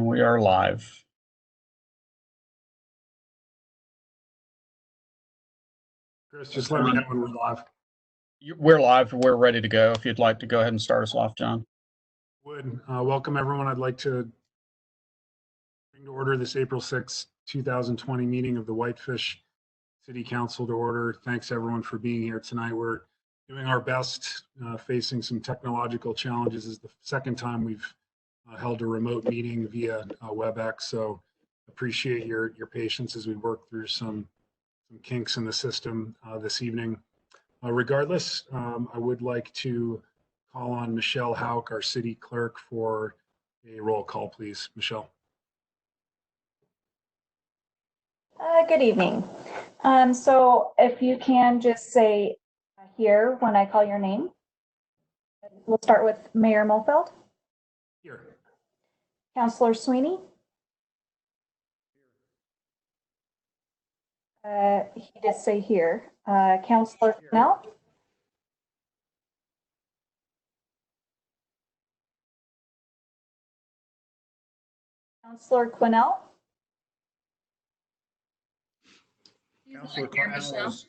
We are live. Chris, just let me know when we're live. We're live. We're ready to go. If you'd like to go ahead and start us off, John. Welcome everyone. I'd like to bring to order this April 6, 2020 meeting of the Whitefish City Council to order. Thanks everyone for being here tonight. We're doing our best, facing some technological challenges. This is the second time we've held a remote meeting via WEBEX, so appreciate your patience as we work through some kinks in the system this evening. Regardless, I would like to call on Michelle Hauk, our city clerk, for a roll call, please. Michelle. Good evening. So if you can just say here when I call your name. We'll start with Mayor Mulfeld. Here. Councillor Sweeney. He did say here. Councillor Fennell. Councillor Quinnell. Councillor Quinnell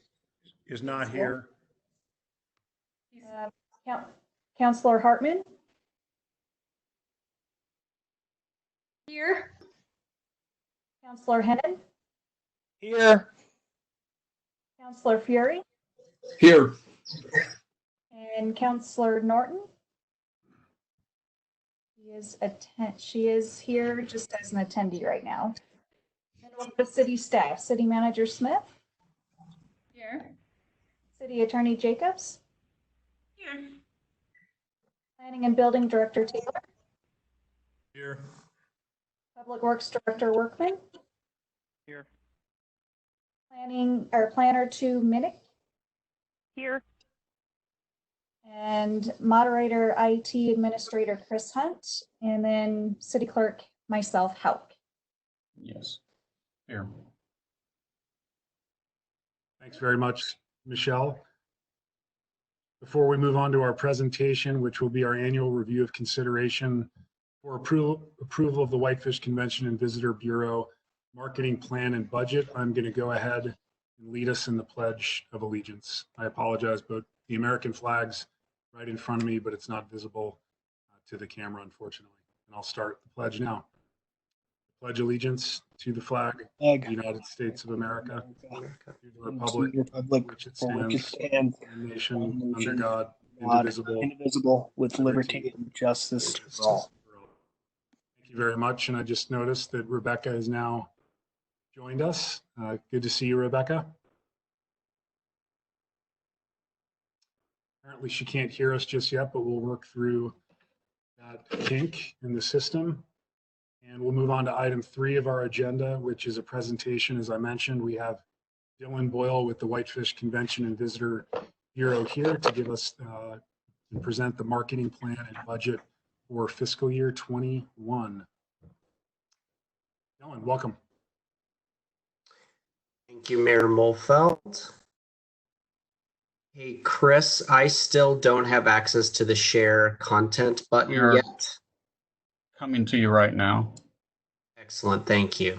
is not here. Councillor Hartman. Here. Councillor Hennon. Here. Councillor Fury. Here. And Councillor Norton. She is here just as an attendee right now. Then we'll go to city staff. City Manager Smith. Here. City Attorney Jacobs. Here. Planning and Building Director Taylor. Here. Public Works Director Workman. Here. Planner 2 Minnick. Here. And Moderator IT Administrator Chris Hunt. And then City Clerk myself, Hauk. Yes. Here. Thanks very much, Michelle. Before we move on to our presentation, which will be our annual review of consideration for approval of the Whitefish Convention and Visitor Bureau marketing plan and budget, I'm going to go ahead and lead us in the Pledge of Allegiance. I apologize, but the American flag's right in front of me, but it's not visible to the camera, unfortunately. And I'll start the pledge now. Pledge allegiance to the flag of the United States of America, to the republic which it stands, one nation under God, indivisible, with liberty and justice for all. Thank you very much. And I just noticed that Rebecca has now joined us. Good to see you, Rebecca. Apparently she can't hear us just yet, but we'll work through that kink in the system. And we'll move on to item 3 of our agenda, which is a presentation. As I mentioned, we have Dylan Boyle with the Whitefish Convention and Visitor Bureau here to give us and present the marketing plan and budget for fiscal year 21. Dylan, welcome. Thank you, Mayor Mulfeld. Hey, Chris, I still don't have access to the share content button yet. Coming to you right now. Excellent, thank you.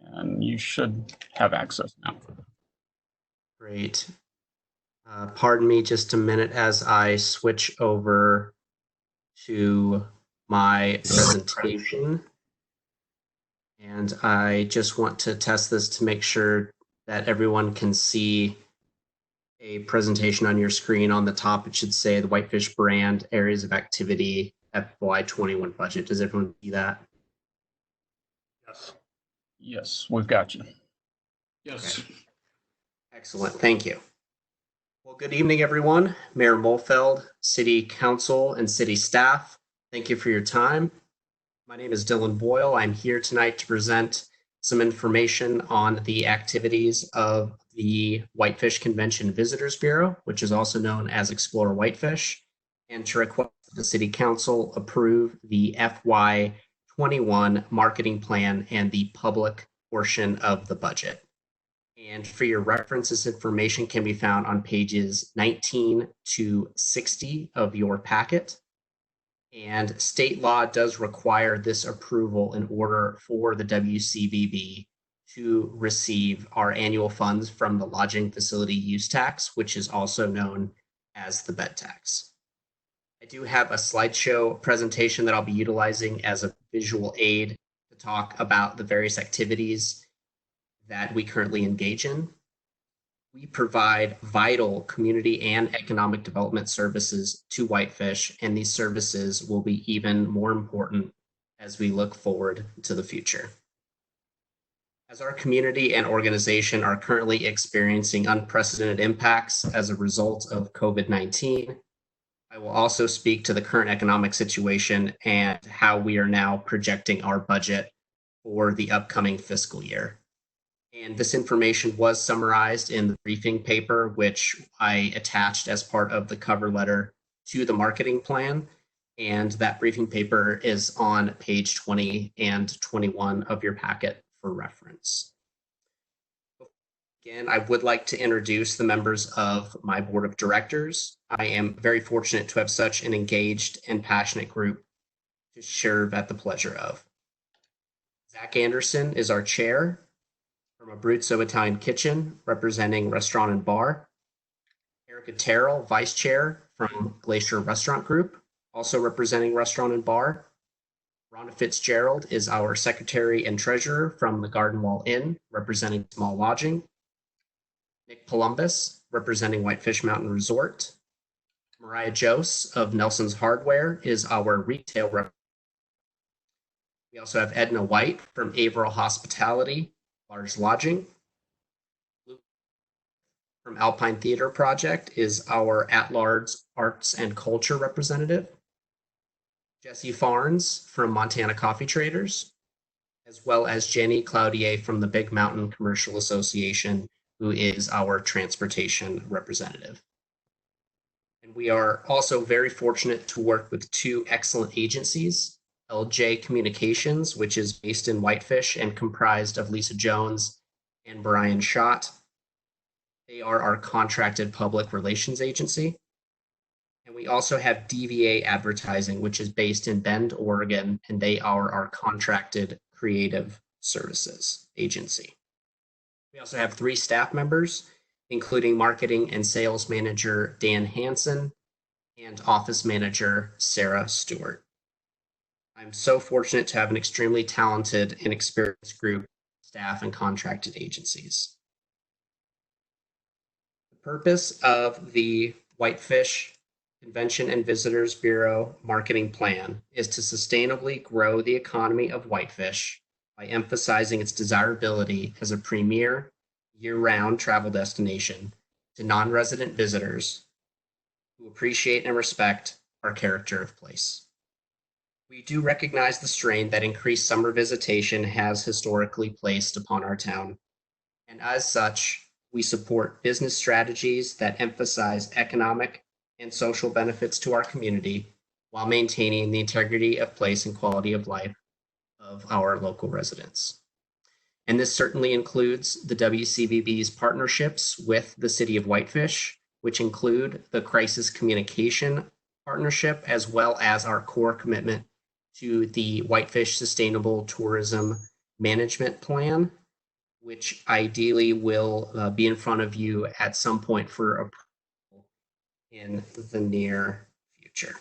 And you should have access now. Great. Pardon me just a minute as I switch over to my presentation. And I just want to test this to make sure that everyone can see a presentation on your screen. On the top, it should say the Whitefish brand, areas of activity, FY21 budget. Does everyone see that? Yes. Yes, we've got you. Yes. Okay. Excellent, thank you. Well, good evening, everyone. Mayor Mulfeld, City Council, and City staff, thank you for your time. My name is Dylan Boyle. I'm here tonight to present some information on the activities of the Whitefish Convention Visitors Bureau, which is also known as Explore Whitefish, and to request the City Council approve the FY21 marketing plan and the public portion of the budget. And for your reference, this information can be found on pages 19 to 60 of your packet. And state law does require this approval in order for the WCVB to receive our annual funds from the lodging facility use tax, which is also known as the bed tax. I do have a slideshow presentation that I'll be utilizing as a visual aid to talk about the various activities that we currently engage in. We provide vital community and economic development services to Whitefish, and these services will be even more important as we look forward to the future. As our community and organization are currently experiencing unprecedented impacts as a result of COVID-19, I will also speak to the current economic situation and how we are now projecting our budget for the upcoming fiscal year. And this information was summarized in the briefing paper, which I attached as part of the cover letter to the marketing plan. And that briefing paper is on page 20 and 21 of your packet for reference. Again, I would like to introduce the members of my board of directors. I am very fortunate to have such an engaged and passionate group to serve at the pleasure of. Zach Anderson is our chair from Abruzzo Italian Kitchen, representing restaurant and bar. Erica Terrell, vice chair from Glacier Restaurant Group, also representing restaurant and bar. Rhonda Fitzgerald is our secretary and treasurer from the Garden Wall Inn, representing small lodging. Nick Columbus, representing Whitefish Mountain Resort. Mariah Jose of Nelson's Hardware is our retail rep. We also have Edna White from Averill Hospitality, large lodging. Luke from Alpine Theater Project is our at-large arts and culture representative. Jesse Farnes from Montana Coffee Traders, as well as Jenny Cloudier from the Big Mountain Commercial Association, who is our transportation representative. And we are also very fortunate to work with two excellent agencies, LJ Communications, which is based in Whitefish and comprised of Lisa Jones and Brian Schott. They are our contracted public relations agency. And we also have DVA Advertising, which is based in Bend, Oregon, and they are our contracted creative services agency. We also have 3 staff members, including marketing and sales manager Dan Hansen and office manager Sarah Stewart. I'm so fortunate to have an extremely talented and experienced group of staff and contracted agencies. The purpose of the Whitefish Convention and Visitors Bureau marketing plan is to sustainably grow the economy of Whitefish by emphasizing its desirability as a premier year-round travel destination to non-resident visitors who appreciate and respect our character of place. We do recognize the strain that increased summer visitation has historically placed upon our town, and as such, we support business strategies that emphasize economic and social benefits to our community while maintaining the integrity of place and quality of life of our local residents. And this certainly includes the WCVB's partnerships with the City of Whitefish, which include the Crisis Communication Partnership, as well as our core commitment to the Whitefish Sustainable Tourism Management Plan, which ideally will be in front of you at some point for approval in the near future.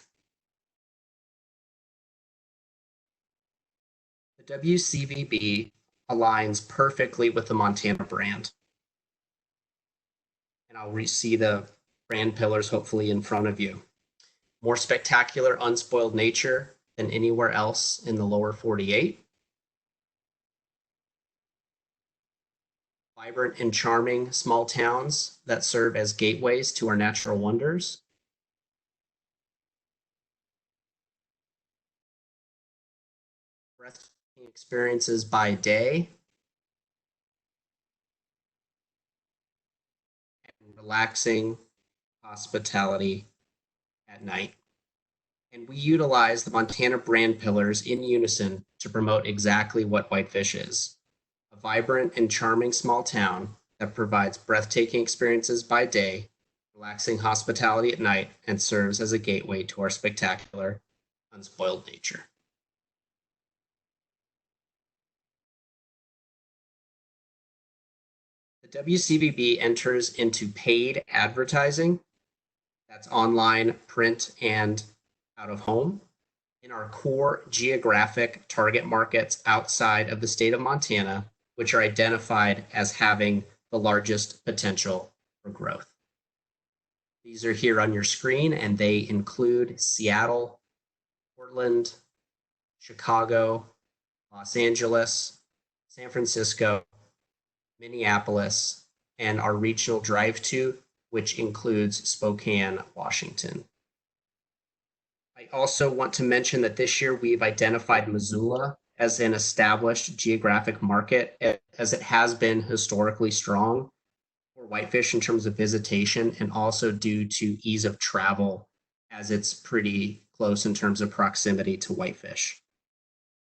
The WCVB aligns perfectly with the Montana brand. And I'll see the brand pillars hopefully in front of you. More spectacular, unspoiled nature than anywhere else in the lower 48. Vibrant and charming small towns that serve as gateways to our natural wonders. Breathtaking experiences by day. And relaxing hospitality at night. And we utilize the Montana brand pillars in unison to promote exactly what Whitefish is. A vibrant and charming small town that provides breathtaking experiences by day, relaxing hospitality at night, and serves as a gateway to our spectacular, unspoiled nature. The WCBB enters into paid advertising, that's online, print, and out of home, in our core geographic target markets outside of the state of Montana, which are identified as having the largest potential for growth. These are here on your screen, and they include Seattle, Portland, Chicago, Los Angeles, San Francisco, Minneapolis, and our regional drive-to, which includes Spokane, Washington. I also want to mention that this year we've identified Missoula as an established geographic market, as it has been historically strong for whitefish in terms of visitation, and also due to ease of travel, as it's pretty close in terms of proximity to whitefish.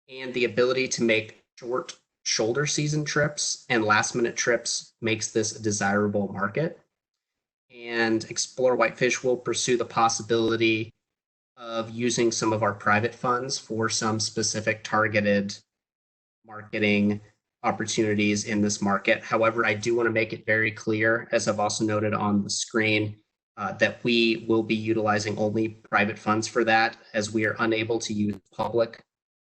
And the ability to make short shoulder season trips and last minute trips makes this a desirable market. And Explore Whitefish will pursue the possibility of using some of our private funds for some specific targeted marketing opportunities in this market. However, I do want to make it very clear, as I've also noted on the screen, that we will be utilizing only private funds for that, as we are unable to use public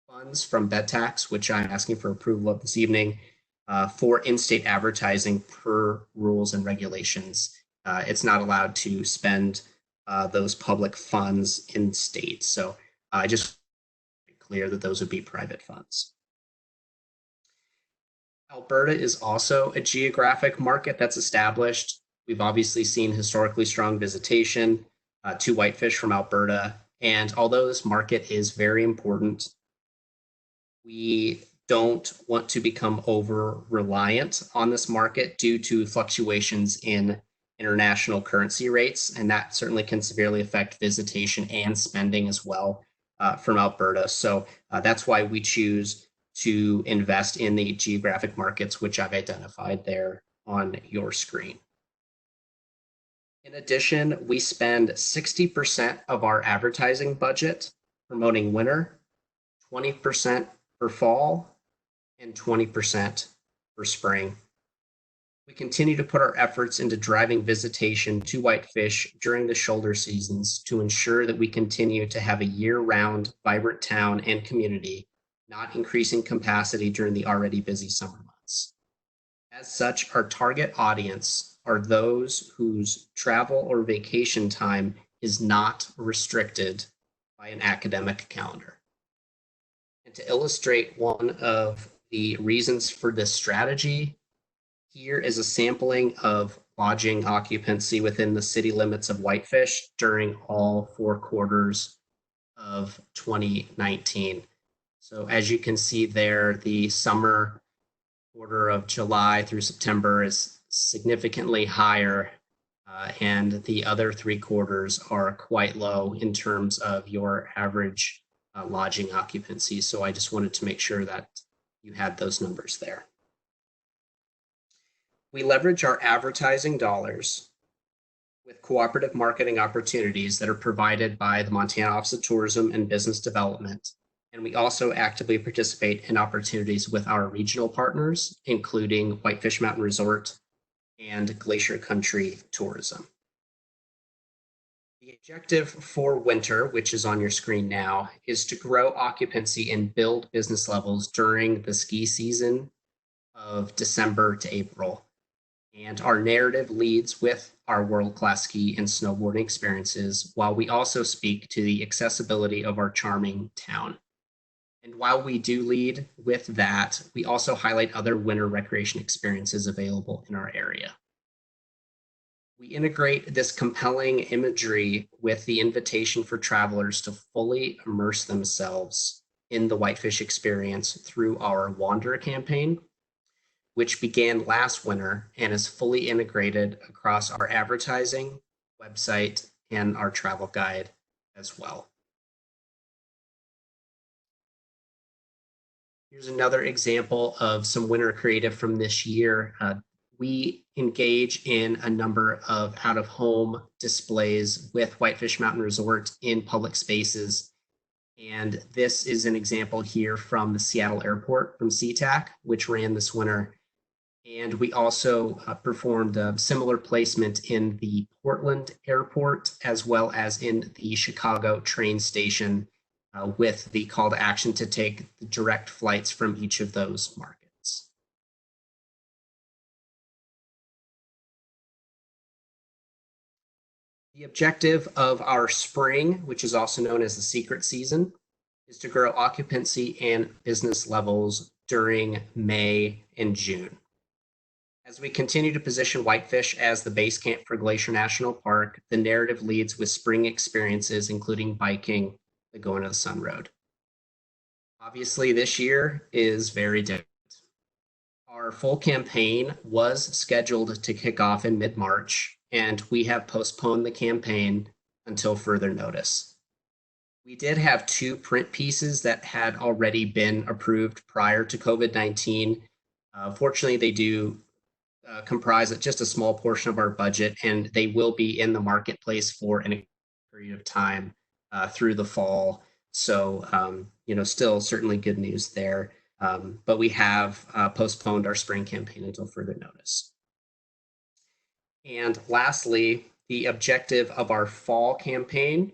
funds from bed tax, which I'm asking for approval of this evening, for in-state advertising per rules and regulations. It's not allowed to spend those public funds in state. So I just make it clear that those would be private funds. Alberta is also a geographic market that's established. We've obviously seen historically strong visitation to whitefish from Alberta. And although this market is very important, we don't want to become over-reliant on this market due to fluctuations in international currency rates, and that certainly can severely affect visitation and spending as well from Alberta. So that's why we choose to invest in the geographic markets, which I've identified there on your screen. In addition, we spend 60% of our advertising budget promoting winter, 20% for fall, and 20% for spring. We continue to put our efforts into driving visitation to whitefish during the shoulder seasons to ensure that we continue to have a year-round vibrant town and community, not increasing capacity during the already busy summer months. As such, our target audience are those whose travel or vacation time is not restricted by an academic calendar. And to illustrate one of the reasons for this strategy, here is a sampling of lodging occupancy within the city limits of Whitefish during all 4 quarters of 2019. So as you can see there, the summer quarter of July through September is significantly higher, and the other 3 quarters are quite low in terms of your average lodging occupancy. So I just wanted to make sure that you had those numbers there. We leverage our advertising dollars with cooperative marketing opportunities that are provided by the Montana Office of Tourism and Business Development. And we also actively participate in opportunities with our regional partners, including Whitefish Mountain Resort and Glacier Country Tourism. The objective for winter, which is on your screen now, is to grow occupancy and build business levels during the ski season of December to April. And our narrative leads with our world-class ski and snowboarding experiences, while we also speak to the accessibility of our charming town. And while we do lead with that, we also highlight other winter recreation experiences available in our area. We integrate this compelling imagery with the invitation for travelers to fully immerse themselves in the Whitefish experience through our Wander campaign, which began last winter and is fully integrated across our advertising, website, and our travel guide as well. Here's another example of some winter creative from this year. We engage in a number of out-of-home displays with Whitefish Mountain Resort in public spaces. And this is an example here from the Seattle Airport from SeaTac, which ran this winter. And we also performed a similar placement in the Portland Airport, as well as in the Chicago train station, with the call to action to take the direct flights from each of those markets. The objective of our spring, which is also known as the secret season, is to grow occupancy and business levels during May and June. As we continue to position Whitefish as the base camp for Glacier National Park, the narrative leads with spring experiences, including biking the Going to the Sun Road. Obviously, this year is very different. Our full campaign was scheduled to kick off in mid-March, and we have postponed the campaign until further notice. We did have 2 print pieces that had already been approved prior to COVID-19. Fortunately, they do comprise just a small portion of our budget, and they will be in the marketplace for a period of time through the fall. So, still certainly good news there. But we have postponed our spring campaign until further notice. And lastly, the objective of our fall campaign,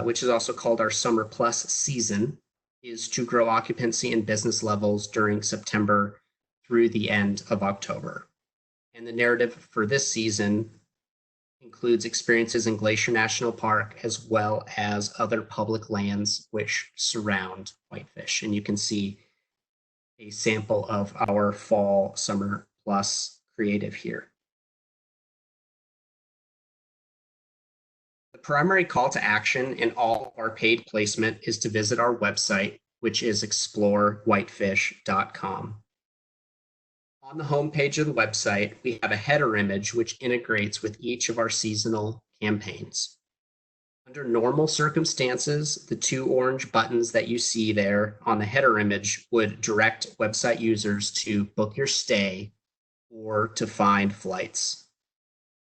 which is also called our Summer Plus season, is to grow occupancy and business levels during September through the end of October. And the narrative for this season includes experiences in Glacier National Park, as well as other public lands which surround Whitefish. And you can see a sample of our fall Summer Plus creative here. The primary call to action in all of our paid placement is to visit our website, which is explorewhitefish.com. On the homepage of the website, we have a header image which integrates with each of our seasonal campaigns. Under normal circumstances, the 2 orange buttons that you see there on the header image would direct website users to book your stay or to find flights.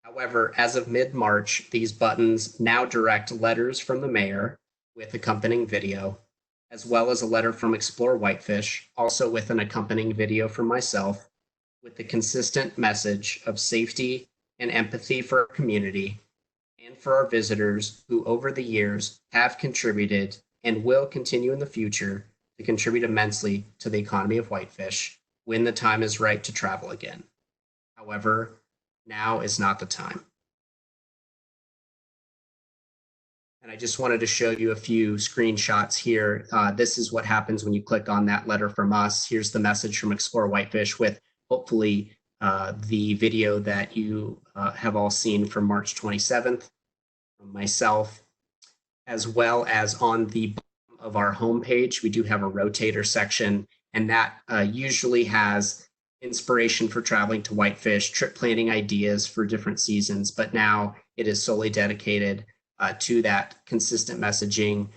However, as of mid-March, these buttons now direct letters from the mayor with accompanying video, as well as a letter from Explore Whitefish, also with an accompanying video from myself, with the consistent message of safety and empathy for our community and for our visitors who over the years have contributed and will continue in the future to contribute immensely to the economy of Whitefish when the time is right to travel again. However, now is not the time. And I just wanted to show you a few screenshots here. This is what happens when you click on that letter from us. Here's the message from Explore Whitefish with hopefully the video that you have all seen from March 27th from myself, as well as on the bottom of our homepage, we do have a rotator section, and that usually has inspiration for traveling to Whitefish, trip planning ideas for different seasons, but now it is solely dedicated to that consistent messaging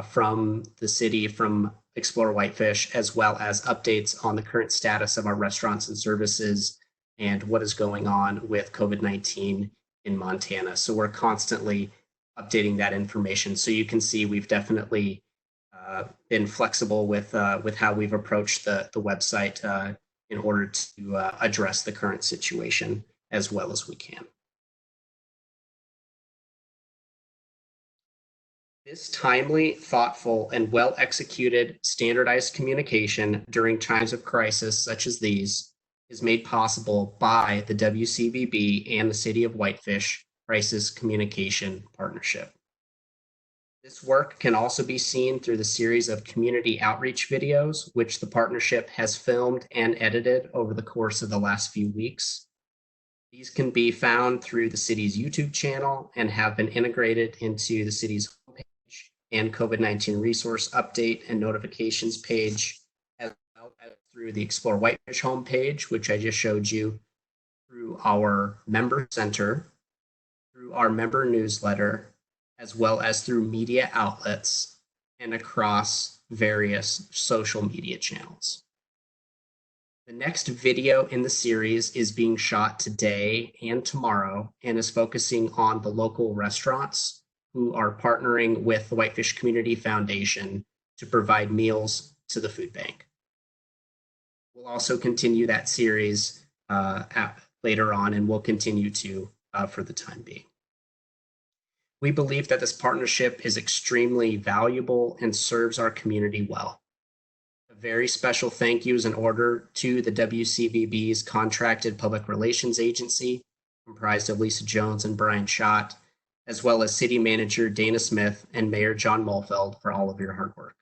from the city, from Explore Whitefish, as well as updates on the current status of our restaurants and services and what is going on with COVID-19 in Montana. So we're constantly updating that information. So you can see we've definitely been flexible with how we've approached the website in order to address the current situation as well as we can. This timely, thoughtful, and well-executed standardized communication during times of crisis such as these is made possible by the WCVB and the City of Whitefish Crisis Communication Partnership. This work can also be seen through the series of community outreach videos, which the partnership has filmed and edited over the course of the last few weeks. These can be found through the city's YouTube channel and have been integrated into the city's homepage and COVID-19 resource update and notifications page, as well as through the Explore Whitefish homepage, which I just showed you, through our member center, through our member newsletter, as well as through media outlets and across various social media channels. The next video in the series is being shot today and tomorrow and is focusing on the local restaurants who are partnering with the Whitefish Community Foundation to provide meals to the food bank. We'll also continue that series later on, and we'll continue to for the time being. We believe that this partnership is extremely valuable and serves our community well. A very special thank you is in order to the WCVB's contracted public relations agency, comprised of Lisa Jones and Brian Schott, as well as City Manager Dana Smith and Mayor John Mulfeld for all of your hard work.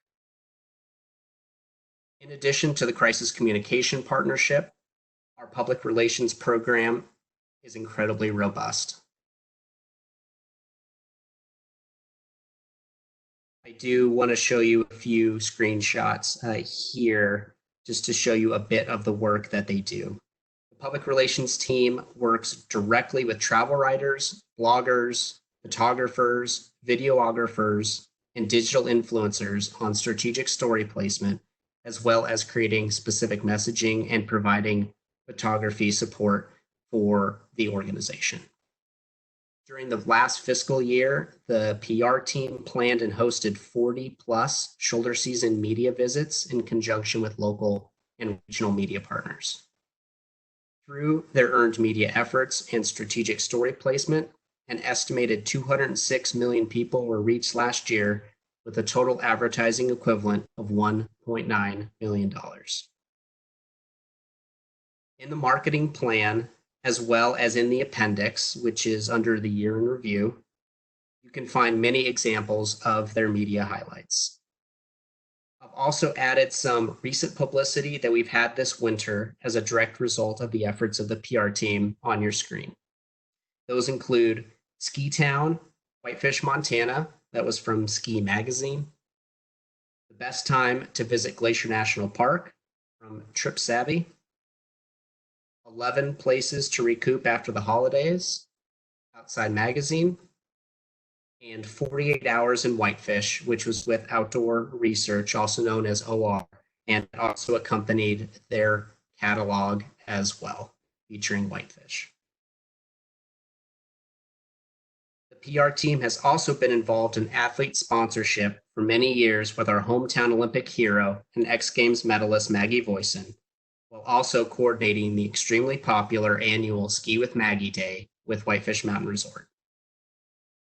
In addition to the Crisis Communication Partnership, our public relations program is incredibly robust. I do want to show you a few screenshots here just to show you a bit of the work that they do. The public relations team works directly with travel writers, bloggers, photographers, videographers, and digital influencers on strategic story placement, as well as creating specific messaging and providing photography support for the organization. During the last fiscal year, the PR team planned and hosted 40+ shoulder season media visits in conjunction with local and regional media partners. Through their earned media efforts and strategic story placement, an estimated 206 million people were reached last year, with a total advertising equivalent of $1.9 million. In the marketing plan, as well as in the appendix, which is under the year in review, you can find many examples of their media highlights. I've also added some recent publicity that we've had this winter as a direct result of the efforts of the PR team on your screen. Those include Ski Town, Whitefish, Montana, that was from Ski Magazine. The best time to visit Glacier National Park from Trip Savvy. 11 places to recoup after the holidays, Outside Magazine, and 48 Hours in Whitefish, which was with Outdoor Research, also known as OR, and also accompanied their catalog as well, featuring Whitefish. The PR team has also been involved in athlete sponsorship for many years with our hometown Olympic hero and X Games medalist Maggie Voisin, while also coordinating the extremely popular annual Ski with Maggie Day with Whitefish Mountain Resort.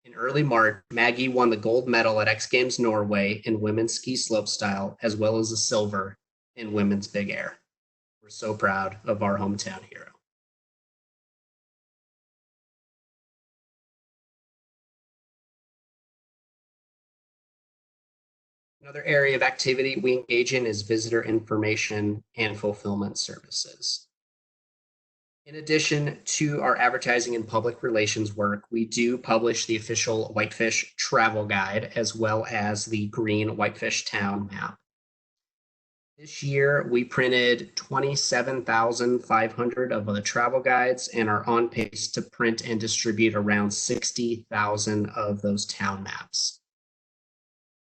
In early March, Maggie won the gold medal at X Games Norway in women's ski slopestyle, as well as a silver in women's big air. We're so proud of our hometown hero. Another area of activity we engage in is visitor information and fulfillment services. In addition to our advertising and public relations work, we do publish the official Whitefish travel guide, as well as the green Whitefish town map. This year, we printed 27,500 of the travel guides and are on pace to print and distribute around 60,000 of those town maps.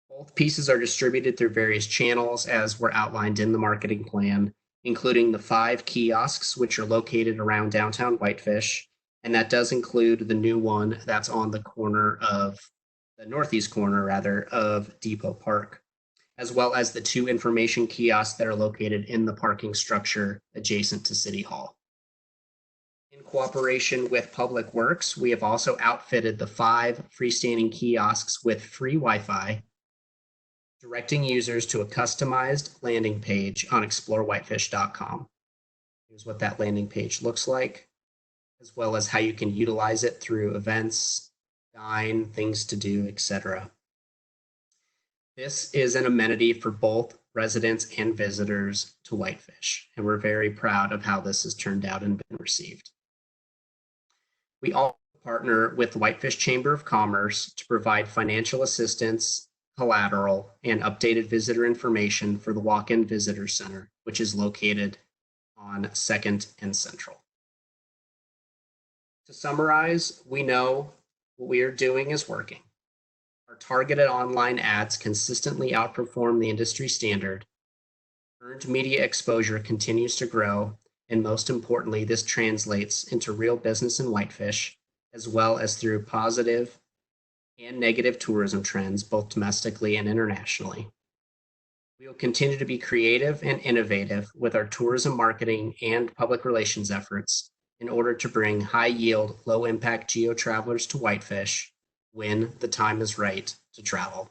Both pieces are distributed through various channels as were outlined in the marketing plan, including the 5 kiosks, which are located around downtown Whitefish. And that does include the new one that's on the northeast corner of Depot Park, as well as the 2 information kiosks that are located in the parking structure adjacent to City Hall. In cooperation with Public Works, we have also outfitted the 5 freestanding kiosks with free Wi-Fi, directing users to a customized landing page on explorewhitefish.com. Here's what that landing page looks like, as well as how you can utilize it through events, dine, things to do, etc. This is an amenity for both residents and visitors to Whitefish, and we're very proud of how this has turned out and been received. We also partner with the Whitefish Chamber of Commerce to provide financial assistance, collateral, and updated visitor information for the Walk-In Visitor Center, which is located on 2nd and Central. To summarize, we know what we are doing is working. Our targeted online ads consistently outperform the industry standard. Earned media exposure continues to grow, and most importantly, this translates into real business in Whitefish, as well as through positive and negative tourism trends, both domestically and internationally. We will continue to be creative and innovative with our tourism marketing and public relations efforts in order to bring high-yield, low-impact geo-travelers to Whitefish when the time is right to travel.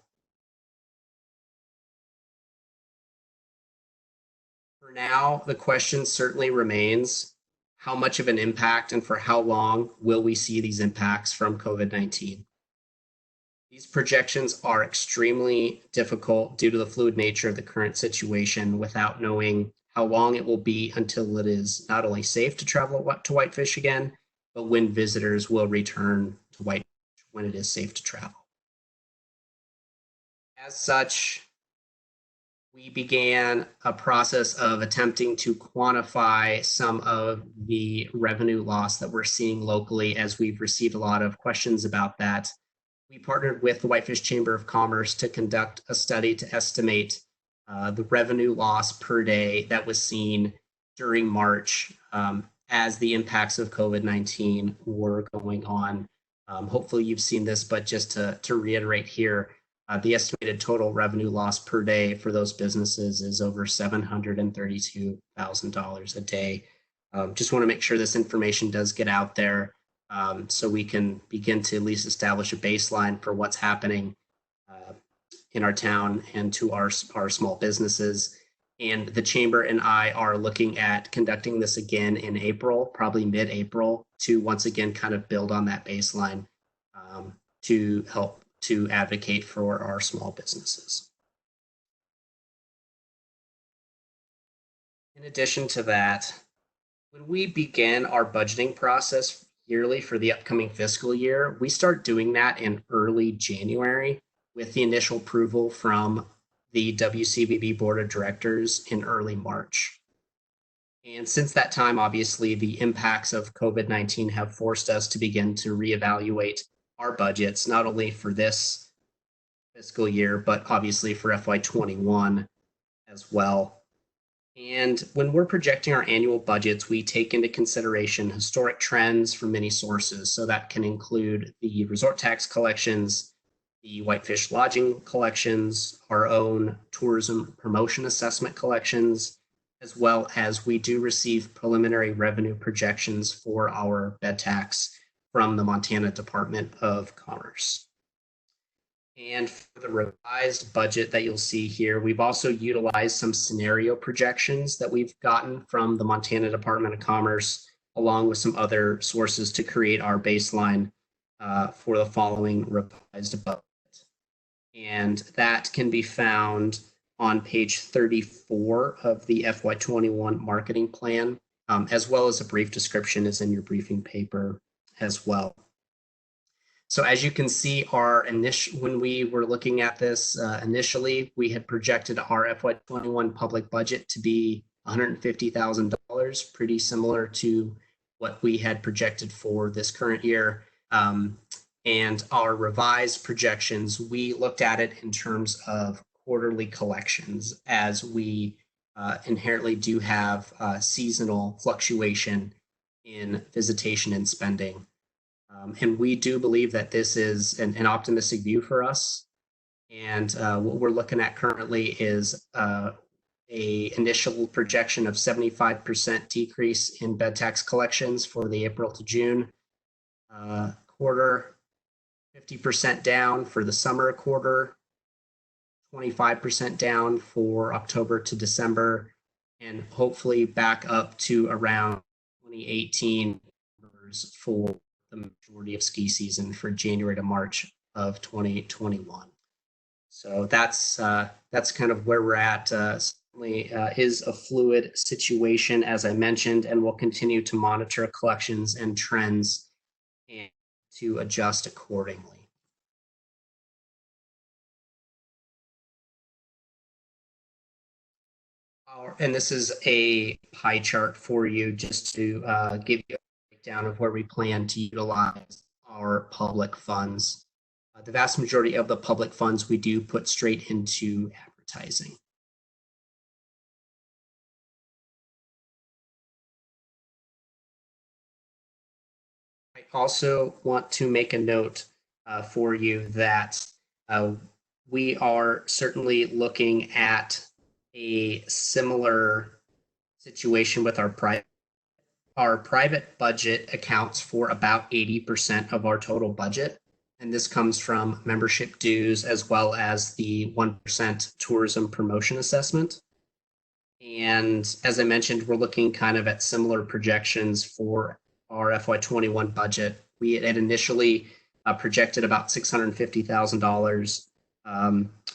For now, the question certainly remains, how much of an impact and for how long will we see these impacts from COVID-19? These projections are extremely difficult due to the fluid nature of the current situation without knowing how long it will be until it is not only safe to travel to Whitefish again, but when visitors will return to Whitefish when it is safe to travel. As such, we began a process of attempting to quantify some of the revenue loss that we're seeing locally, as we've received a lot of questions about that. We partnered with the Whitefish Chamber of Commerce to conduct a study to estimate the revenue loss per day that was seen during March as the impacts of COVID-19 were going on. Hopefully you've seen this, but just to reiterate here, the estimated total revenue loss per day for those businesses is over $732,000 a day. Just want to make sure this information does get out there so we can begin to at least establish a baseline for what's happening in our town and to our small businesses. And the Chamber and I are looking at conducting this again in April, probably mid-April, to once again kind of build on that baseline to help to advocate for our small businesses. In addition to that, when we begin our budgeting process yearly for the upcoming fiscal year, we start doing that in early January with the initial approval from the WCBB Board of Directors in early March. And since that time, obviously, the impacts of COVID-19 have forced us to begin to reevaluate our budgets, not only for this fiscal year, but obviously for FY21 as well. And when we're projecting our annual budgets, we take into consideration historic trends from many sources. So that can include the resort tax collections, the Whitefish lodging collections, our own tourism promotion assessment collections, as well as we do receive preliminary revenue projections for our bed tax from the Montana Department of Commerce. And for the revised budget that you'll see here, we've also utilized some scenario projections that we've gotten from the Montana Department of Commerce, along with some other sources to create our baseline for the following revised budget. And that can be found on page 34 of the FY21 marketing plan, as well as a brief description is in your briefing paper as well. So as you can see, when we were looking at this initially, we had projected our FY21 public budget to be $150,000, pretty similar to what we had projected for this current year. And our revised projections, we looked at it in terms of quarterly collections, as we inherently do have seasonal fluctuation in visitation and spending. And we do believe that this is an optimistic view for us. And what we're looking at currently is a initial projection of 75% decrease in bed tax collections for the April to June quarter, 50% down for the summer quarter, 25% down for October to December, and hopefully back up to around 2018 numbers for the majority of ski season for January to March of 2021. So that's kind of where we're at. Certainly is a fluid situation, as I mentioned, and we'll continue to monitor collections and trends and to adjust accordingly. And this is a pie chart for you just to give you a breakdown of where we plan to utilize our public funds. The vast majority of the public funds we do put straight into advertising. I also want to make a note for you that we are certainly looking at a similar situation with our private budget accounts for about 80% of our total budget. And this comes from membership dues as well as the 1% tourism promotion assessment. And as I mentioned, we're looking kind of at similar projections for our FY21 budget. We had initially projected about $650,000,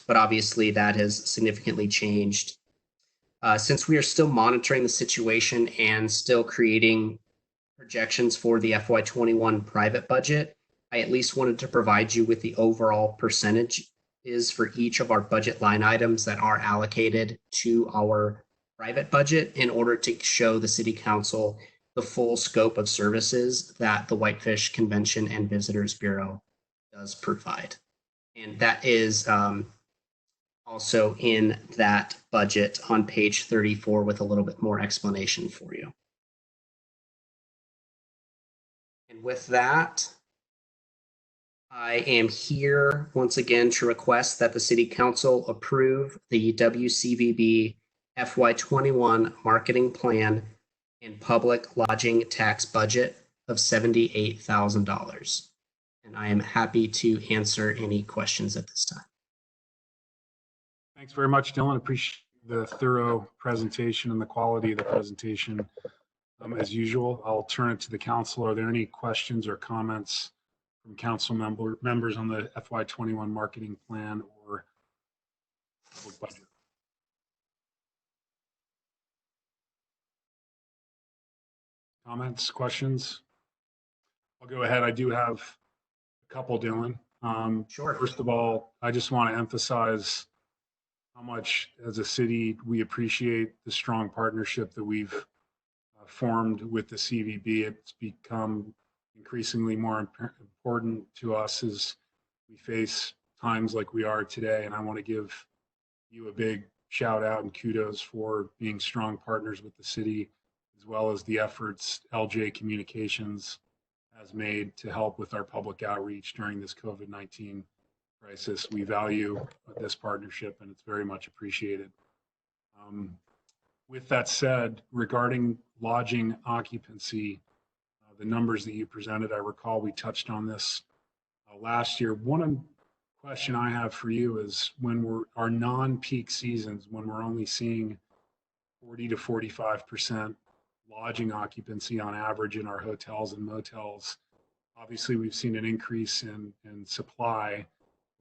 but obviously that has significantly changed. Since we are still monitoring the situation and still creating projections for the FY21 private budget, I at least wanted to provide you with the overall percentages for each of our budget line items that are allocated to our private budget in order to show the City Council the full scope of services that the Whitefish Convention and Visitors Bureau does provide. And that is also in that budget on page 34 with a little bit more explanation for you. And with that, I am here once again to request that the City Council approve the WCVB FY21 marketing plan and public lodging tax budget of $78,000. And I am happy to answer any questions at this time. Thanks very much, Dylan. Appreciate the thorough presentation and the quality of the presentation. As usual, I'll turn it to the council. Are there any questions or comments from council members on the FY21 marketing plan or public budget? Comments, questions? I'll go ahead. I do have a couple, Dylan. Sure. First of all, I just want to emphasize how much as a city we appreciate the strong partnership that we've formed with the CVB. It's become increasingly more important to us as we face times like we are today. And I want to give you a big shout out and kudos for being strong partners with the city, as well as the efforts LJ Communications has made to help with our public outreach during this COVID-19 crisis. We value this partnership and it's very much appreciated. With that said, regarding lodging occupancy, the numbers that you presented, I recall we touched on this last year. One question I have for you is when our non-peak seasons, when we're only seeing 40 to 45% lodging occupancy on average in our hotels and motels, obviously we've seen an increase in supply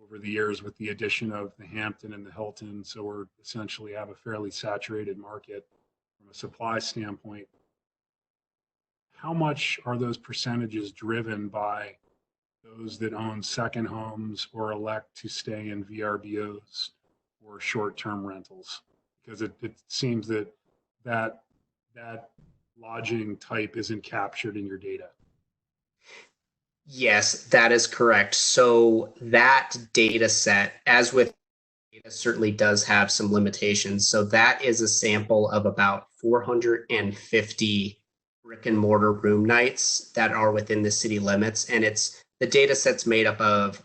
over the years with the addition of the Hampton and the Hilton. So we're essentially have a fairly saturated market from a supply standpoint. How much are those percentages driven by those that own second homes or elect to stay in VRBOs or short-term rentals? Because it seems that lodging type isn't captured in your data. Yes, that is correct. So that data set, as with data, certainly does have some limitations. So that is a sample of about 450 brick and mortar room nights that are within the city limits. And the data set's made up of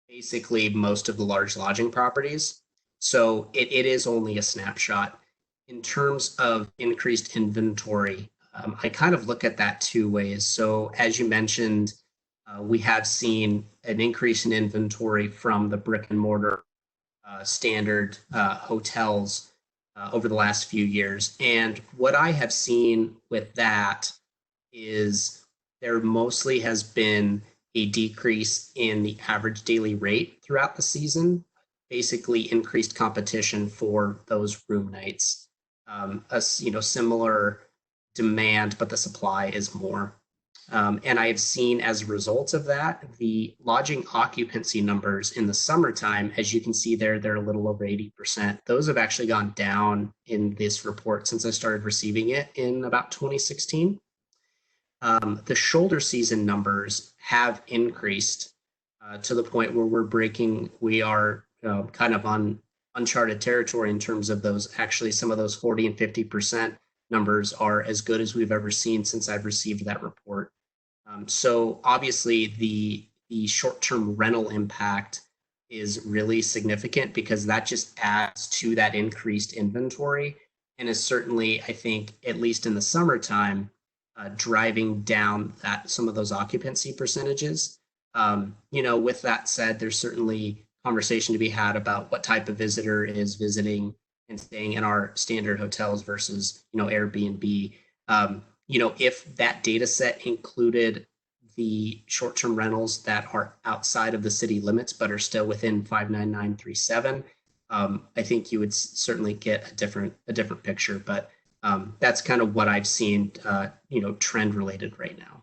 basically most of the large lodging properties. So it is only a snapshot. In terms of increased inventory, I kind of look at that two ways. So as you mentioned, we have seen an increase in inventory from the brick and mortar standard hotels over the last few years. And what I have seen with that is there mostly has been a decrease in the average daily rate throughout the season, basically increased competition for those room nights. Similar demand, but the supply is more. And I have seen as a result of that, the lodging occupancy numbers in the summertime, as you can see there, they're a little over 80%. Those have actually gone down in this report since I started receiving it in about 2016. The shoulder season numbers have increased to the point where we are kind of on uncharted territory in terms of those. Actually, some of those 40 and 50% numbers are as good as we've ever seen since I've received that report. So obviously the the short-term rental impact is really significant because that just adds to that increased inventory and is certainly, I think, at least in the summertime, driving down some of those occupancy percentages. With that said, there's certainly conversation to be had about what type of visitor is visiting and staying in our standard hotels versus, Airbnb. If that data set included the short-term rentals that are outside of the city limits but are still within 59937, I think you would certainly get a different picture. But that's kind of what I've seen, trend related right now.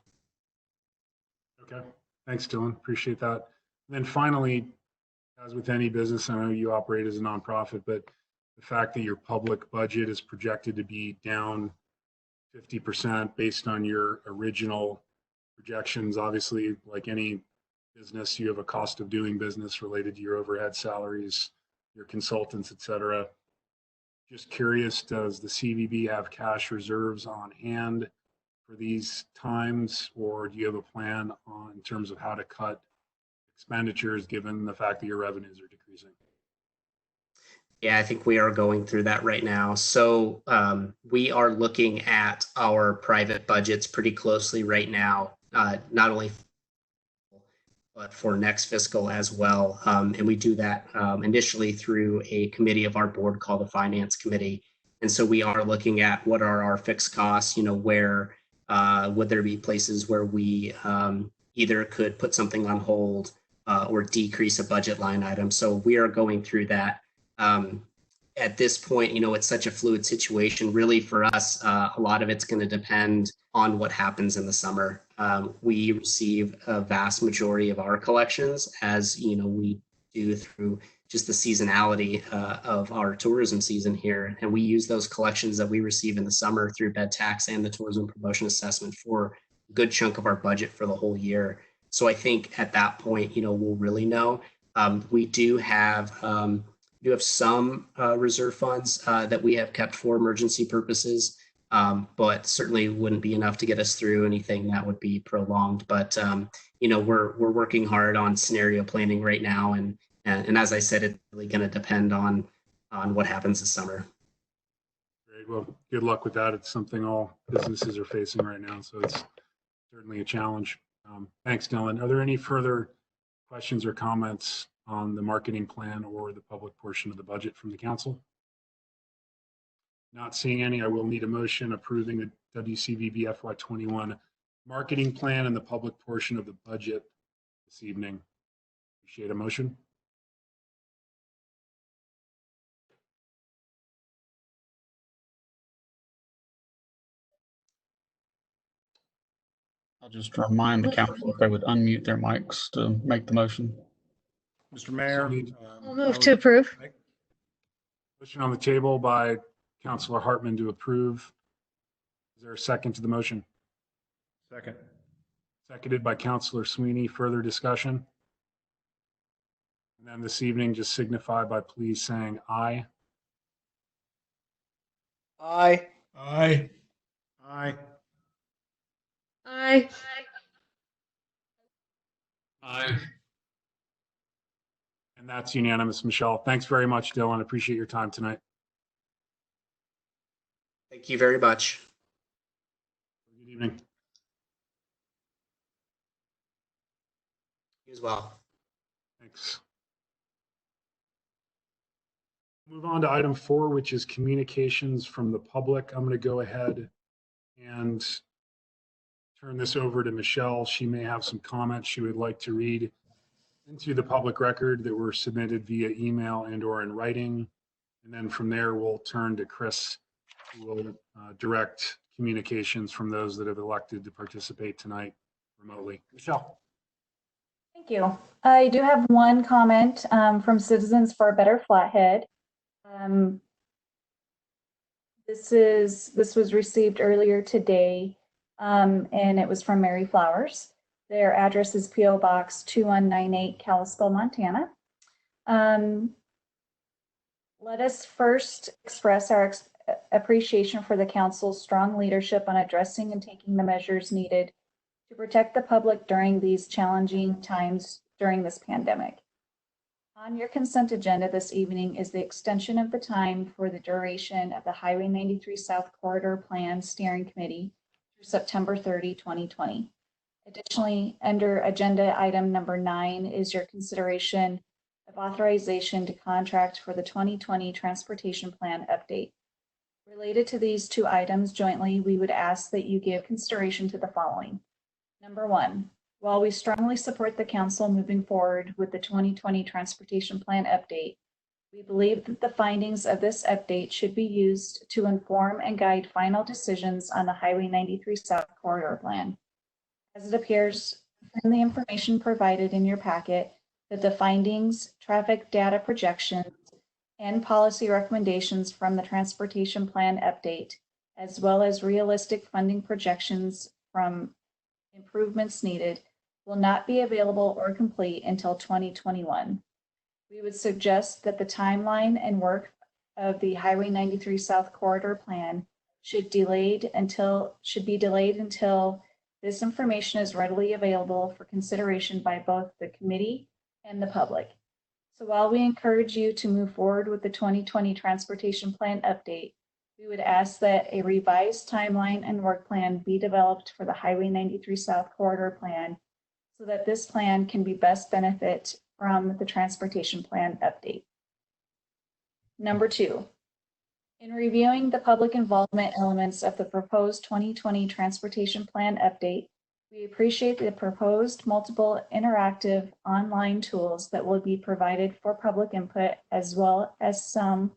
Okay, thanks, Dylan. Appreciate that. And then finally, as with any business, I know you operate as a nonprofit, but the fact that your public budget is projected to be down 50% based on your original projections, obviously, like any business, you have a cost of doing business related to your overhead salaries, your consultants, et cetera. Just curious, does the CVB have cash reserves on hand for these times, or do you have a plan in terms of how to cut expenditures given the fact that your revenues are decreasing? Yeah, I think we are going through that right now. So we are looking at our private budgets pretty closely right now, not only but for next fiscal as well. And we do that initially through a committee of our board called the Finance Committee. And so we are looking at what are our fixed costs, where would there be places where we either could put something on hold or decrease a budget line item. So we are going through that. At this point, it's such a fluid situation. Really, for us, a lot of it's going to depend on what happens in the summer. We receive a vast majority of our collections, as we do through just the seasonality of our tourism season here, and we use those collections that we receive in the summer through bed tax and the tourism promotion assessment for a good chunk of our budget for the whole year. So I think at that point, we'll really know. We do have some reserve funds that we have kept for emergency purposes, but certainly wouldn't be enough to get us through anything that would be prolonged. But we're working hard on scenario planning right now, and as I said, it's really going to depend on what happens this summer. Great. Well, good luck with that. It's something all businesses are facing right now, so it's certainly a challenge. Thanks, Dylan. Are there any further questions or comments on the marketing plan or the public portion of the budget from the council? Not seeing any, I will need a motion approving the WCVB FY21 marketing plan and the public portion of the budget this evening. Appreciate a motion. I'll just remind the council if they would unmute their mics to make the motion. Mr. Mayor. I'll move to approve. Motion on the table by Councilor Hartman to approve. Is there a second to the motion? Second. Seconded by Councilor Sweeney. Further discussion? And then this evening, just signify by please saying aye. Aye. Aye. Aye. Aye. Aye. And that's unanimous, Michelle. Thanks very much, Dylan. Appreciate your time tonight. Thank you very much. Good evening. You as well. Thanks. Move on to item 4, which is communications from the public. I'm going to go ahead and turn this over to Michelle. She may have some comments she would like to read into the public record that were submitted via email and or in writing. And then from there, we'll turn to Chris, who will direct communications from those that have elected to participate tonight remotely. Michelle. Thank you. I do have one comment from Citizens for a Better Flathead. This was received earlier today, and it was from Mary Flowers. Their address is P.O. Box 2198, Kalispell, Montana. Let us first express our appreciation for the council's strong leadership on addressing and taking the measures needed to protect the public during these challenging times during this pandemic. On your consent agenda this evening is the extension of the time for the duration of the Highway 93 South Corridor Plan Steering Committee through September 30, 2020. Additionally, under agenda item number 9 is your consideration of authorization to contract for the 2020 Transportation Plan update. Related to these two items jointly, we would ask that you give consideration to the following. Number 1, while we strongly support the council moving forward with the 2020 Transportation Plan update, we believe that the findings of this update should be used to inform and guide final decisions on the Highway 93 South Corridor Plan. As it appears from the information provided in your packet, that the findings, traffic data projections, and policy recommendations from the Transportation Plan update, as well as realistic funding projections from improvements needed, will not be available or complete until 2021. We would suggest that the timeline and work of the Highway 93 South Corridor Plan should be delayed until this information is readily available for consideration by both the committee and the public. So while we encourage you to move forward with the 2020 Transportation Plan update, we would ask that a revised timeline and work plan be developed for the Highway 93 South Corridor Plan so that this plan can be best benefit from the Transportation Plan update. Number 2, in reviewing the public involvement elements of the proposed 2020 Transportation Plan update, we appreciate the proposed multiple interactive online tools that will be provided for public input, as well as some,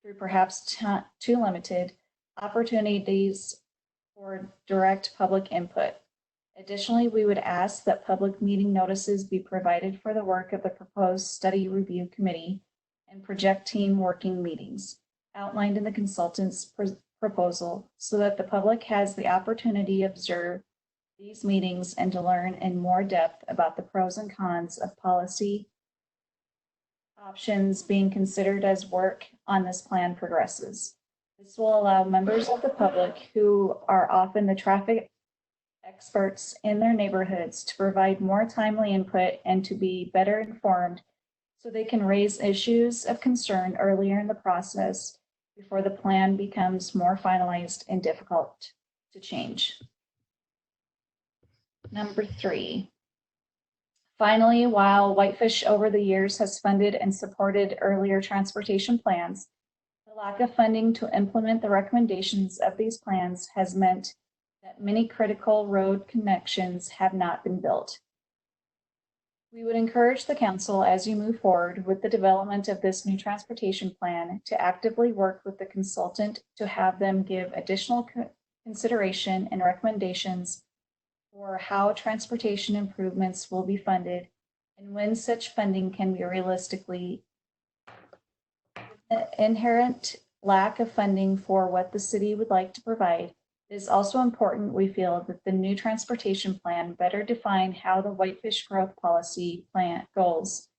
through perhaps too limited, opportunities for direct public input. Additionally, we would ask that public meeting notices be provided for the work of the proposed study review committee and project team working meetings outlined in the consultant's proposal so that the public has the opportunity to observe these meetings and to learn in more depth about the pros and cons of policy options being considered as work on this plan progresses. This will allow members of the public who are often the traffic experts in their neighborhoods to provide more timely input and to be better informed so they can raise issues of concern earlier in the process before the plan becomes more finalized and difficult to change. Number 3. Finally, while Whitefish over the years has funded and supported earlier transportation plans, the lack of funding to implement the recommendations of these plans has meant that many critical road connections have not been built. We would encourage the council as you move forward with the development of this new transportation plan to actively work with the consultant to have them give additional consideration and recommendations for how transportation improvements will be funded and when such funding can be realistically. The inherent lack of funding for what the city would like to provide, it is also important, we feel, that the new transportation plan better define how the Whitefish growth policy plan goals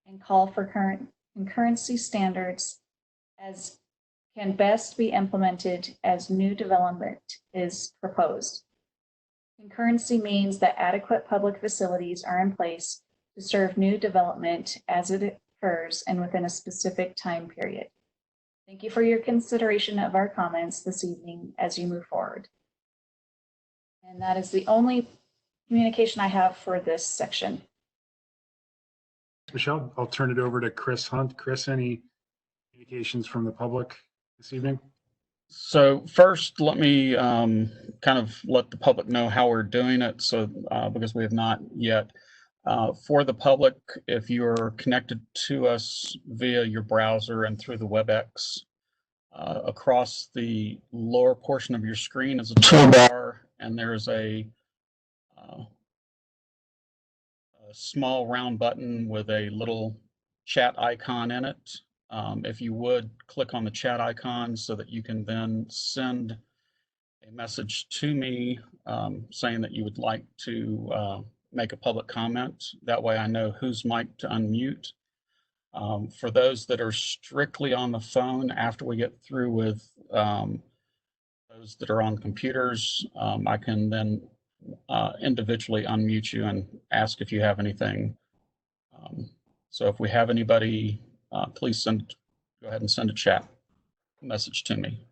and call for concurrency standards as can best be implemented as new development is proposed. Concurrency means that adequate public facilities are in place to serve new development as it occurs and within a specific time period. Thank you for your consideration of our comments this evening as you move forward. And that is the only communication I have for this section. Michelle, I'll turn it over to Chris Hunt. Chris, any communications from the public this evening? So first, let me kind of let the public know how we're doing it. So because we have not yet. For the public, if you're connected to us via your browser and through the WEBEX, across the lower portion of your screen is a toolbar, and there's a small round button with a little chat icon in it. If you would click on the chat icon so that you can then send a message to me saying that you would like to make a public comment. That way I know whose mic to unmute. For those that are strictly on the phone, after we get through with those that are on computers, I can then individually unmute you and ask if you have anything. So if we have anybody, please go ahead and send a chat message to me.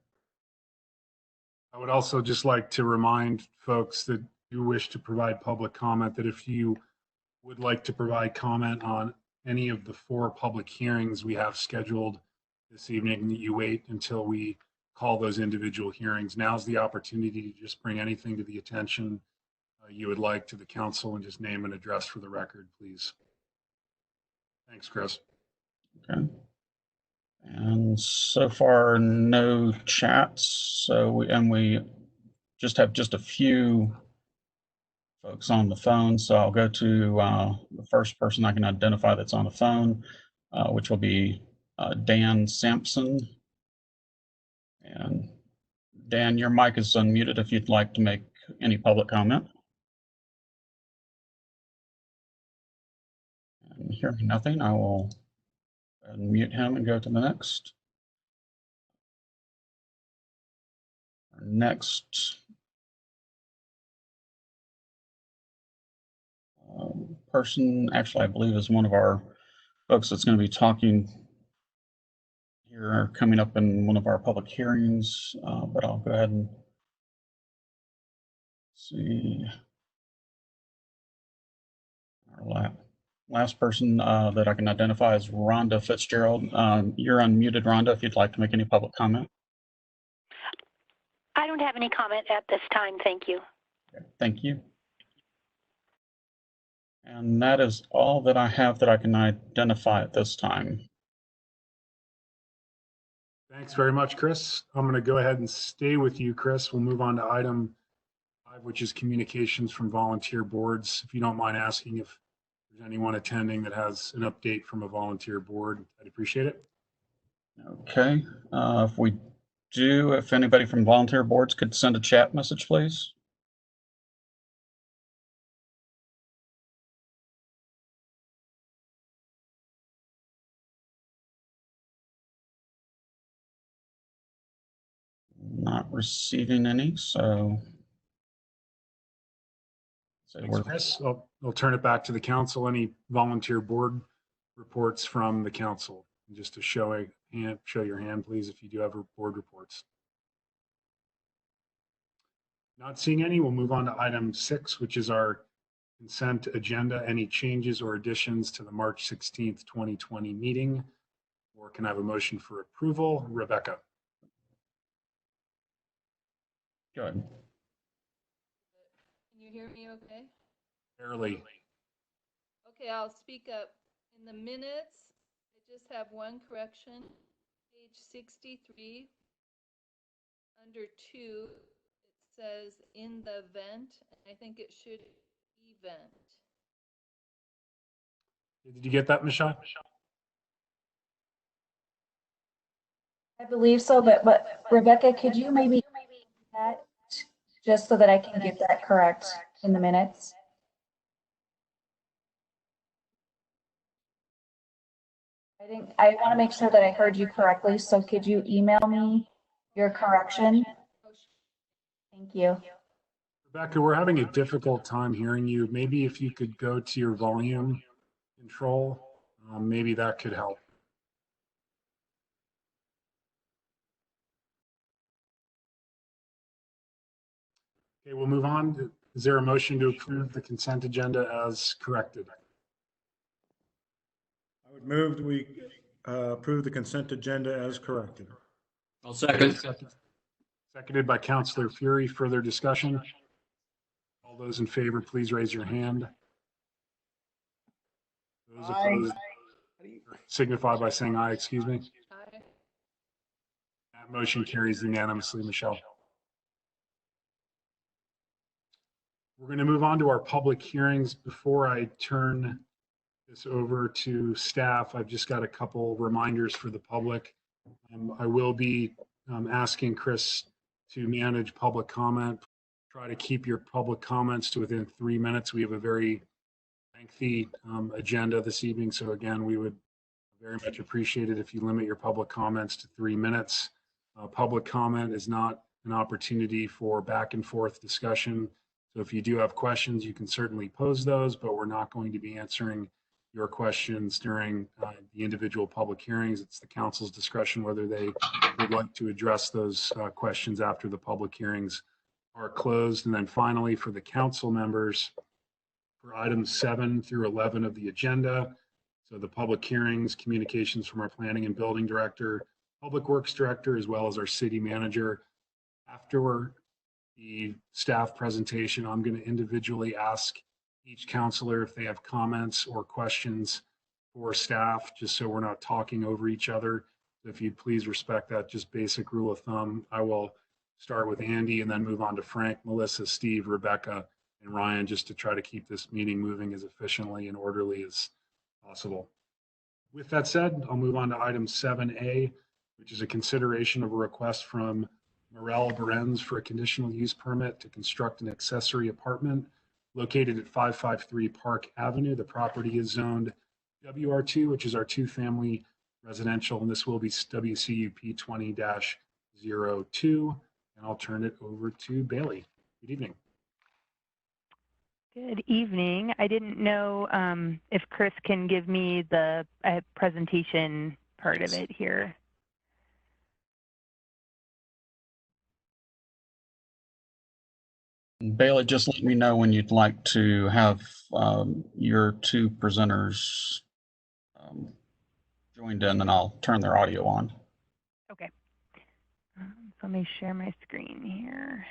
I would also just like to remind folks that do wish to provide public comment that if you would like to provide comment on any of the 4 public hearings we have scheduled this evening, that you wait until we call those individual hearings. Now's the opportunity to just bring anything to the attention you would like to the council and just name and address for the record, please. Thanks, Chris. Okay. And so far, no chats. So we just have just a few folks on the phone. So I'll go to the first person I can identify that's on the phone, which will be Dan Sampson. And Dan, your mic is unmuted if you'd like to make any public comment. And hearing nothing, I will unmute him and go to the next. Our next person, actually, I believe is one of our folks that's going to be talking here coming up in one of our public hearings, but I'll go ahead and see. Our last person that I can identify is Rhonda Fitzgerald. You're unmuted, Rhonda, if you'd like to make any public comment. I don't have any comment at this time. Thank you. Okay, thank you. And that is all that I have that I can identify at this time. Thanks very much, Chris. I'm going to go ahead and stay with you, Chris. We'll move on to item 5, which is communications from volunteer boards. If you don't mind asking if there's anyone attending that has an update from a volunteer board, I'd appreciate it. Okay, if we do, if anybody from volunteer boards could send a chat message, please. Not receiving any, so. Thanks, Chris. I'll turn it back to the council. Any volunteer board reports from the council? And just to show your hand, please, if you do have board reports. Not seeing any, we'll move on to item 6, which is our consent agenda. Any changes or additions to the March 16th, 2020 meeting? Or can I have a motion for approval? Rebecca. Go ahead. Can you hear me okay? Barely. Okay, I'll speak up. In the minutes, I just have one correction. Page 63, under 2, it says in the event. I think it should event. Did you get that, Michelle? I believe so, but Rebecca, could you maybe that just so that I can get that correct in the minutes? I want to make sure that I heard you correctly, so could you email me your correction? Thank you. Rebecca, we're having a difficult time hearing you. Maybe if you could go to your volume control, maybe that could help. Okay, we'll move on. Is there a motion to approve the consent agenda as corrected? I would move that we approve the consent agenda as corrected. I'll second. Seconded by Councilor Fury. Further discussion? All those in favor, please raise your hand. Those opposed signify by saying aye, excuse me. Aye. That motion carries unanimously, Michelle. We're going to move on to our public hearings. Before I turn this over to staff, I've just got a couple reminders for the public. I will be asking Chris to manage public comment. Try to keep your public comments to within 3 minutes. We have a very lengthy agenda this evening. So again, we would very much appreciate it if you limit your public comments to 3 minutes. Public comment is not an opportunity for back and forth discussion. So if you do have questions, you can certainly pose those, but we're not going to be answering your questions during the individual public hearings. It's the council's discretion whether they would like to address those questions after the public hearings are closed. And then finally, for the council members, for items 7 through 11 of the agenda, so the public hearings, communications from our planning and building director, public works director, as well as our city manager. After the staff presentation, I'm going to individually ask each counselor if they have comments or questions for staff, just so we're not talking over each other. If you'd please respect that just basic rule of thumb. I will start with Andy and then move on to Frank, Melissa, Steve, Rebecca, and Ryan, just to try to keep this meeting moving as efficiently and orderly as possible. With that said, I'll move on to item 7A, which is a consideration of a request from Morel Berenz for a conditional use permit to construct an accessory apartment located at 553 Park Avenue. The property is zoned WR2, which is our two-family residential, and this will be WCUP 20-02. And I'll turn it over to Bailey. Good evening. Good evening. I didn't know if Chris can give me the presentation part of it here. Bailey, just let me know when you'd like to have your two presenters joined in, and I'll turn their audio on. Okay. So let me share my screen here.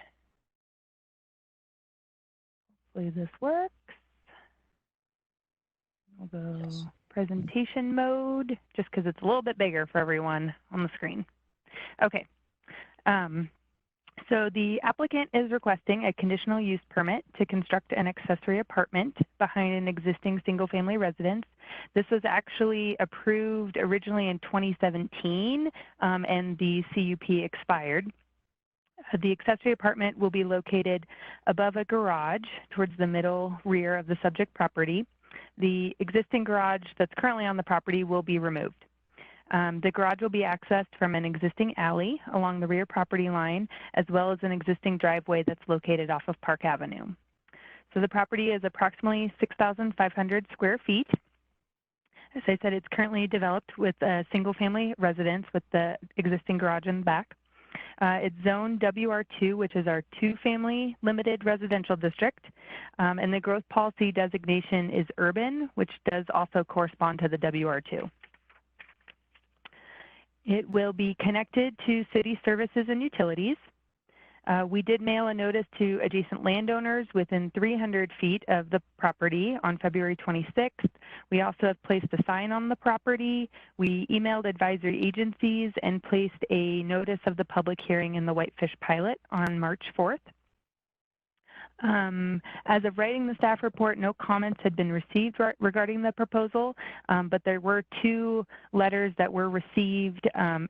Hopefully this works. I'll go presentation mode, just because it's a little bit bigger for everyone on the screen. Okay. So the applicant is requesting a conditional use permit to construct an accessory apartment behind an existing single-family residence. This was actually approved originally in 2017, and the CUP expired. The accessory apartment will be located above a garage towards the middle rear of the subject property. The existing garage that's currently on the property will be removed. The garage will be accessed from an existing alley along the rear property line, as well as an existing driveway that's located off of Park Avenue. So the property is approximately 6,500 square feet. As I said, it's currently developed with a single-family residence with the existing garage in the back. It's zone WR2, which is our two-family limited residential district, and the growth policy designation is urban, which does also correspond to the WR2. It will be connected to city services and utilities. We did mail a notice to adjacent landowners within 300 feet of the property on February 26th. We also have placed a sign on the property. We emailed advisory agencies and placed a notice of the public hearing in the Whitefish pilot on March 4th. As of writing the staff report, no comments had been received regarding the proposal, but there were 2 letters that were received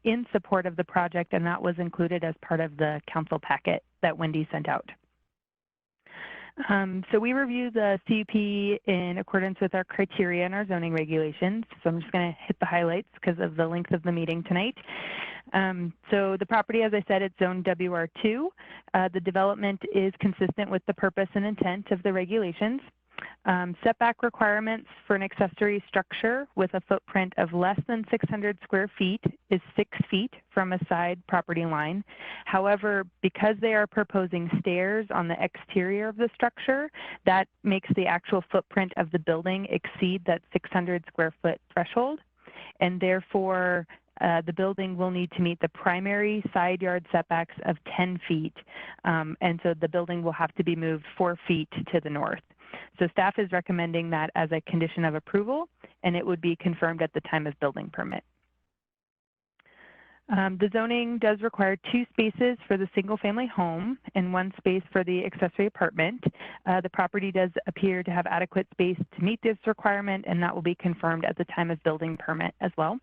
in support of the project, and that was included as part of the council packet that Wendy sent out. So we review the CUP in accordance with our criteria and our zoning regulations. So I'm just going to hit the highlights because of the length of the meeting tonight. So the property, as I said, it's zone WR2. The development is consistent with the purpose and intent of the regulations. Setback requirements for an accessory structure with a footprint of less than 600 square feet is 6 feet from a side property line. However, because they are proposing stairs on the exterior of the structure, that makes the actual footprint of the building exceed that 600 square foot threshold, and therefore the building will need to meet the primary side yard setbacks of 10 feet, and so the building will have to be moved 4 feet to the north. So staff is recommending that as a condition of approval, and it would be confirmed at the time of building permit. The zoning does require 2 spaces for the single-family home and 1 space for the accessory apartment. The property does appear to have adequate space to meet this requirement, and that will be confirmed at the time of building permit as well.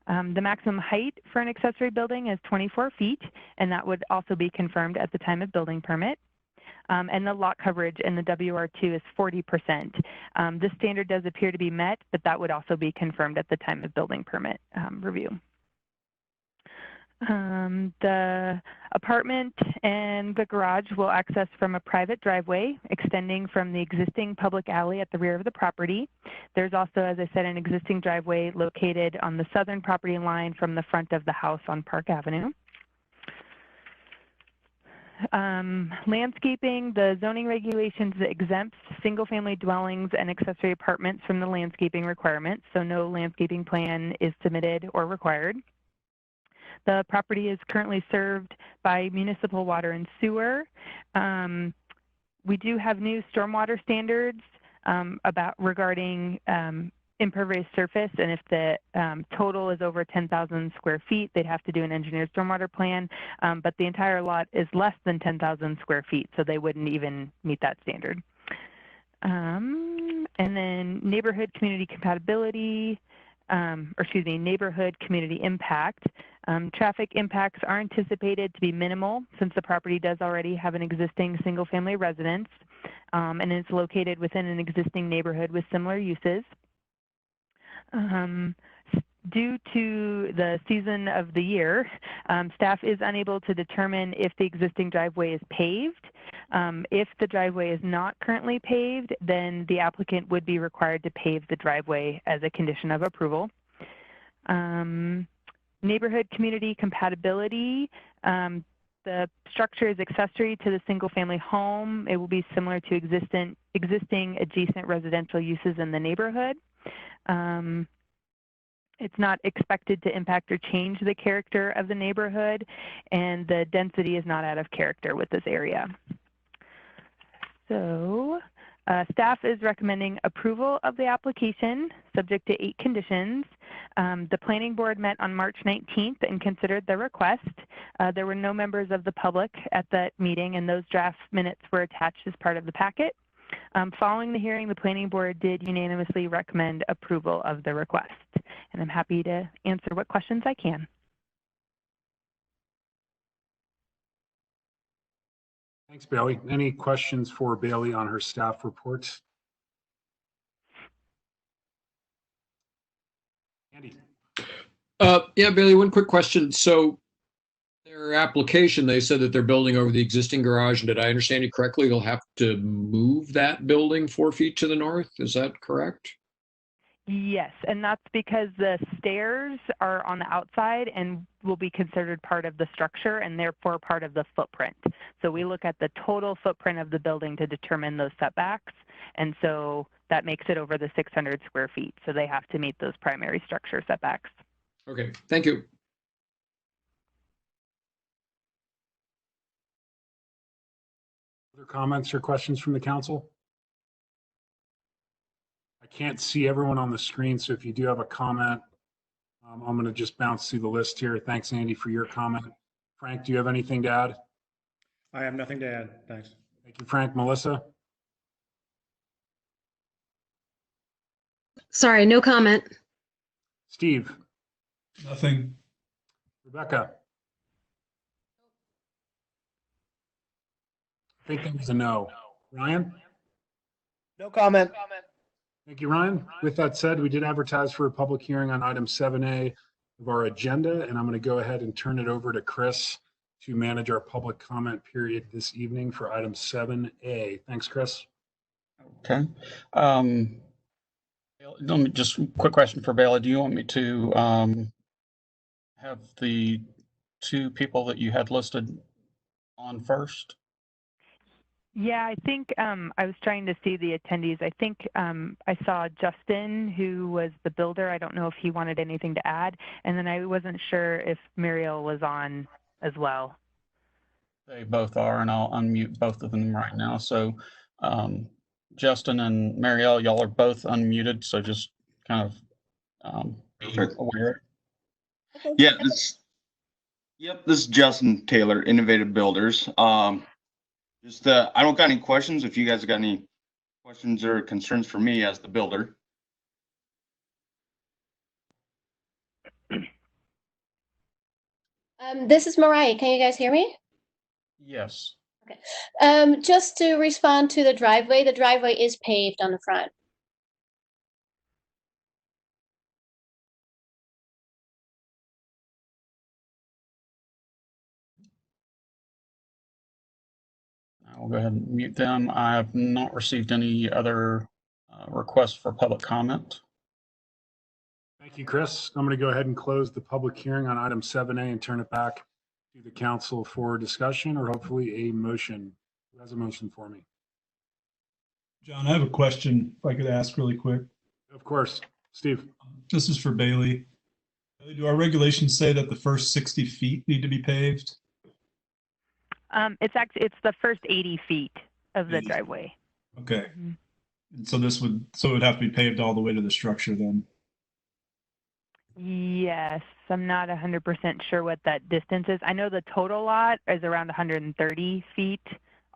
The maximum height for an accessory building is 24 feet, and that would also be confirmed at the time of building permit. And the lot coverage in the WR2 is 40%. This standard does appear to be met, but that would also be confirmed at the time of building permit review. The apartment and the garage will access from a private driveway extending from the existing public alley at the rear of the property. There's also, as I said, an existing driveway located on the southern property line from the front of the house on Park Avenue. Landscaping, the zoning regulations exempts single-family dwellings and accessory apartments from the landscaping requirements, so no landscaping plan is submitted or required. The property is currently served by municipal water and sewer. We do have new stormwater standards regarding impervious surface, and if the total is over 10,000 square feet, they'd have to do an engineered stormwater plan, but the entire lot is less than 10,000 square feet, so they wouldn't even meet that standard. And then neighborhood community compatibility, neighborhood community impact. Traffic impacts are anticipated to be minimal since the property does already have an existing single-family residence and is located within an existing neighborhood with similar uses. Due to the season of the year, staff is unable to determine if the existing driveway is paved. If the driveway is not currently paved, then the applicant would be required to pave the driveway as a condition of approval. Neighborhood community compatibility. The structure is accessory to the single-family home. It will be similar to existing adjacent residential uses in the neighborhood. It's not expected to impact or change the character of the neighborhood, and the density is not out of character with this area. So staff is recommending approval of the application subject to 8 conditions. The planning board met on March 19th and considered the request. There were no members of the public at that meeting, and those draft minutes were attached as part of the packet. Following the hearing, the planning board did unanimously recommend approval of the request, and I'm happy to answer what questions I can. Thanks, Bailey. Any questions for Bailey on her staff reports? Andy. Yeah, Bailey, one quick question. So their application, they said that they're building over the existing garage. And did I understand you correctly? They'll have to move that building 4 feet to the north. Is that correct? Yes, and that's because the stairs are on the outside and will be considered part of the structure and therefore part of the footprint. So we look at the total footprint of the building to determine those setbacks. And so that makes it over the 600 square feet. So they have to meet those primary structure setbacks. Okay, thank you. Other comments or questions from the council? I can't see everyone on the screen, so if you do have a comment, I'm going to just bounce through the list here. Thanks, Andy, for your comment. Frank, do you have anything to add? I have nothing to add. Thanks. Thank you, Frank. Melissa? Sorry, no comment. Steve? Nothing. Rebecca? I think that was a no. Ryan? No comment. Thank you, Ryan. With that said, we did advertise for a public hearing on item 7A of our agenda, and I'm going to go ahead and turn it over to Chris to manage our public comment period this evening for item 7A. Thanks, Chris. Okay. Let me just quick question for Bailey. Do you want me to have the 2 people that you had listed on first? Yeah, I think I was trying to see the attendees. I think I saw Justin, who was the builder. I don't know if he wanted anything to add. And then I wasn't sure if Muriel was on as well. They both are, and I'll unmute both of them right now. So Justin and Marielle, y'all are both unmuted, so just kind of be aware. Yeah, this is Justin Taylor, Innovative Builders. I don't got any questions. If you guys got any questions or concerns for me as the builder. This is Mariah. Can you guys hear me? Yes. Okay. Just to respond to the driveway is paved on the front. I'll go ahead and mute them. I have not received any other requests for public comment. Thank you, Chris. I'm going to go ahead and close the public hearing on item 7A and turn it back to the council for discussion or hopefully a motion. Who has a motion for me? John, I have a question if I could ask really quick. Of course. Steve. This is for Bailey. Bailey, do our regulations say that the first 60 feet need to be paved? It's the first 80 feet of the 80. driveway. Okay. And so it would have to be paved all the way to the structure then? Yes, I'm not 100% sure what that distance is. I know the total lot is around 130 feet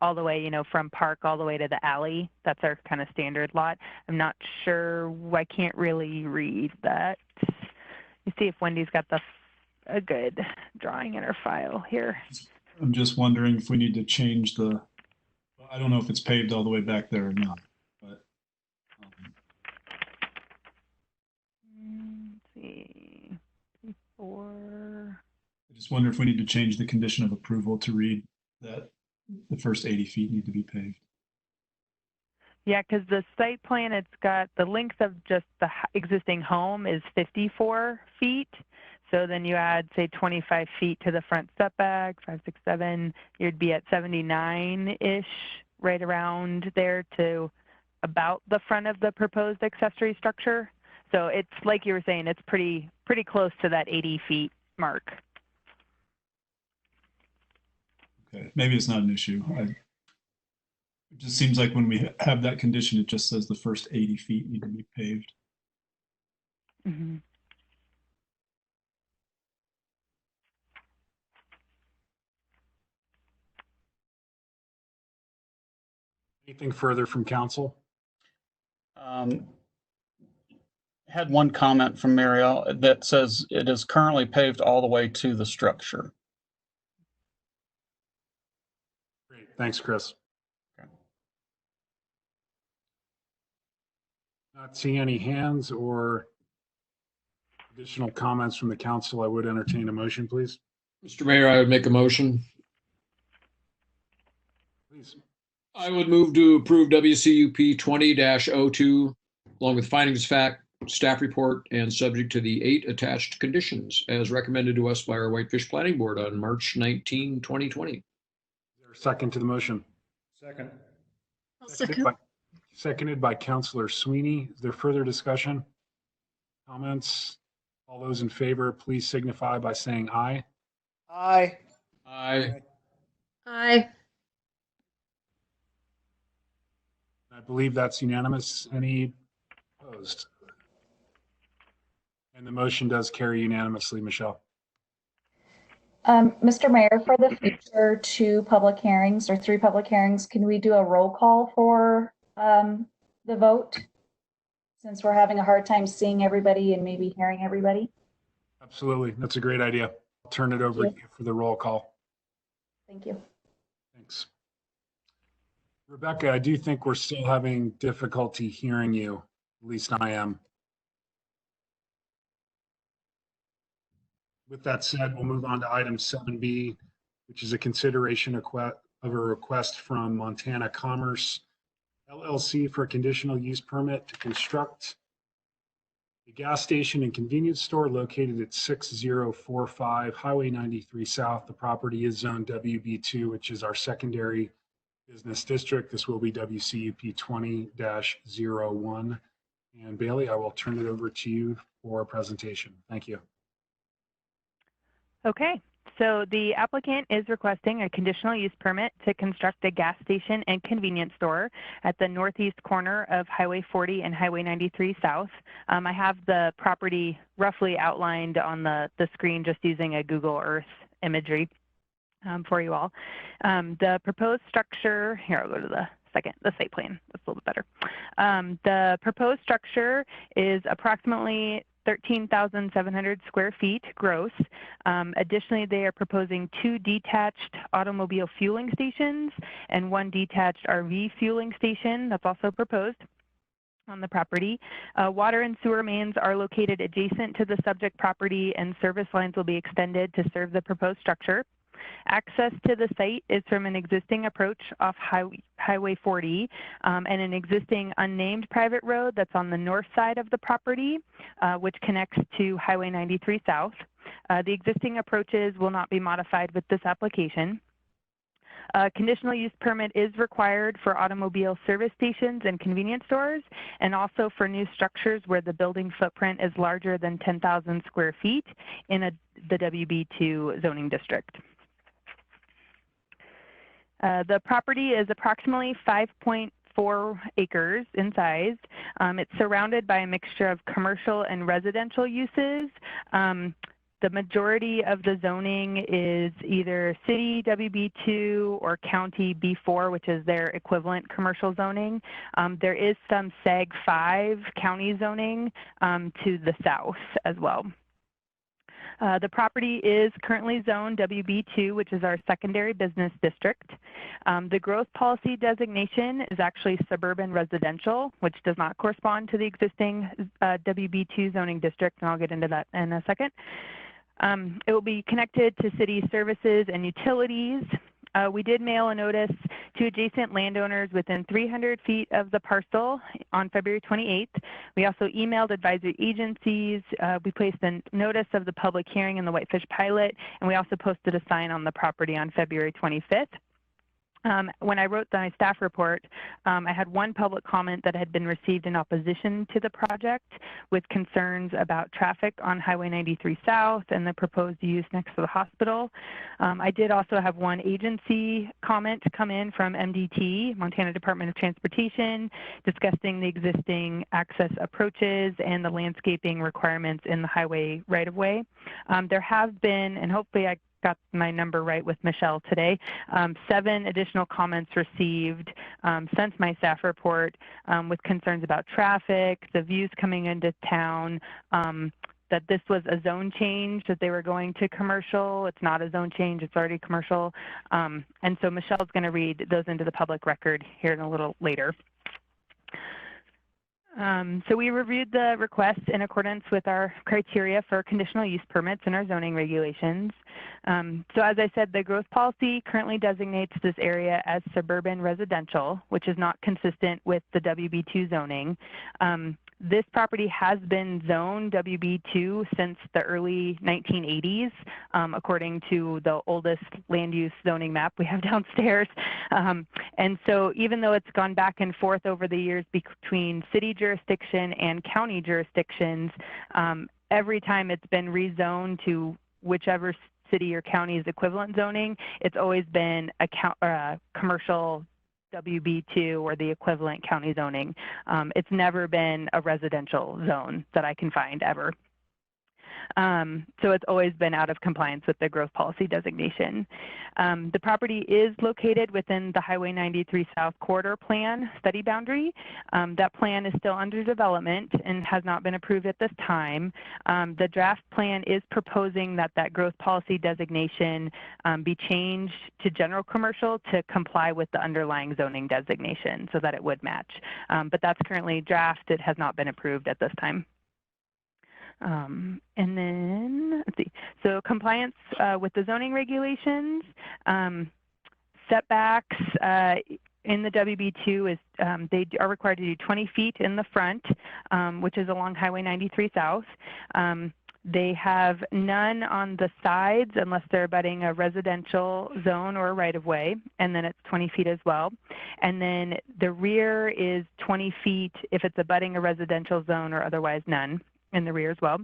all the way, from park all the way to the alley. That's our kind of standard lot. I'm not sure. I can't really read that. You see if Wendy's got a good drawing in her file here. I'm just wondering if we need to change I don't know if it's paved all the way back there or not, but. Let's see. I just wonder if we need to change the condition of approval to read that the first 80 feet need to be paved. Yeah, because the site plan, it's got the length of just the existing home is 54 feet. So then you add, say, 25 feet to the front setback, 5, 6, 7, you'd be at 79-ish, right around there to about the front of the proposed accessory structure. So it's like you were saying, it's pretty close to that 80 feet mark. Okay, maybe it's not an issue. It just seems like when we have that condition, it just says the first 80 feet need to be paved. Mm-hmm. Anything further from council? Had one comment from Marielle that says it is currently paved all the way to the structure. Great. Thanks, Chris. Okay. Not seeing any hands or additional comments from the council. I would entertain a motion, please. Mr. Mayor, I would make a motion. Please. I would move to approve WCUP 20-02 along with findings of fact, staff report, and subject to the 8 attached conditions as recommended to us by our Whitefish Planning Board on March 19, 2020. Is there a second to the motion? Second. Seconded by Councilor Sweeney. Is there further discussion? Comments? All those in favor, please signify by saying aye. Aye. Aye. Aye. I believe that's unanimous. Any opposed? And the motion does carry unanimously, Michelle. Mr. Mayor, for the future 2 public hearings or 3 public hearings, can we do a roll call for the vote? Since we're having a hard time seeing everybody and maybe hearing everybody. Absolutely. That's a great idea. I'll turn it over to you for the roll call. Thank you. Thanks. Rebecca, I do think we're still having difficulty hearing you. At least I am. With that said, we'll move on to item 7B, which is a consideration of a request from Montana Commerce LLC for a conditional use permit to construct a gas station and convenience store located at 6045 Highway 93 South. The property is zoned WB2, which is our secondary business district. This will be WCUP 20-01. And Bailey, I will turn it over to you for a presentation. Thank you. Okay, so the applicant is requesting a conditional use permit to construct a gas station and convenience store at the northeast corner of Highway 40 and Highway 93 South. I have the property roughly outlined on the screen just using a Google Earth imagery for you all. The proposed structure, here I'll go to the site plan, that's a little bit better. The proposed structure is approximately 13,700 square feet gross. Additionally, they are proposing 2 detached automobile fueling stations and 1 detached RV fueling station that's also proposed on the property. Water and sewer mains are located adjacent to the subject property and service lines will be extended to serve the proposed structure. Access to the site is from an existing approach off Highway 40 and an existing unnamed private road that's on the north side of the property, which connects to Highway 93 South. The existing approaches will not be modified with this application. A conditional use permit is required for automobile service stations and convenience stores, and also for new structures where the building footprint is larger than 10,000 square feet in the WB2 zoning district. The property is approximately 5.4 acres in size. It's surrounded by a mixture of commercial and residential uses. The majority of the zoning is either city WB2 or county B4, which is their equivalent commercial zoning. There is some SAG 5 county zoning to the south as well. The property is currently zoned WB2, which is our secondary business district. The growth policy designation is actually suburban residential, which does not correspond to the existing WB2 zoning district, and I'll get into that in a second. It will be connected to city services and utilities. We did mail a notice to adjacent landowners within 300 feet of the parcel on February 28th. We also emailed advisory agencies. We placed a notice of the public hearing in the Whitefish pilot, and we also posted a sign on the property on February 25th. When I wrote my staff report, I had one public comment that had been received in opposition to the project with concerns about traffic on Highway 93 South and the proposed use next to the hospital. I did also have one agency comment come in from MDT, Montana Department of Transportation, discussing the existing access approaches and the landscaping requirements in the highway right-of-way. There have been, and hopefully I got my number right with Michelle today, 7 additional comments received since my staff report with concerns about traffic, the views coming into town, that this was a zone change, that they were going to commercial. It's not a zone change, it's already commercial. And so Michelle's going to read those into the public record here in a little later. So we reviewed the request in accordance with our criteria for conditional use permits and our zoning regulations. So as I said, the growth policy currently designates this area as suburban residential, which is not consistent with the WB2 zoning. This property has been zoned WB2 since the early 1980s, according to the oldest land use zoning map we have downstairs. And so even though it's gone back and forth over the years between city jurisdiction and county jurisdictions, every time it's been rezoned to whichever city or county's equivalent zoning, it's always been a commercial WB2 or the equivalent county zoning. It's never been a residential zone that I can find ever. So it's always been out of compliance with the growth policy designation. The property is located within the Highway 93 South Corridor Plan study boundary. That plan is still under development and has not been approved at this time. The draft plan is proposing that that growth policy designation be changed to general commercial to comply with the underlying zoning designation so that it would match. But that's currently draft. It has not been approved at this time. And then, let's see, so compliance with the zoning regulations, setbacks in the WB2 is they are required to do 20 feet in the front, which is along Highway 93 South. They have none on the sides unless they're abutting a residential zone or a right-of-way, and then it's 20 feet as well. And then the rear is 20 feet if it's abutting a residential zone or otherwise none in the rear as well.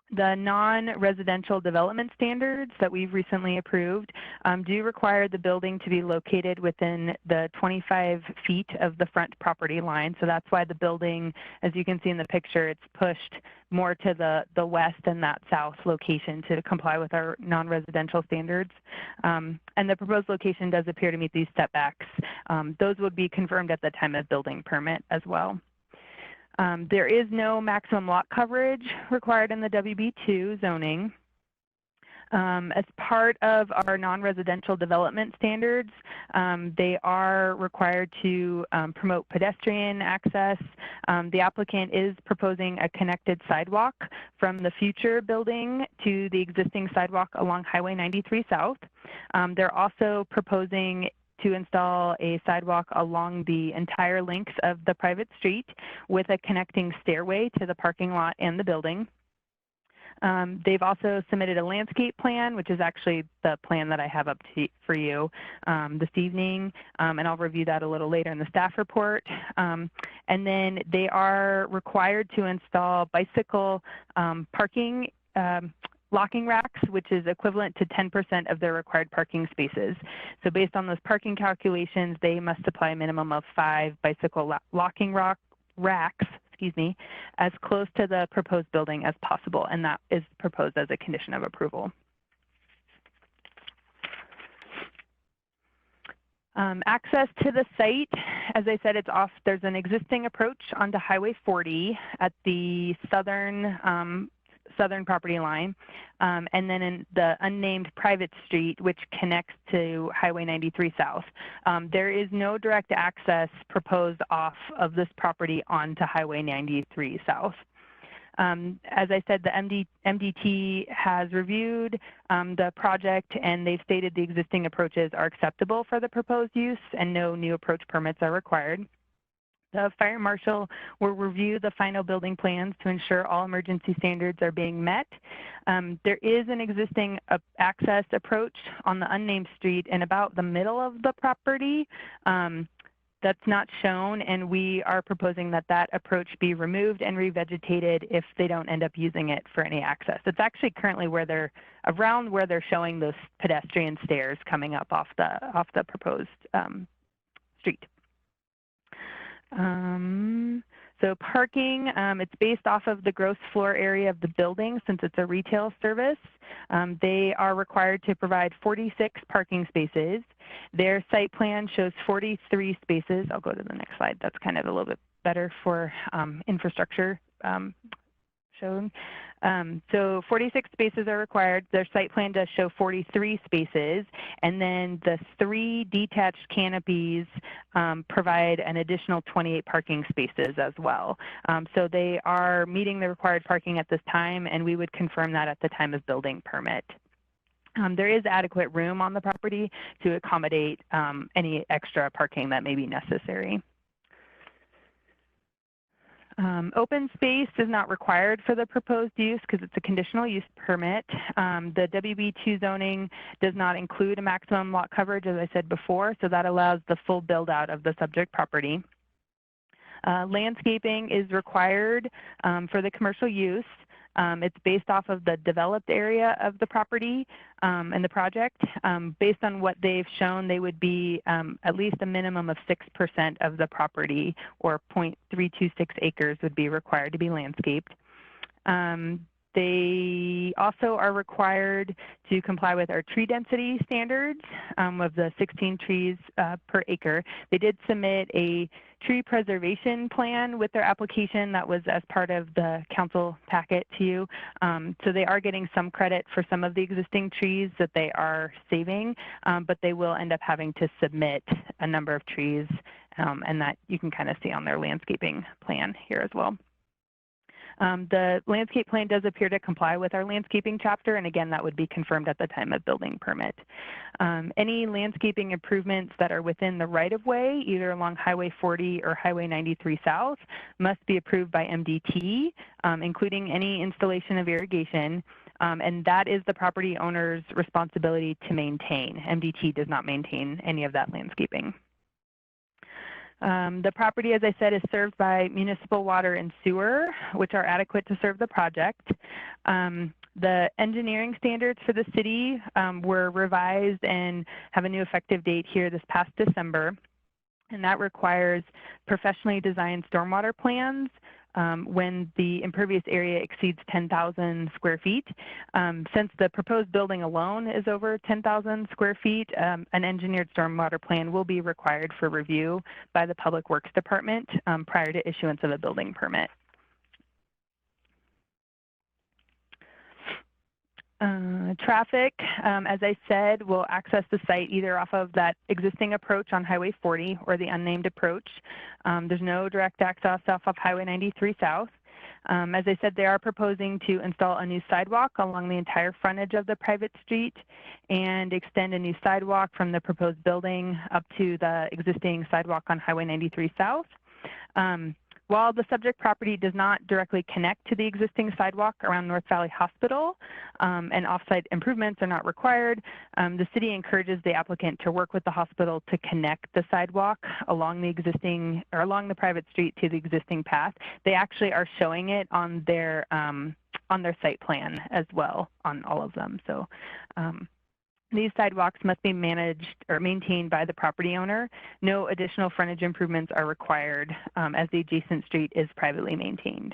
The non-residential development standards that we've recently approved do require the building to be located within the 25 feet of the front property line. So that's why the building, as you can see in the picture, it's pushed more to the west and that south location to comply with our non-residential standards. And the proposed location does appear to meet these setbacks. Those would be confirmed at the time of building permit as well. There is no maximum lot coverage required in the WB2 zoning. As part of our non-residential development standards, they are required to promote pedestrian access. The applicant is proposing a connected sidewalk from the future building to the existing sidewalk along Highway 93 South. They're also proposing to install a sidewalk along the entire length of the private street with a connecting stairway to the parking lot and the building. They've also submitted a landscape plan, which is actually the plan that I have up for you this evening, and I'll review that a little later in the staff report. And then they are required to install bicycle parking locking racks, which is equivalent to 10% of their required parking spaces. So based on those parking calculations, they must supply a minimum of 5 bicycle locking racks, as close to the proposed building as possible, and that is proposed as a condition of approval. Access to the site, as I said, it's off. There's an existing approach onto Highway 40 at the southern property line, and then in the unnamed private street, which connects to Highway 93 South. There is no direct access proposed off of this property onto Highway 93 South. As I said, the MDT has reviewed the project, and they've stated the existing approaches are acceptable for the proposed use and no new approach permits are required. The fire marshal will review the final building plans to ensure all emergency standards are being met. There is an existing access approach on the unnamed street in about the middle of the property that's not shown, and we are proposing that that approach be removed and revegetated if they don't end up using it for any access. It's actually currently where they're around where they're showing those pedestrian stairs coming up off the proposed street. So parking, it's based off of the gross floor area of the building since it's a retail service. They are required to provide 46 parking spaces. Their site plan shows 43 spaces. I'll go to the next slide. That's kind of a little bit better for infrastructure shown. So 46 spaces are required. Their site plan does show 43 spaces, and then the 3 detached canopies provide an additional 28 parking spaces as well. So they are meeting the required parking at this time, and we would confirm that at the time of building permit. There is adequate room on the property to accommodate any extra parking that may be necessary. Open space is not required for the proposed use because it's a conditional use permit. The WB2 zoning does not include a maximum lot coverage, as I said before, so that allows the full build out of the subject property. Landscaping is required for the commercial use. It's based off of the developed area of the property and the project. Based on what they've shown, they would be at least a minimum of 6% of the property, or 0.326 acres would be required to be landscaped. They also are required to comply with our tree density standards of the 16 trees per acre. They did submit a tree preservation plan with their application that was as part of the council packet to you. So they are getting some credit for some of the existing trees that they are saving, but they will end up having to submit a number of trees, and that you can kind of see on their landscaping plan here as well. The landscape plan does appear to comply with our landscaping chapter, and again, that would be confirmed at the time of building permit. Any landscaping improvements that are within the right-of-way, either along Highway 40 or Highway 93 South, must be approved by MDT, including any installation of irrigation, and that is the property owner's responsibility to maintain. MDT does not maintain any of that landscaping. The property, as I said, is served by municipal water and sewer, which are adequate to serve the project. The engineering standards for the city were revised and have a new effective date here this past December, and that requires professionally designed stormwater plans when the impervious area exceeds 10,000 square feet. Since the proposed building alone is over 10,000 square feet, an engineered stormwater plan will be required for review by the Public Works Department prior to issuance of a building permit. Traffic, as I said, will access the site either off of that existing approach on Highway 40 or the unnamed approach. There's no direct access off of Highway 93 South. As I said, they are proposing to install a new sidewalk along the entire frontage of the private street and extend a new sidewalk from the proposed building up to the existing sidewalk on Highway 93 South. While the subject property does not directly connect to the existing sidewalk around North Valley Hospital and offsite improvements are not required, the city encourages the applicant to work with the hospital to connect the sidewalk along the existing or along the private street to the existing path. They actually are showing it on their site plan as well on all of them. So these sidewalks must be managed or maintained by the property owner. No additional frontage improvements are required as the adjacent street is privately maintained.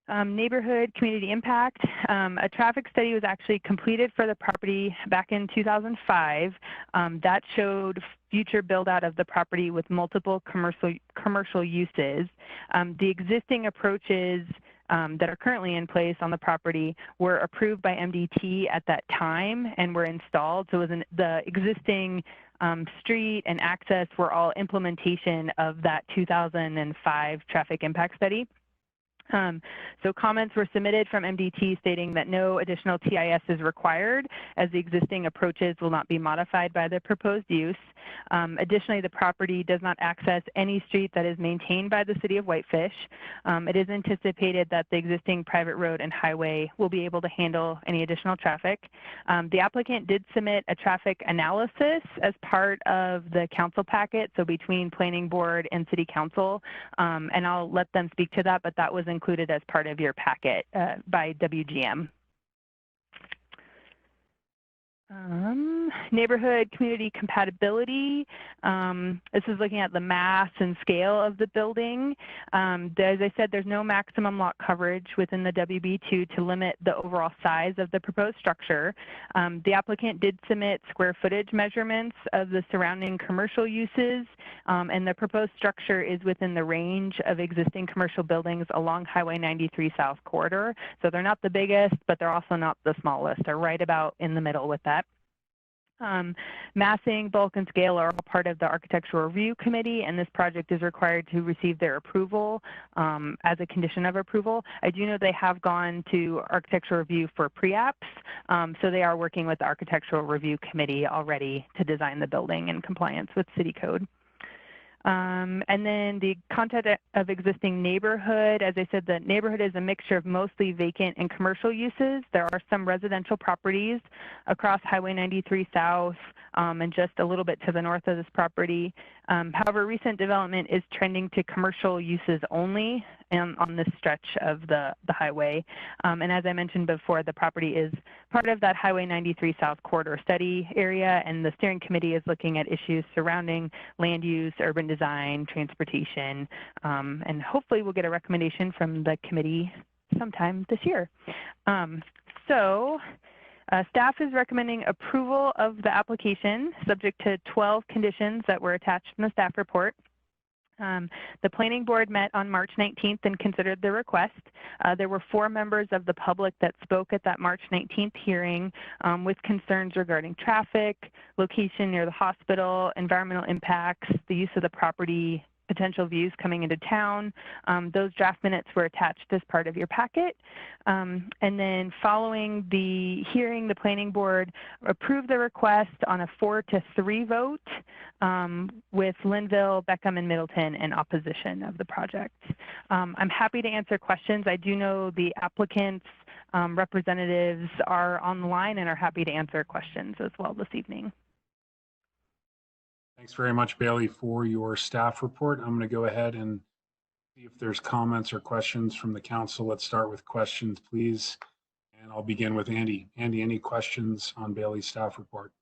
Neighborhood community impact. A traffic study was actually completed for the property back in 2005. That showed future build out of the property with multiple commercial uses. The existing approaches that are currently in place on the property were approved by MDT at that time and were installed. So it was the existing street and access were all implementation of that 2005 traffic impact study. So comments were submitted from MDT stating that no additional TIS is required as the existing approaches will not be modified by the proposed use. Additionally, the property does not access any street that is maintained by the city of Whitefish. It is anticipated that the existing private road and highway will be able to handle any additional traffic. The applicant did submit a traffic analysis as part of the council packet, so between planning board and city council, and I'll let them speak to that, but that was included as part of your packet by WGM. Neighborhood community compatibility. This is looking at the mass and scale of the building. As I said, there's no maximum lot coverage within the WB2 to limit the overall size of the proposed structure. The applicant did submit square footage measurements of the surrounding commercial uses, and the proposed structure is within the range of existing commercial buildings along Highway 93 South Corridor. So they're not the biggest, but they're also not the smallest. They're right about in the middle with that. Massing, bulk, and scale are all part of the Architectural Review Committee, and this project is required to receive their approval as a condition of approval. I do know they have gone to Architectural Review for pre-apps, so they are working with the Architectural Review Committee already to design the building in compliance with city code. And then the content of existing neighborhood, as I said, the neighborhood is a mixture of mostly vacant and commercial uses. There are some residential properties across Highway 93 South and just a little bit to the north of this property. However, recent development is trending to commercial uses only on this stretch of the highway. And as I mentioned before, the property is part of that Highway 93 South Corridor study area, and the steering committee is looking at issues surrounding land use, urban design, transportation, and hopefully we'll get a recommendation from the committee sometime this year. Staff is recommending approval of the application subject to 12 conditions that were attached in the staff report. The planning board met on March 19th and considered the request. There were 4 members of the public that spoke at that March 19th hearing with concerns regarding traffic, location near the hospital, environmental impacts, the use of the property, potential views coming into town. Those draft minutes were attached as part of your packet. And then following the hearing, the planning board approved the request on a 4-3 vote with Linville, Beckham, and Middleton in opposition of the project. I'm happy to answer questions. I do know the applicants' representatives are on the line and are happy to answer questions as well this evening. Thanks very much, Bailey, for your staff report. I'm going to go ahead and see if there's comments or questions from the council. Let's start with questions, please. And I'll begin with Andy. Andy, any questions on Bailey's staff report?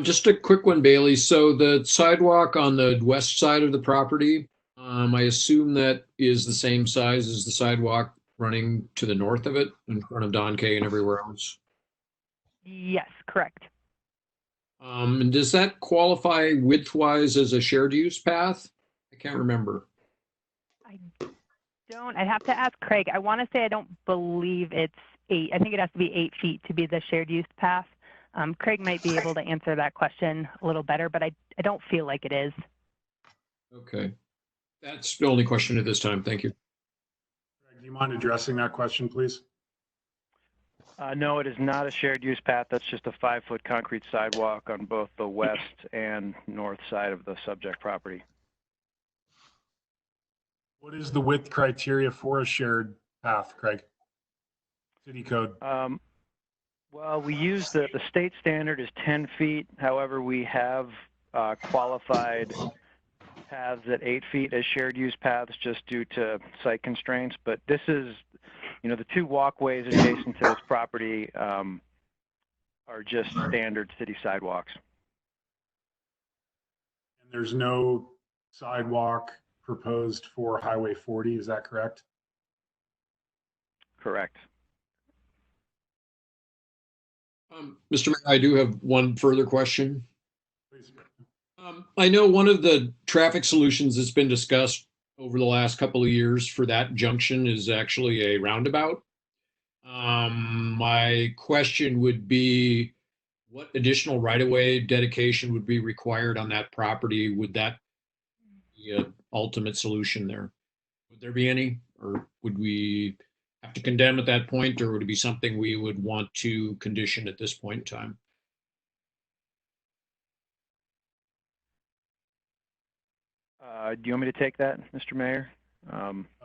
Just a quick one, Bailey. So the sidewalk on the west side of the property, I assume that is the same size as the sidewalk running to the north of it in front of Don K and everywhere else? Yes, correct. And does that qualify width-wise as a shared use path? I can't remember. don't. I'd have to ask Craig. I want to say I don't believe it's 8. I think it has to be 8 feet to be the shared use path. Craig might be able to answer that question a little better, but I don't feel like it is. Okay. That's the only question at this time. Thank you. Greg, do you mind addressing that question, please? No, it is not a shared use path. That's just a 5-foot concrete sidewalk on both the west and north side of the subject property. What is the width criteria for a shared path, Craig? City code. Well, we use the state standard is 10 feet. However, we have qualified paths at 8 feet as shared use paths just due to site constraints. But this is, you know, the 2 walkways adjacent to this property are just standard city sidewalks. And there's no sidewalk proposed for Highway 40, is that correct? Correct. Mr. Mayor, I do have one further question. Please. I know one of the traffic solutions that's been discussed over the last couple of years for that junction is actually a roundabout. My question would be, what additional right-of-way dedication would be required on that property? Would that be an ultimate solution there? Would there be any, or would we have to condemn at that point, or would it be something we would want to condition at this point in time? Do you want me to take that, Mr. Mayor?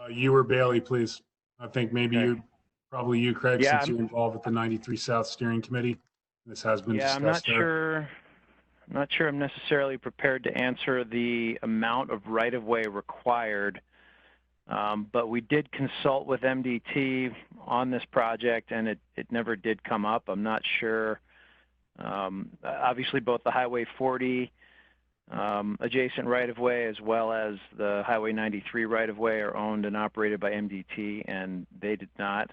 You or Bailey, please. I think maybe Okay. probably you, Craig, Yeah, since you're involved with the 93 South Steering Committee. This has been Yeah, discussed I'm not sure I'm necessarily prepared to answer the amount of right-of-way required, but we did consult with MDT on this project, and it never did come up. I'm not sure. Obviously, both the Highway 40 adjacent right-of-way as well as the Highway 93 right-of-way are owned and operated by MDT, and they did not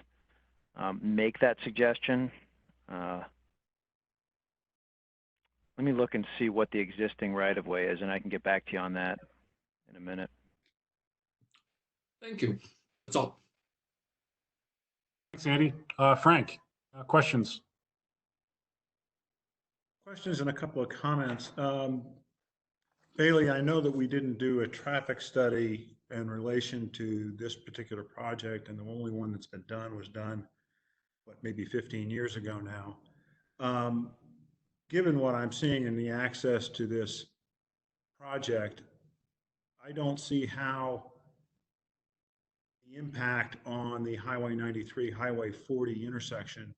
make that suggestion. Let me look and see what the existing right-of-way is, and I can get back to you on that in a minute. Thank you. That's all. Thanks, Andy. Frank, questions? Questions and a couple of comments. Bailey, I know that we didn't do a traffic study in relation to this particular project, and the only one that's been done was done, what, maybe 15 years ago now. Given what I'm seeing in the access to this project, I don't see how the impact on the Highway 93, Highway 40 intersection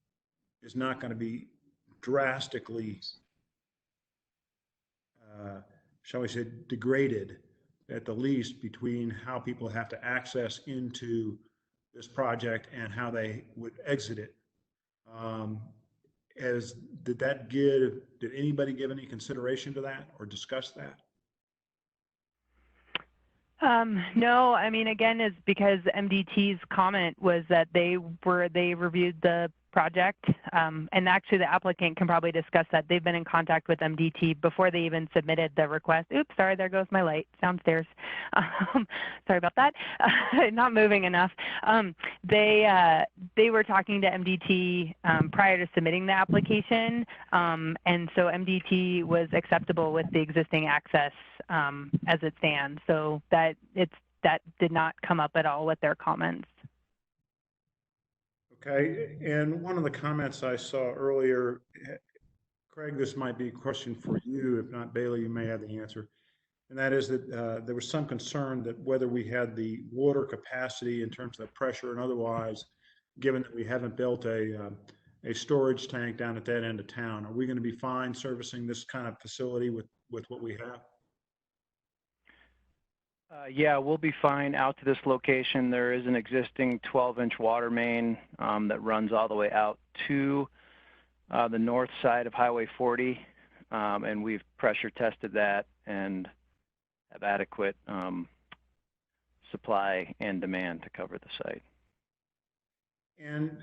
is not going to be drastically, shall we say, degraded at the least between how people have to access into this project and how they would exit it. Did anybody give any consideration to that or discuss that? No, I mean, again, is because MDT's comment was that they reviewed the project, and actually the applicant can probably discuss that. They've been in contact with MDT before they even submitted the request. Oops, sorry, there goes my light downstairs. Sorry about that. Not moving enough. They were talking to MDT prior to submitting the application, and so MDT was acceptable with the existing access as it stands. So that did not come up at all with their comments. Okay, and one of the comments I saw earlier, Craig, this might be a question for you. If not, Bailey, you may have the answer. And that is that there was some concern that whether we had the water capacity in terms of pressure and otherwise, given that we haven't built a storage tank down at that end of town, are we going to be fine servicing this kind of facility with what we have? Yeah, we'll be fine out to this location. There is an existing 12-inch water main that runs all the way out to the north side of Highway 40, and we've pressure tested that and have adequate supply and demand to cover the site. And,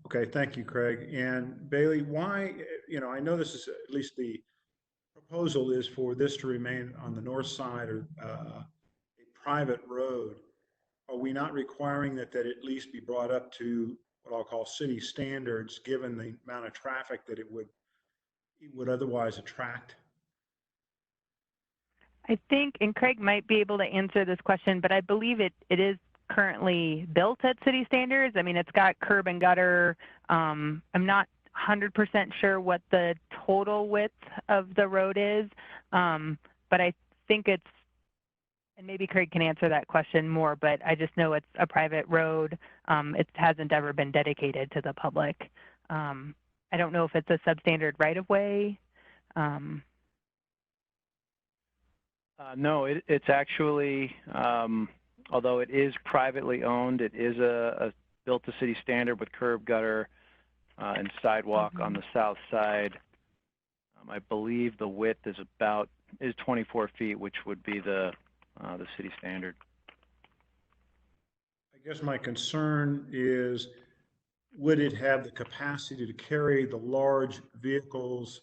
okay, thank you, Craig. And Bailey, why, I know this is at least the proposal is for this to remain on the north side or a private road. are we not requiring that at least be brought up to what I'll call city standards, given the amount of traffic that it would otherwise attract? I think, and Craig might be able to answer this question, but I believe it is currently built at city standards. I mean, it's got curb and gutter. I'm not 100% sure what the total width of the road is, but I think it's, and maybe Craig can answer that question more, but I just know it's a private road. It hasn't ever been dedicated to the public. I don't know if it's a substandard right-of-way. No, it's actually, although it is privately owned, it is a built to city standard with curb, gutter, and sidewalk on the south side. I believe the width is 24 feet, which would be the city standard. I guess my concern is, would it have the capacity to carry the large vehicles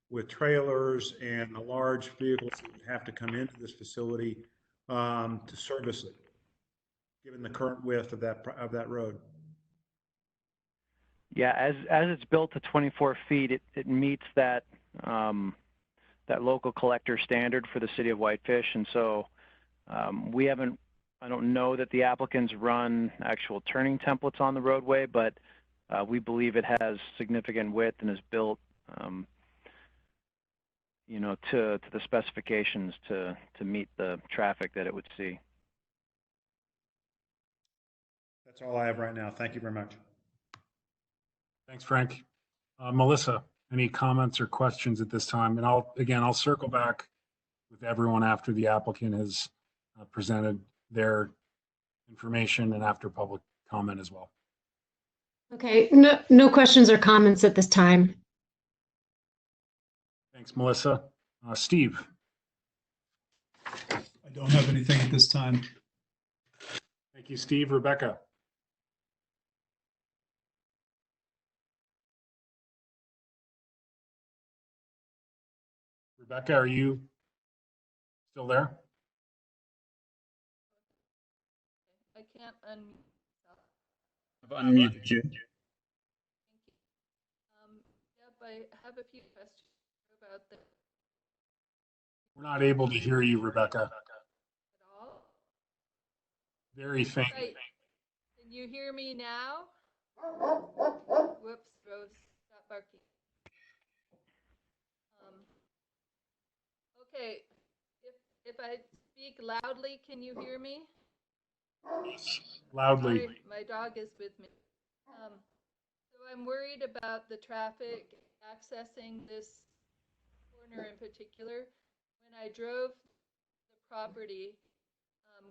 with trailers and the large vehicles that would have to come into this facility to service it, given the current width of that road? Yeah, as it's built to 24 feet, it meets that that local collector standard for the city of Whitefish, and so we haven't. I don't know that the applicants run actual turning templates on the roadway, but we believe it has significant width and is built, you know, to the specifications to meet the traffic that it would see. That's all I have right now. Thank you very much. Thanks, Frank. Melissa, any comments or questions at this time? And I'll circle back with everyone after the applicant has presented their information and after public comment as well. Okay, no questions or comments at this time. Thanks, Melissa. Steve. I don't have anything at this time. Thank you, Steve. Rebecca. Rebecca, are you still there? I can't unmute. I've unmuted you. Thank you. Yep, I have a few questions about the. We're not able to hear you, Rebecca. At all? Very faint. Right. Can you hear me now? Whoops, Rose, stop barking. Okay, if I speak loudly, can you hear me? Loudly. Sorry, my dog is with me. So I'm worried about the traffic accessing this corner in particular. When I drove the property,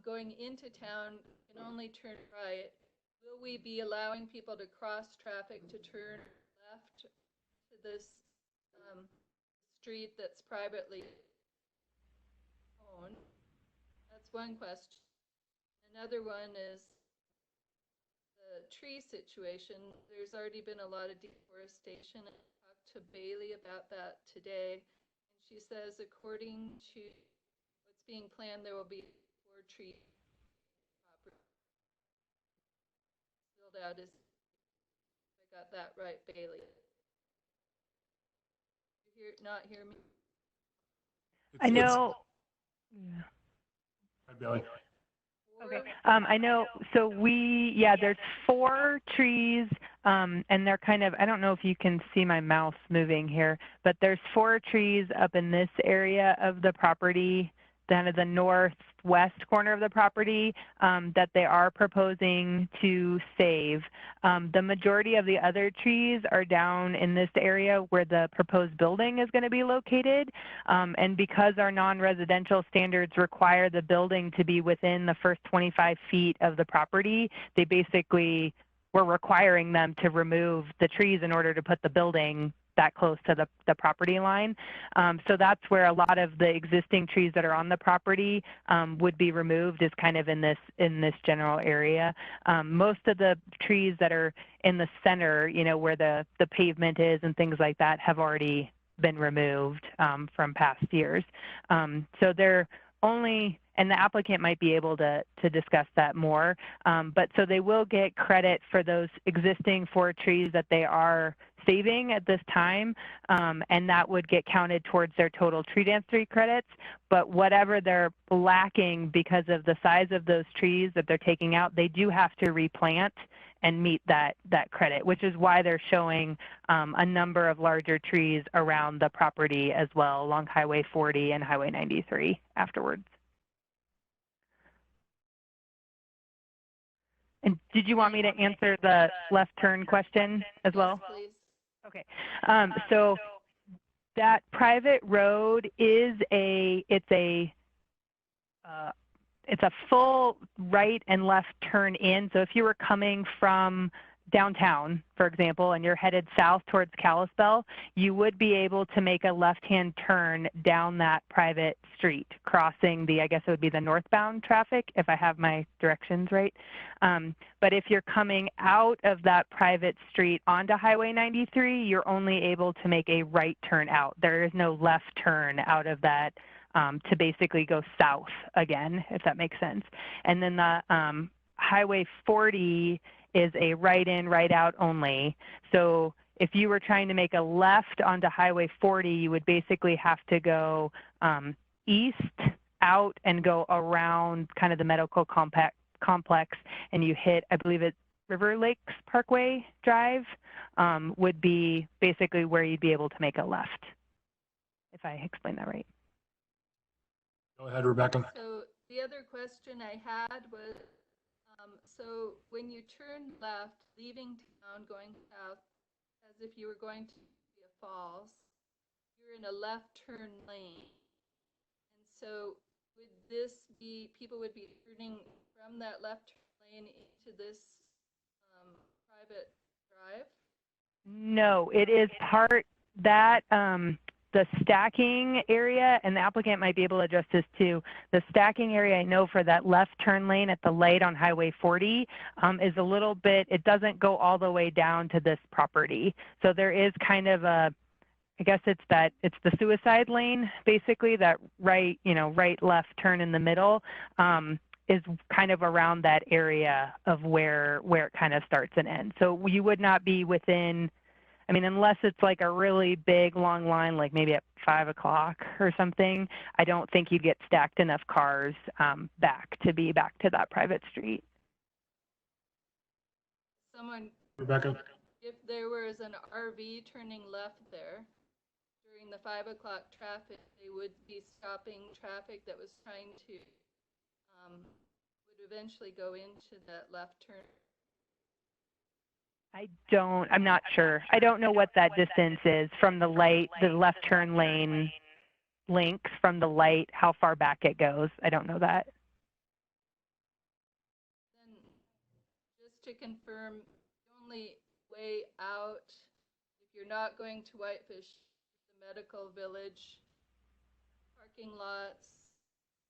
going into town, you can only turn right. Will we be allowing people to cross traffic to turn left to this street that's privately owned? That's one question. Another one is the tree situation. There's already been a lot of deforestation. I talked to Bailey about that today, and she says according to what's being planned, there will be 4 trees. Filled out is, I got that right, Bailey. You not hear me? I know. Hi, Bailey. Okay. I know. So there's 4 trees, and they're kind of, I don't know if you can see my mouse moving here, but there's 4 trees up in this area of the property, kind of the northwest corner of the property, that they are proposing to save. The majority of the other trees are down in this area where the proposed building is going to be located. And because our non-residential standards require the building to be within the first 25 feet of the property, they basically were requiring them to remove the trees in order to put the building that close to the property line. So that's where a lot of the existing trees that are on the property would be removed, is kind of in this general area. Most of the trees that are in the center, you know, where the pavement is and things like that, have already been removed from past years. So they're only, and the applicant might be able to discuss that more. But so they will get credit for those existing 4 trees that they are saving at this time, and that would get counted towards their total tree density credits. But whatever they're lacking because of the size of those trees that they're taking out, they do have to replant and meet that credit, which is why they're showing a number of larger trees around the property as well, along Highway 40 and Highway 93 afterwards. And did you want me to answer the left turn question as well? Yes, please. Okay, so that private road is it's a full right and left turn in. So if you were coming from downtown, for example, and you're headed south towards Kalispell, you would be able to make a left-hand turn down that private street, crossing I guess it would be the northbound traffic, if I have my directions right. But if you're coming out of that private street onto Highway 93, you're only able to make a right turn out. There is no left turn out of that to basically go south again, if that makes sense. And then the Highway 40 is a right in, right out only. So if you were trying to make a left onto Highway 40, you would basically have to go east out and go around kind of the medical complex, and you hit, I believe it's River Lakes Parkway Drive, would be basically where you'd be able to make a left, if I explained that right. Go ahead, Rebecca. So the other question I had was, so when you turn left, leaving town, going south, as if you were going to Columbia Falls, you're in a left turn lane. And so would this be, people would be turning from that left turn lane into this private drive? No, it is part that the stacking area, and the applicant might be able to address this too. The stacking area, I know for that left turn lane at the light on Highway 40 is a little bit, it doesn't go all the way down to this property. So there is kind of a, I guess it's the suicide lane, basically, that right, right, left turn in the middle is kind of around that area of where it kind of starts and ends. So you would not be within, I mean, unless it's like a really big long line, like maybe at 5 o'clock or something, I don't think you'd get stacked enough cars back to be back to that private street. Rebecca? If there was an RV turning left there during the 5 o'clock traffic, they would be stopping traffic that was trying to, would eventually go into that left turn. I'm not sure. I don't know what that distance is from the light, the left turn lane links from the light, how far back it goes. I don't know that. Then, just to confirm, the only way out, if you're not going to Whitefish, the medical village, parking lots,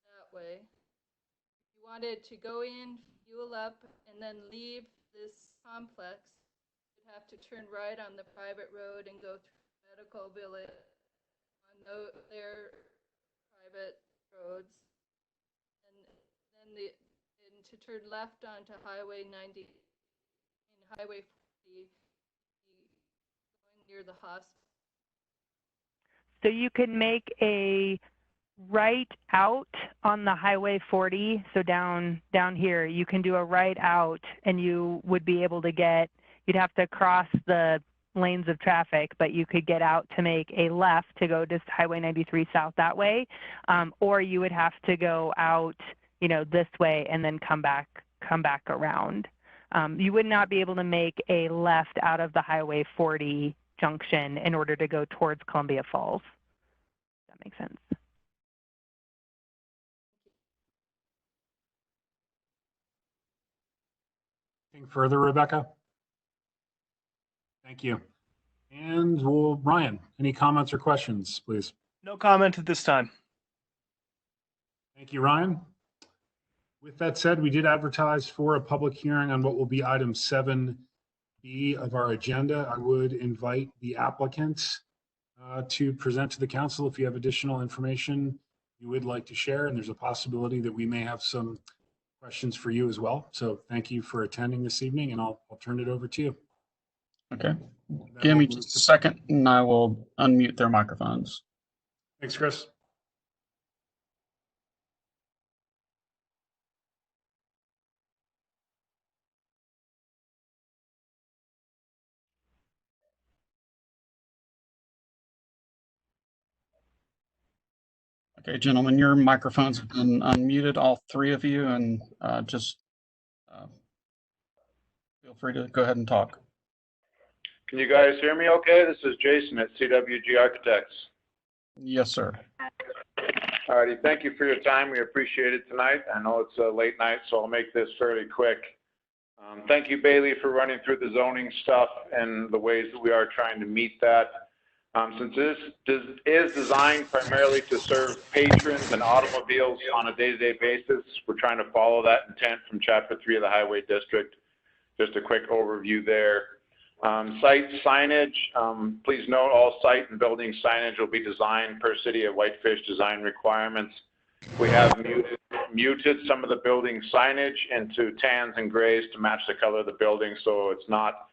that way. If you wanted to go in, fuel up, and then leave this complex, have to turn right on the private road and go through medical village on their private roads, and then to turn left onto Highway 90 and Highway 40, going near the hospital. So you can make a right out on the Highway 40. So down here, you can do a right out, and you would be able to get. You'd have to cross the lanes of traffic, but you could get out to make a left to go to Highway 93 south that way, or you would have to go out, this way and then come back around. You would not be able to make a left out of the Highway 40 junction in order to go towards Columbia Falls. Does that make sense? Anything further, Rebecca? Thank you. And Ryan, any comments or questions, please? No comment at this time. Thank you, Ryan. With that said, we did advertise for a public hearing on what will be item 7B of our agenda. I would invite the applicants to present to the council if you have additional information you would like to share, and there's a possibility that we may have some questions for you as well. So thank you for attending this evening, and I'll turn it over to you. Okay. Then Give we'll me move just a to- second and I will unmute their microphones. Thanks, Chris. Okay, gentlemen, your microphones have been unmuted, all three of you, and just feel free to go ahead and talk. Can you guys hear me okay? This is Jason at CWG Architects. Yes, sir. Alrighty, thank you for your time. We appreciate it tonight. I know it's a late night, so I'll make this fairly quick. Thank you, Bailey, for running through the zoning stuff and the ways that we are trying to meet that. Since this is designed primarily to serve patrons and automobiles on a day-to-day basis, we're trying to follow that intent from Chapter 3 of the Highway District. Just a quick overview there. Site signage, please note all site and building signage will be designed per City of Whitefish design requirements. We have muted some of the building signage into tans and grays to match the color of the building, so it's not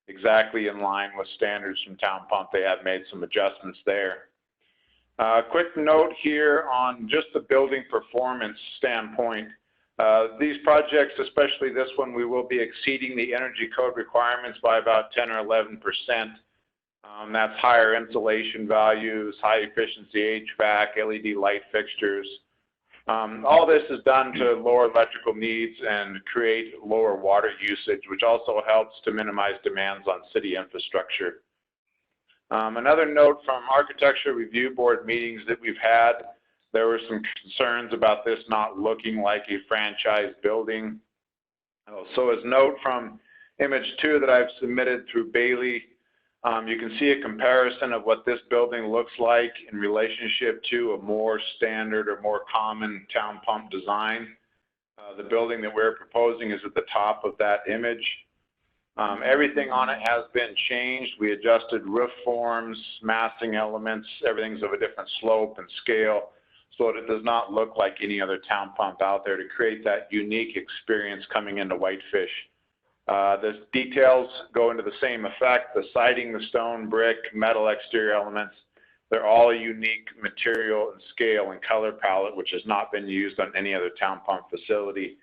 exactly in line with standards from Town Pump. They have made some adjustments there. Quick note here on just the building performance standpoint. These projects, especially this one, we will be exceeding the energy code requirements by about 10 or 11%. That's higher insulation values, high efficiency HVAC, LED light fixtures. All this is done to lower electrical needs and create lower water usage, which also helps to minimize demands on city infrastructure. Another note from Architecture Review Board meetings that we've had, there were some concerns about this not looking like a franchise building. So as note from image 2 that I've submitted through Bailey, you can see a comparison of what this building looks like in relationship to a more standard or more common Town Pump design. The building that we're proposing is at the top of that image. Everything on it has been changed. We adjusted roof forms, massing elements, everything's of a different slope and scale, so that it does not look like any other Town Pump out there, to create that unique experience coming into Whitefish. The details go into the same effect. The siding, the stone, brick, metal exterior elements, they're all a unique material and scale and color palette, which has not been used on any other Town Pump facility.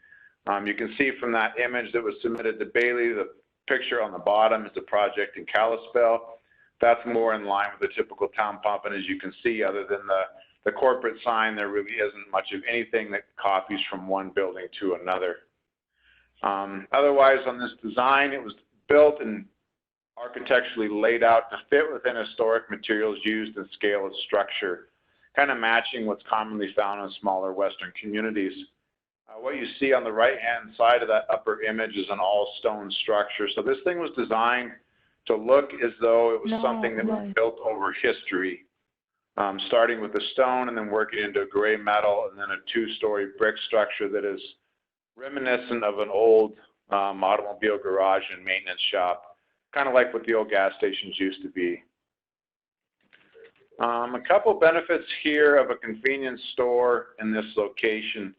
You can see from that image that was submitted to Bailey, the picture on the bottom is the project in Kalispell. That's more in line with the typical Town Pump, and as you can see, other than the corporate sign, there really isn't much of anything that copies from one building to another. Otherwise, on this design, it was built and architecturally laid out to fit within historic materials used and scale of structure, kind of matching what's commonly found in smaller Western communities. What you see on the right-hand side of that upper image is an all-stone structure. So this thing was designed to look as though it was something that was built over history, starting with the stone and then working into a gray metal and then a two-story brick structure that is reminiscent of an old automobile garage and maintenance shop, kind of like what the old gas stations used to be. A couple benefits here of a convenience store in this location.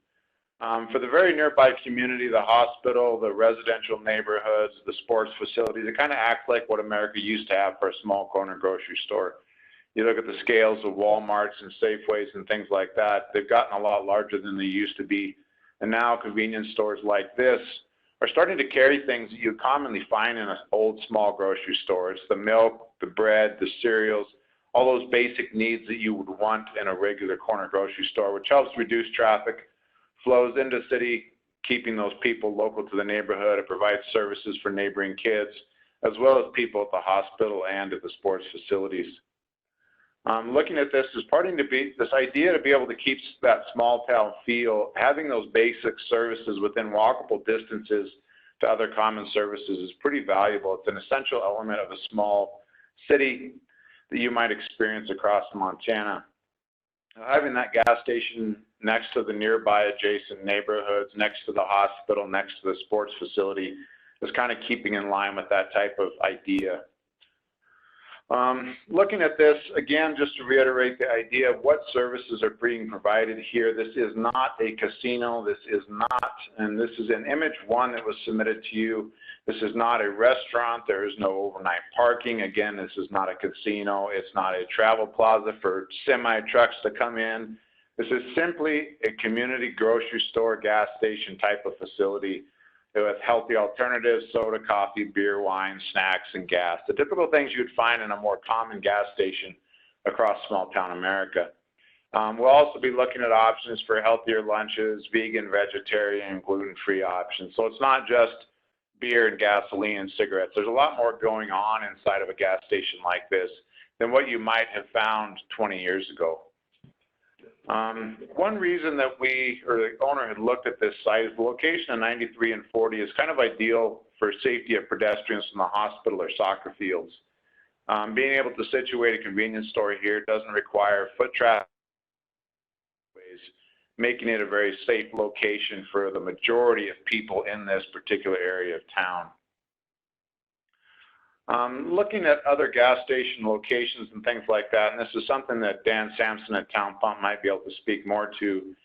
For the very nearby community, the hospital, the residential neighborhoods, the sports facilities, it kind of acts like what America used to have for a small corner grocery store. You look at the scales of Walmarts and Safeways and things like that, they've gotten a lot larger than they used to be. And now convenience stores like this are starting to carry things that you commonly find in an old small grocery store. It's the milk, the bread, the cereals, all those basic needs that you would want in a regular corner grocery store, which helps reduce traffic, flows into city, keeping those people local to the neighborhood. It provides services for neighboring kids, as well as people at the hospital and at the sports facilities. Looking at this, this idea to be able to keep that small town feel, having those basic services within walkable distances to other common services is pretty valuable. It's an essential element of a small city that you might experience across Montana. Having that gas station next to the nearby adjacent neighborhoods, next to the hospital, next to the sports facility, is kind of keeping in line with that type of idea. Looking at this, again, just to reiterate the idea of what services are being provided here, this is not a casino, this is not, and this is in image one that was submitted to you. This is not a restaurant, there is no overnight parking. Again, this is not a casino, it's not a travel plaza for semi-trucks to come in. This is simply a community grocery store, gas station type of facility with healthy alternatives, soda, coffee, beer, wine, snacks, and gas. The typical things you'd find in a more common gas station across small town America. We'll also be looking at options for healthier lunches, vegan, vegetarian, gluten-free options. So it's not just beer and gasoline and cigarettes. There's a lot more going on inside of a gas station like this than what you might have found 20 years ago. One reason that we, or the owner, had looked at this site is the location of 93 and 40 is kind of ideal for safety of pedestrians from the hospital or soccer fields. Being able to situate a convenience store here doesn't require foot traffic, making it a very safe location for the majority of people in this particular area of town. Looking at other gas station locations and things like that, and this is something that Dan Sampson at Town Pump might be able to speak more to,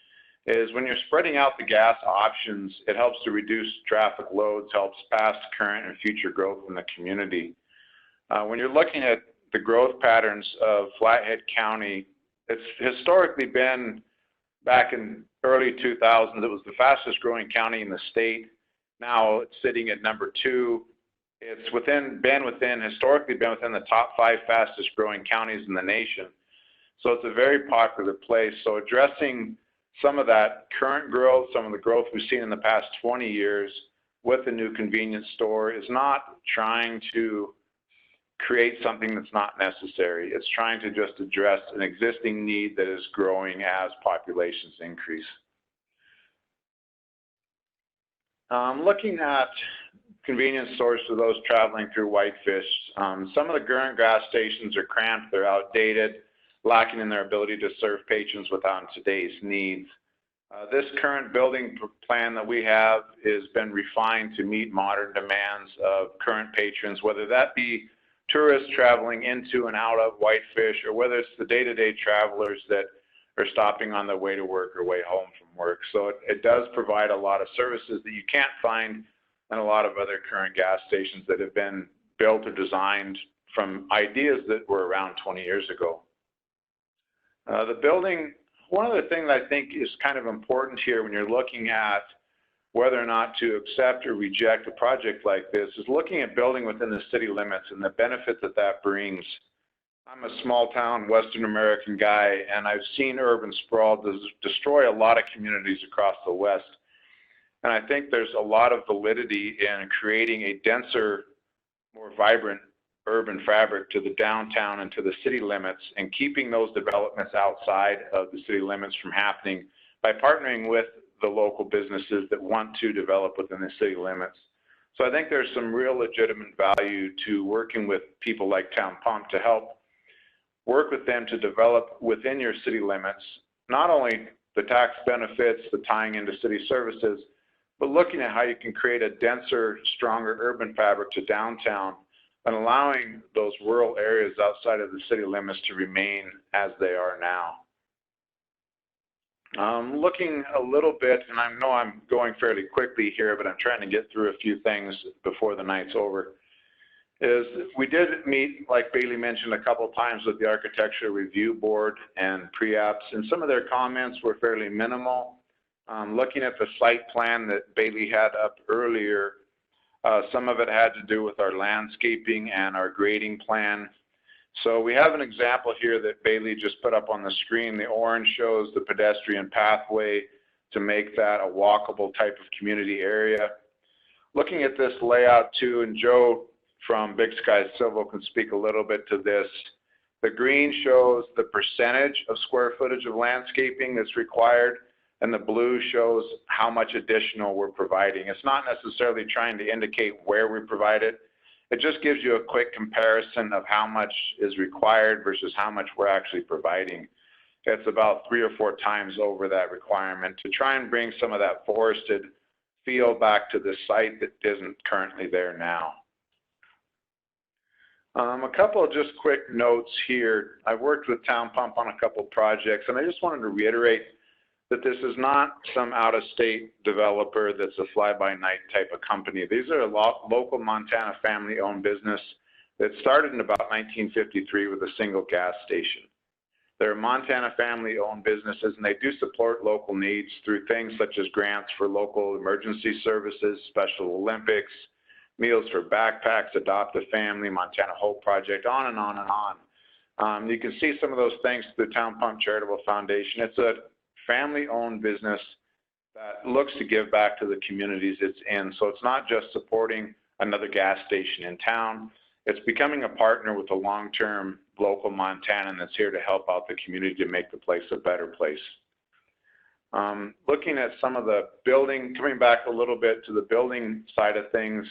is when you're spreading out the gas options, it helps to reduce traffic loads, helps past, current, and future growth in the community. When you're looking at the growth patterns of Flathead County, it's historically been, back in early 2000s, it was the fastest growing county in the state. Now it's sitting at number 2. It's historically been within the top 5 fastest growing counties in the nation. So it's a very popular place. So addressing some of that current growth, some of the growth we've seen in the past 20 years with the new convenience store is not trying to create something that's not necessary. It's trying to just address an existing need that is growing as populations increase. Looking at convenience stores for those traveling through Whitefish, some of the current gas stations are cramped, they're outdated, lacking in their ability to serve patrons without today's needs. This current building plan that we have has been refined to meet modern demands of current patrons, whether that be tourists traveling into and out of Whitefish, or whether it's the day-to-day travelers that are stopping on their way to work or way home from work. So it does provide a lot of services that you can't find in a lot of other current gas stations that have been built or designed from ideas that were around 20 years ago. The building, one of the things I think is kind of important here when you're looking at whether or not to accept or reject a project like this is looking at building within the city limits and the benefit that that brings. I'm a small town Western American guy, and I've seen urban sprawl destroy a lot of communities across the West. And I think there's a lot of validity in creating a denser, more vibrant urban fabric to the downtown and to the city limits, and keeping those developments outside of the city limits from happening by partnering with the local businesses that want to develop within the city limits. So I think there's some real legitimate value to working with people like Town Pump to help work with them to develop within your city limits, not only the tax benefits, the tying into city services, but looking at how you can create a denser, stronger urban fabric to downtown and allowing those rural areas outside of the city limits to remain as they are now. Looking a little bit, and I know I'm going fairly quickly here, but I'm trying to get through a few things before the night's over, is we did meet, like Bailey mentioned, a couple of times with the Architecture Review Board and pre-apps, and some of their comments were fairly minimal. Looking at the site plan that Bailey had up earlier, some of it had to do with our landscaping and our grading plan. So we have an example here that Bailey just put up on the screen. The orange shows the pedestrian pathway to make that a walkable type of community area. Looking at this layout too, and Joe from Big Sky Civil can speak a little bit to this. The green shows the percentage of square footage of landscaping that's required, and the blue shows how much additional we're providing. It's not necessarily trying to indicate where we provide it. It just gives you a quick comparison of how much is required versus how much we're actually providing. It's about 3 or 4 times over that requirement to try and bring some of that forested feel back to the site that isn't currently there now. A couple of just quick notes here. I've worked with Town Pump on a couple projects, and I just wanted to reiterate that this is not some out-of-state developer that's a fly-by-night type of company. These are a local Montana family-owned business that started in about 1953 with a single gas station. They're Montana family-owned businesses, and they do support local needs through things such as grants for local emergency services, Special Olympics, Meals for Backpacks, Adopt a Family, Montana Hope Project, on and on and on. You can see some of those things through the Town Pump Charitable Foundation. It's a family-owned business that looks to give back to the communities it's in. So it's not just supporting another gas station in town. It's becoming a partner with a long-term local Montanan that's here to help out the community to make the place a better place. Looking at some of the building, coming back a little bit to the building side of things,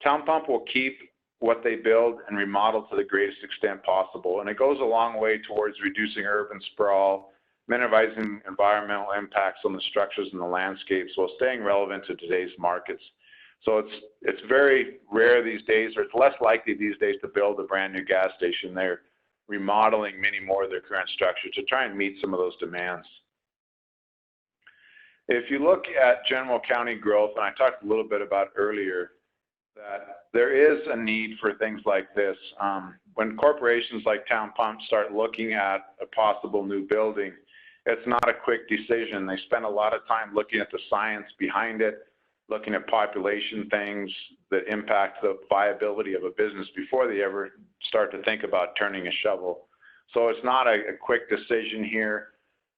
Town Pump will keep what they build and remodel to the greatest extent possible. And it goes a long way towards reducing urban sprawl, minimizing environmental impacts on the structures and the landscapes while staying relevant to today's markets. So it's very rare these days, or it's less likely these days to build a brand new gas station. They're remodeling many more of their current structures to try and meet some of those demands. If you look at general county growth, and I talked a little bit about earlier, that there is a need for things like this. When corporations like Town Pump start looking at a possible new building, it's not a quick decision. They spend a lot of time looking at the science behind it, looking at population things that impact the viability of a business before they ever start to think about turning a shovel. So it's not a quick decision here.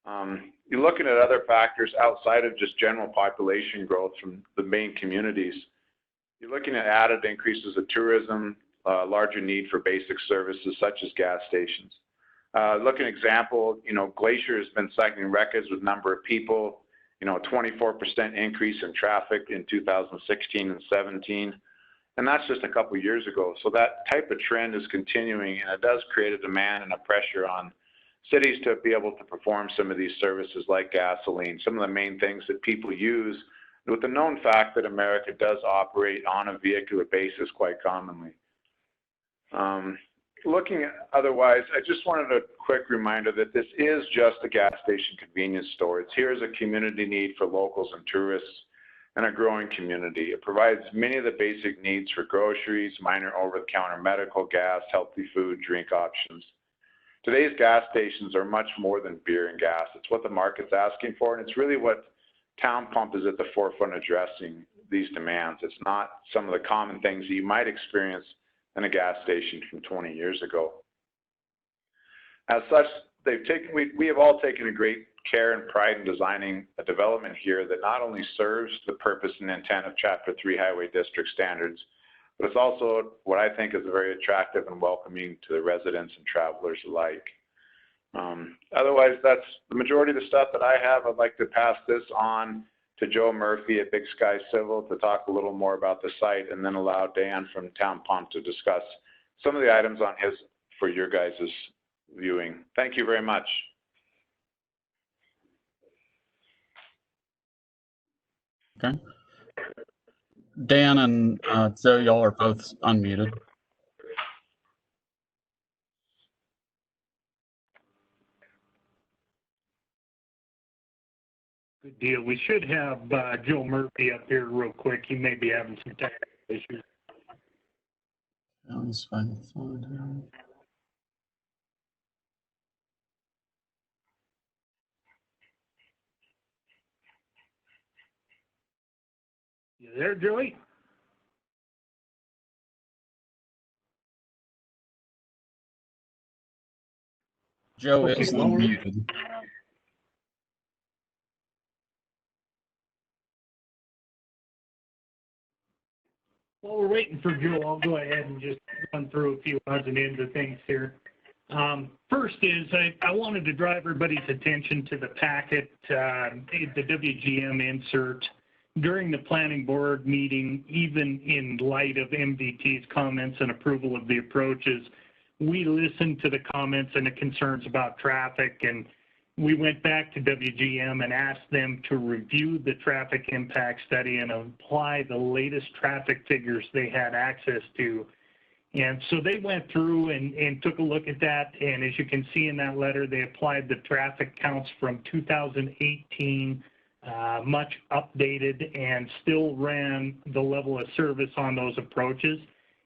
You're looking at other factors outside of just general population growth from the main communities. You're looking at added increases of tourism, larger need for basic services such as gas stations. Look at an example, Glacier has been setting records with number of people, 24% increase in traffic in 2016 and 17. And that's just a couple of years ago. So that type of trend is continuing, and it does create a demand and a pressure on cities to be able to perform some of these services like gasoline, some of the main things that people use, with the known fact that America does operate on a vehicular basis quite commonly. Looking at otherwise, I just wanted a quick reminder that this is just a gas station convenience store. It's here as a community need for locals and tourists and a growing community. It provides many of the basic needs for groceries, minor over-the-counter medical, gas, healthy food, drink options. Today's gas stations are much more than beer and gas. It's what the market's asking for, and it's really what Town Pump is at the forefront addressing these demands. It's not some of the common things that you might experience in a gas station from 20 years ago. As such, we have all taken a great care and pride in designing a development here that not only serves the purpose and intent of Chapter 3 Highway District standards, but it's also what I think is very attractive and welcoming to the residents and travelers alike. Otherwise, that's the majority of the stuff that I have. I'd like to pass this on to Joe Murphy at Big Sky Civil to talk a little more about the site, and then allow Dan from Town Pump to discuss some of the items on his for your guys' viewing. Thank you very much. Okay. Dan and Joe, y'all are both unmuted. Good deal. We should have Joe Murphy up here real quick. He may be having some technical issues. Let's find the phone. You there, Joey? Joe is unmuted. While we're waiting for Joe, I'll go ahead and just run through a few odds and ends of things here. First is I wanted to draw everybody's attention to the packet, the WGM insert. During the planning board meeting, even in light of MDT's comments and approval of the approaches, we listened to the comments and the concerns about traffic, and we went back to WGM and asked them to review the traffic impact study and apply the latest traffic figures they had access to And so they went through and took a look at that. And as you can see in that letter, they applied the traffic counts from 2018, much updated, and still ran the level of service on those approaches.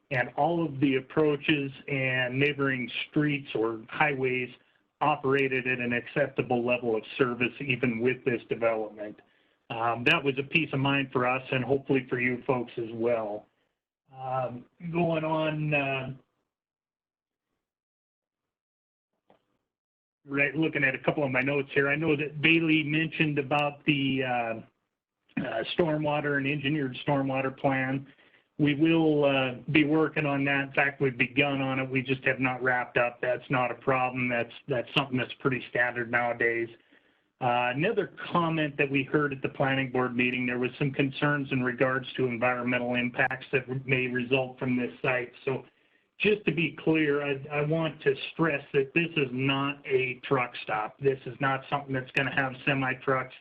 And all of the approaches and neighboring streets or highways operated at an acceptable level of service even with this development. That was a peace of mind for us and hopefully for you folks as well. Going on, right, looking at a couple of my notes here, I know that Bailey mentioned about the stormwater and engineered stormwater plan. We will be working on that. In fact, we've begun on it. We just have not wrapped up. That's not a problem. That's something that's pretty standard nowadays. Another comment that we heard at the planning board meeting, there was some concerns in regards to environmental impacts that may result from this site. So just to be clear, I want to stress that this is not a truck stop. This is not something that's going to have semi-trucks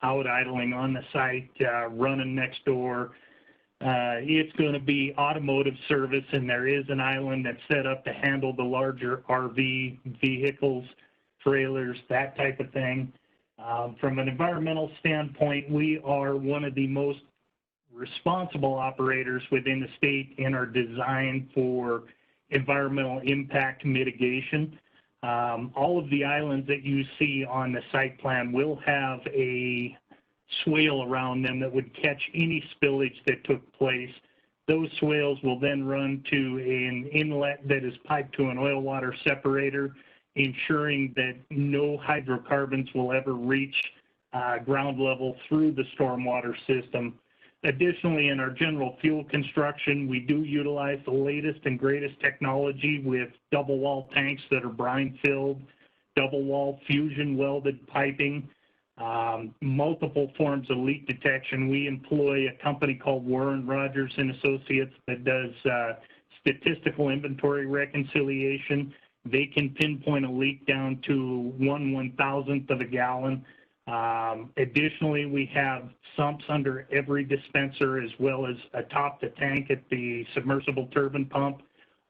out idling on the site, running next door. It's going to be automotive service, and there is an island that's set up to handle the larger RV vehicles, trailers, that type of thing. From an environmental standpoint, we are one of the most responsible operators within the state in our design for environmental impact mitigation. All of the islands that you see on the site plan will have a swale around them that would catch any spillage that took place. Those swales will then run to an inlet that is piped to an oil water separator, ensuring that no hydrocarbons will ever reach ground level through the stormwater system. Additionally, in our general fuel construction, we do utilize the latest and greatest technology with double wall tanks that are brine filled, double wall fusion welded piping, multiple forms of leak detection. We employ a company called Warren Rogers and Associates that does statistical inventory reconciliation. They can pinpoint a leak down to 1/1000th of a gallon. Additionally, we have sumps under every dispenser as well as atop the tank at the submersible turbine pump.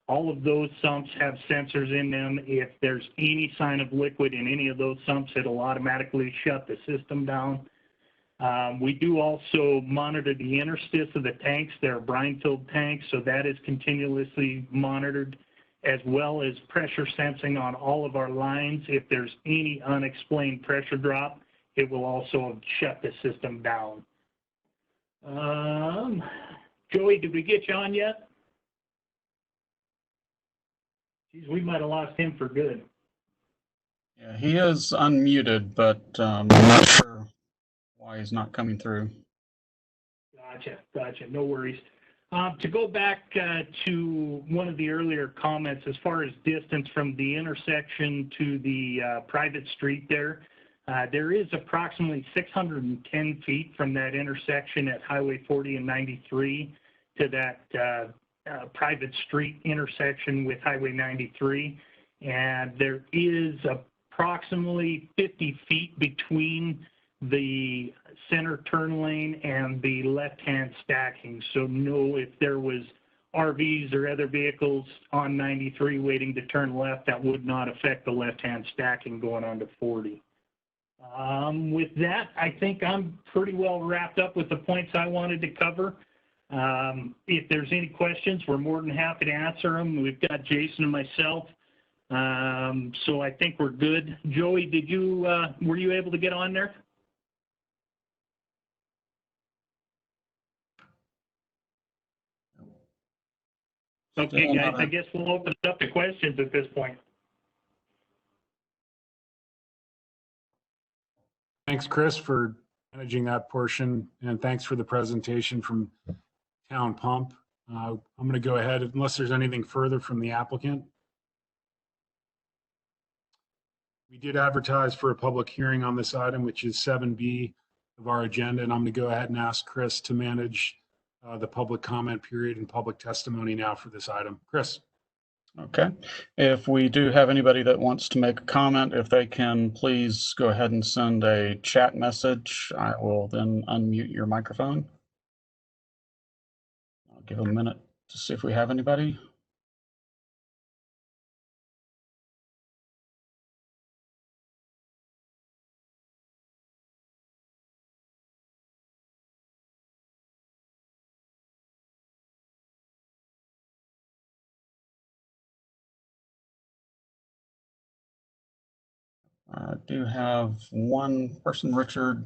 All of those sumps have sensors in them. If there's any sign of liquid in any of those sumps, it'll automatically shut the system down. We do also monitor the interstice of the tanks. They're brine-filled tanks, so that is continuously monitored, as well as pressure sensing on all of our lines. If there's any unexplained pressure drop, it will also shut the system down. Joey, did we get you on yet? Geez, we might have lost him for good. Yeah, he is unmuted, but I'm not sure why he's not coming through. Gotcha. No worries. To go back to one of the earlier comments, as far as distance from the intersection to the private street there is approximately 610 feet from that intersection at Highway 40 and 93 to that private street intersection with Highway 93. And there is approximately 50 feet between the center turn lane and the left-hand stacking. So no, if there was RVs or other vehicles on 93 waiting to turn left, that would not affect the left-hand stacking going on to 40. With that, I think I'm pretty well wrapped up with the points I wanted to cover. If there's any questions, we're more than happy to answer them. We've got Jason and myself. So I think we're good. Joey, were you able to get on there? Okay, guys, I guess we'll open it up to questions at this point. Thanks, Chris, for managing that portion, and thanks for the presentation from Town Pump. I'm going to go ahead, unless there's anything further from the applicant. We did advertise for a public hearing on this item, which is 7B of our agenda, and I'm going to go ahead and ask Chris to manage the public comment period and public testimony now for this item. Chris. Okay. If we do have anybody that wants to make a comment, if they can please go ahead and send a chat message, I will then unmute your microphone. I'll give a minute to see if we have anybody. I do have one person, Richard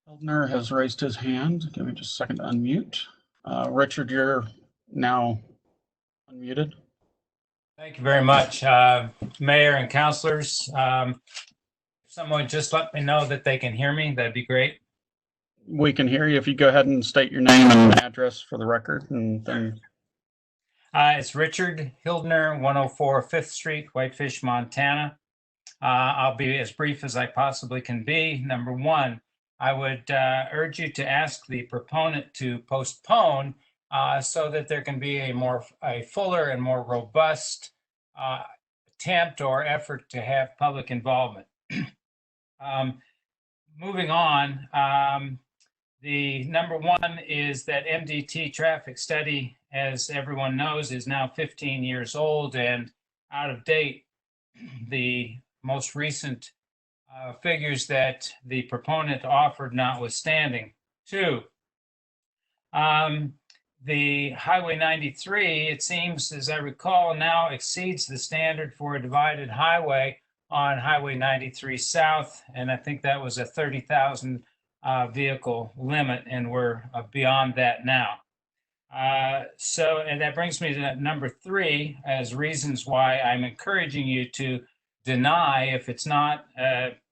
Eldner, has raised his hand. Give me just a second to unmute. Richard, you're now unmuted. Thank you very much, Mayor and councilors. If someone just let me know that they can hear me, that'd be great. We can hear you if you go ahead and state your name and address for the record, and then. It's Richard Hildner, 104 5th Street, Whitefish, Montana. I'll be as brief as I possibly can be. Number one, I would urge you to ask the proponent to postpone so that there can be a fuller and more robust attempt or effort to have public involvement. Moving on, the number one is that MDT traffic study, as everyone knows, is now 15 years old and out of date. The most recent figures that the proponent offered notwithstanding. Two, the Highway 93, it seems, as I recall, now exceeds the standard for a divided highway on Highway 93 South, and I think that was a 30,000 vehicle limit, and we're beyond that now. And that brings me to number three as reasons why I'm encouraging you to deny, if it's not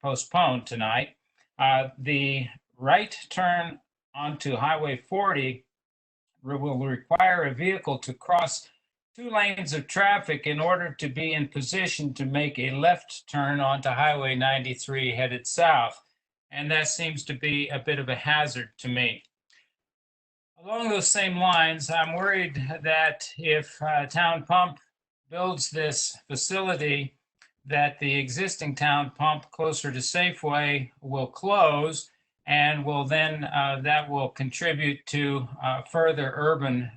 postponed tonight, the right turn onto Highway 40 will require a vehicle to cross 2 lanes of traffic in order to be in position to make a left turn onto Highway 93 headed south. And that seems to be a bit of a hazard to me. Along those same lines, I'm worried that if Town Pump builds this facility, that the existing Town Pump closer to Safeway will close, and will then that will contribute to further urban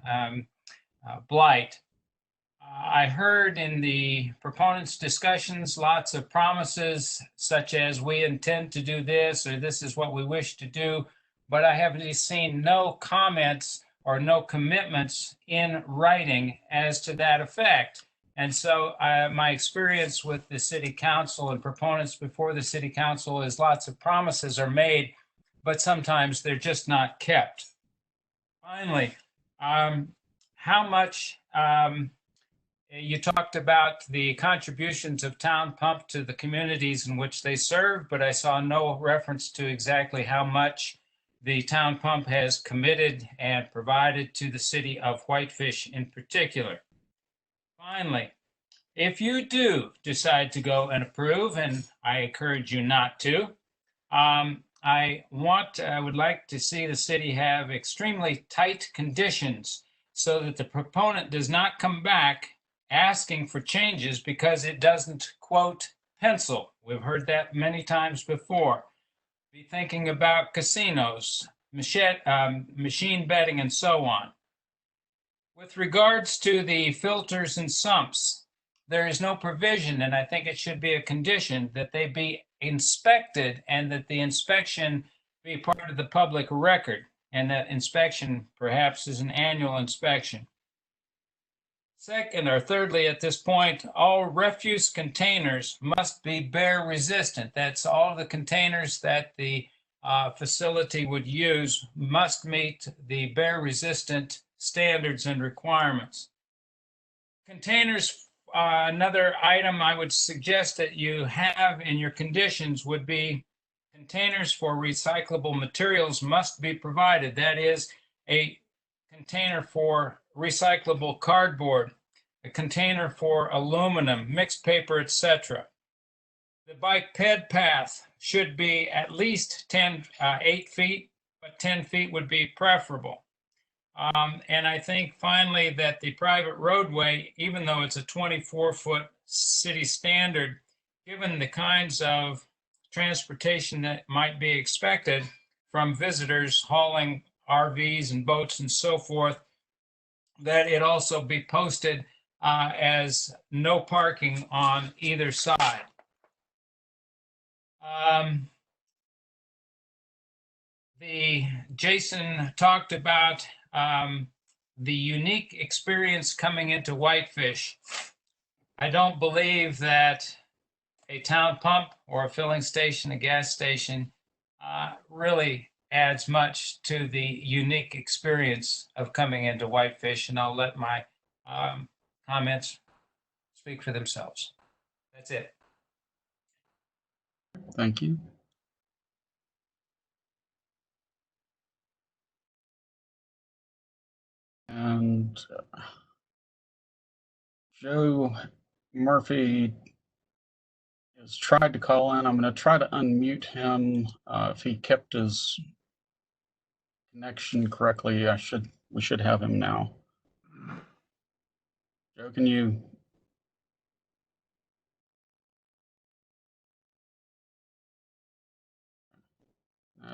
blight. I heard in the proponents' discussions lots of promises, such as we intend to do this, or this is what we wish to do, but I have seen no comments or no commitments in writing as to that effect. And so my experience with the city council and proponents before the city council is lots of promises are made, but sometimes they're just not kept. Finally, how much you talked about the contributions of Town Pump to the communities in which they serve, but I saw no reference to exactly how much the Town Pump has committed and provided to the city of Whitefish in particular. Finally, if you do decide to go and approve, and I encourage you not to, I would like to see the city have extremely tight conditions so that the proponent does not come back asking for changes because it doesn't, quote, pencil. We've heard that many times before. Be thinking about casinos, machine betting, and so on. With regards to the filters and sumps, there is no provision, and I think it should be a condition that they be inspected and that the inspection be part of the public record, and that inspection perhaps is an annual inspection. Second, or thirdly, at this point, all refuse containers must be bear resistant. That's all the containers that the facility would use must meet the bear resistant standards and requirements. Containers, another item I would suggest that you have in your conditions would be containers for recyclable materials must be provided. That is a container for recyclable cardboard, a container for aluminum, mixed paper, etc. The bike ped path should be at least 8 feet, but 10 feet would be preferable. And I think finally that the private roadway, even though it's a 24-foot city standard, given the kinds of transportation that might be expected from visitors hauling RVs and boats and so forth, that it also be posted as no parking on either side. Jason talked about the unique experience coming into Whitefish. I don't believe that a town pump or a filling station, a gas station, really adds much to the unique experience of coming into Whitefish. And I'll let my comments speak for themselves. That's it. Thank you. And Joe Murphy has tried to call in. I'm going to try to unmute him. If he kept his connection correctly, we should have him now. Joe, can you?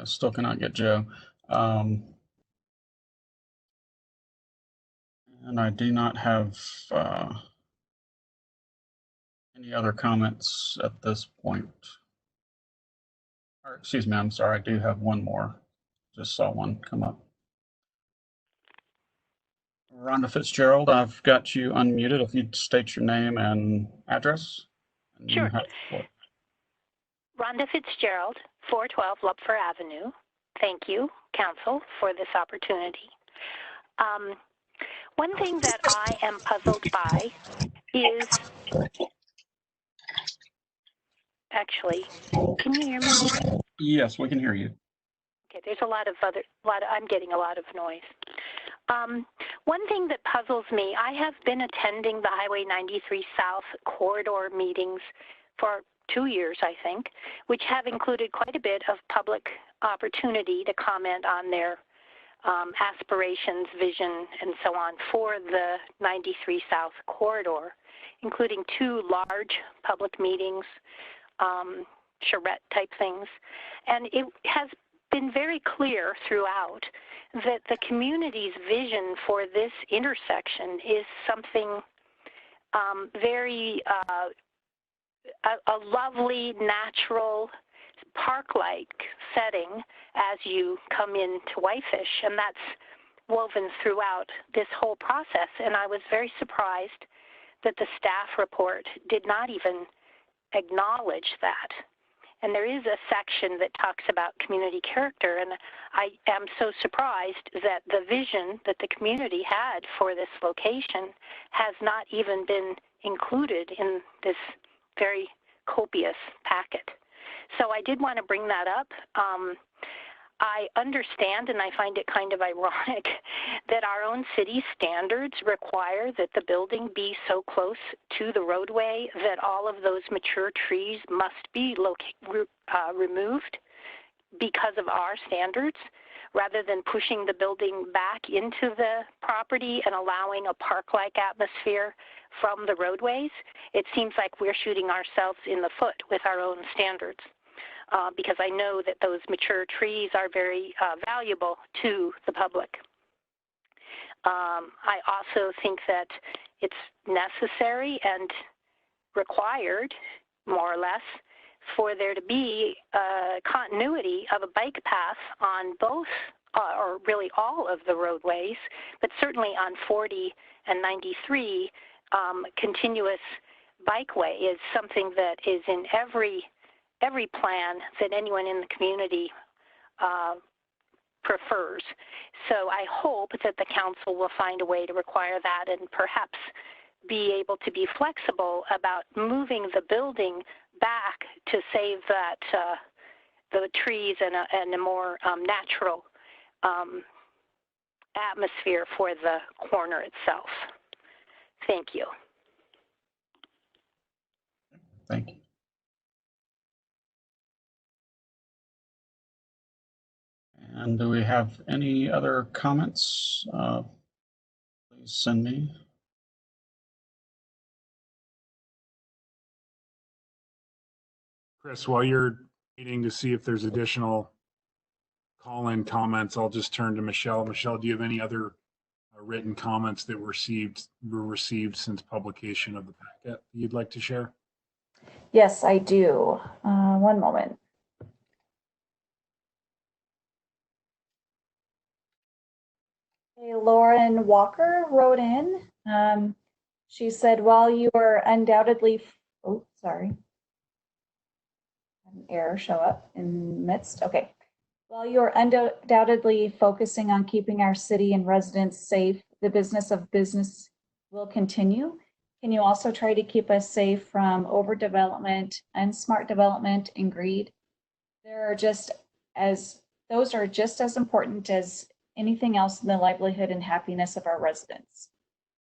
Still cannot get Joe. And I do not have any other comments at this point. Or, excuse me, I'm sorry, I do have one more. Just saw one come up. Rhonda Fitzgerald, I've got you unmuted. If you'd state your name and address. And Sure. You have Rhonda Fitzgerald, 412 Lupfer Avenue. Thank you, Council, for this opportunity. One thing that I am puzzled by is, actually, can you hear me? Yes, we can hear you. Okay, there's I'm getting a lot of noise. One thing that puzzles me, I have been attending the Highway 93 South corridor meetings for 2 years, I think, which have included quite a bit of public opportunity to comment on their aspirations, vision, and so on for the 93 South corridor, including 2 large public meetings, charrette type things. And it has been very clear throughout that the community's vision for this intersection is something very, a lovely, natural, park-like setting as you come into Whitefish, and that's woven throughout this whole process. And I was very surprised that the staff report did not even acknowledge that. And there is a section that talks about community character, and I am so surprised that the vision that the community had for this location has not even been included in this very copious packet. So I did want to bring that up. I understand, and I find it kind of ironic, that our own city standards require that the building be so close to the roadway that all of those mature trees must be removed because of our standards, rather than pushing the building back into the property and allowing a park-like atmosphere from the roadways. It seems like we're shooting ourselves in the foot with our own standards. Because I know that those mature trees are very valuable to the public. I also think that it's necessary and required, more or less, for there to be continuity of a bike path on both, or really all of the roadways, but certainly on 40 and 93, continuous bikeway is something that is in every plan that anyone in the community prefers. So I hope that the council will find a way to require that and perhaps be able to be flexible about moving the building back to save that the trees and a more natural atmosphere for the corner itself. Thank you. Thank you. And do we have any other comments? Please send me. Chris, while you're waiting to see if there's additional call-in comments, I'll just turn to Michelle. Michelle, do you have any other written comments that were received since publication of the packet that you'd like to share? Yes, I do. One moment. Lauren Walker wrote in. She said, while you are undoubtedly, An error show up in midst. Okay. While you are undoubtedly focusing on keeping our city and residents safe, the business of business will continue. Can you also try to keep us safe from overdevelopment, unsmart development, and greed? Those are just as important as anything else in the livelihood and happiness of our residents.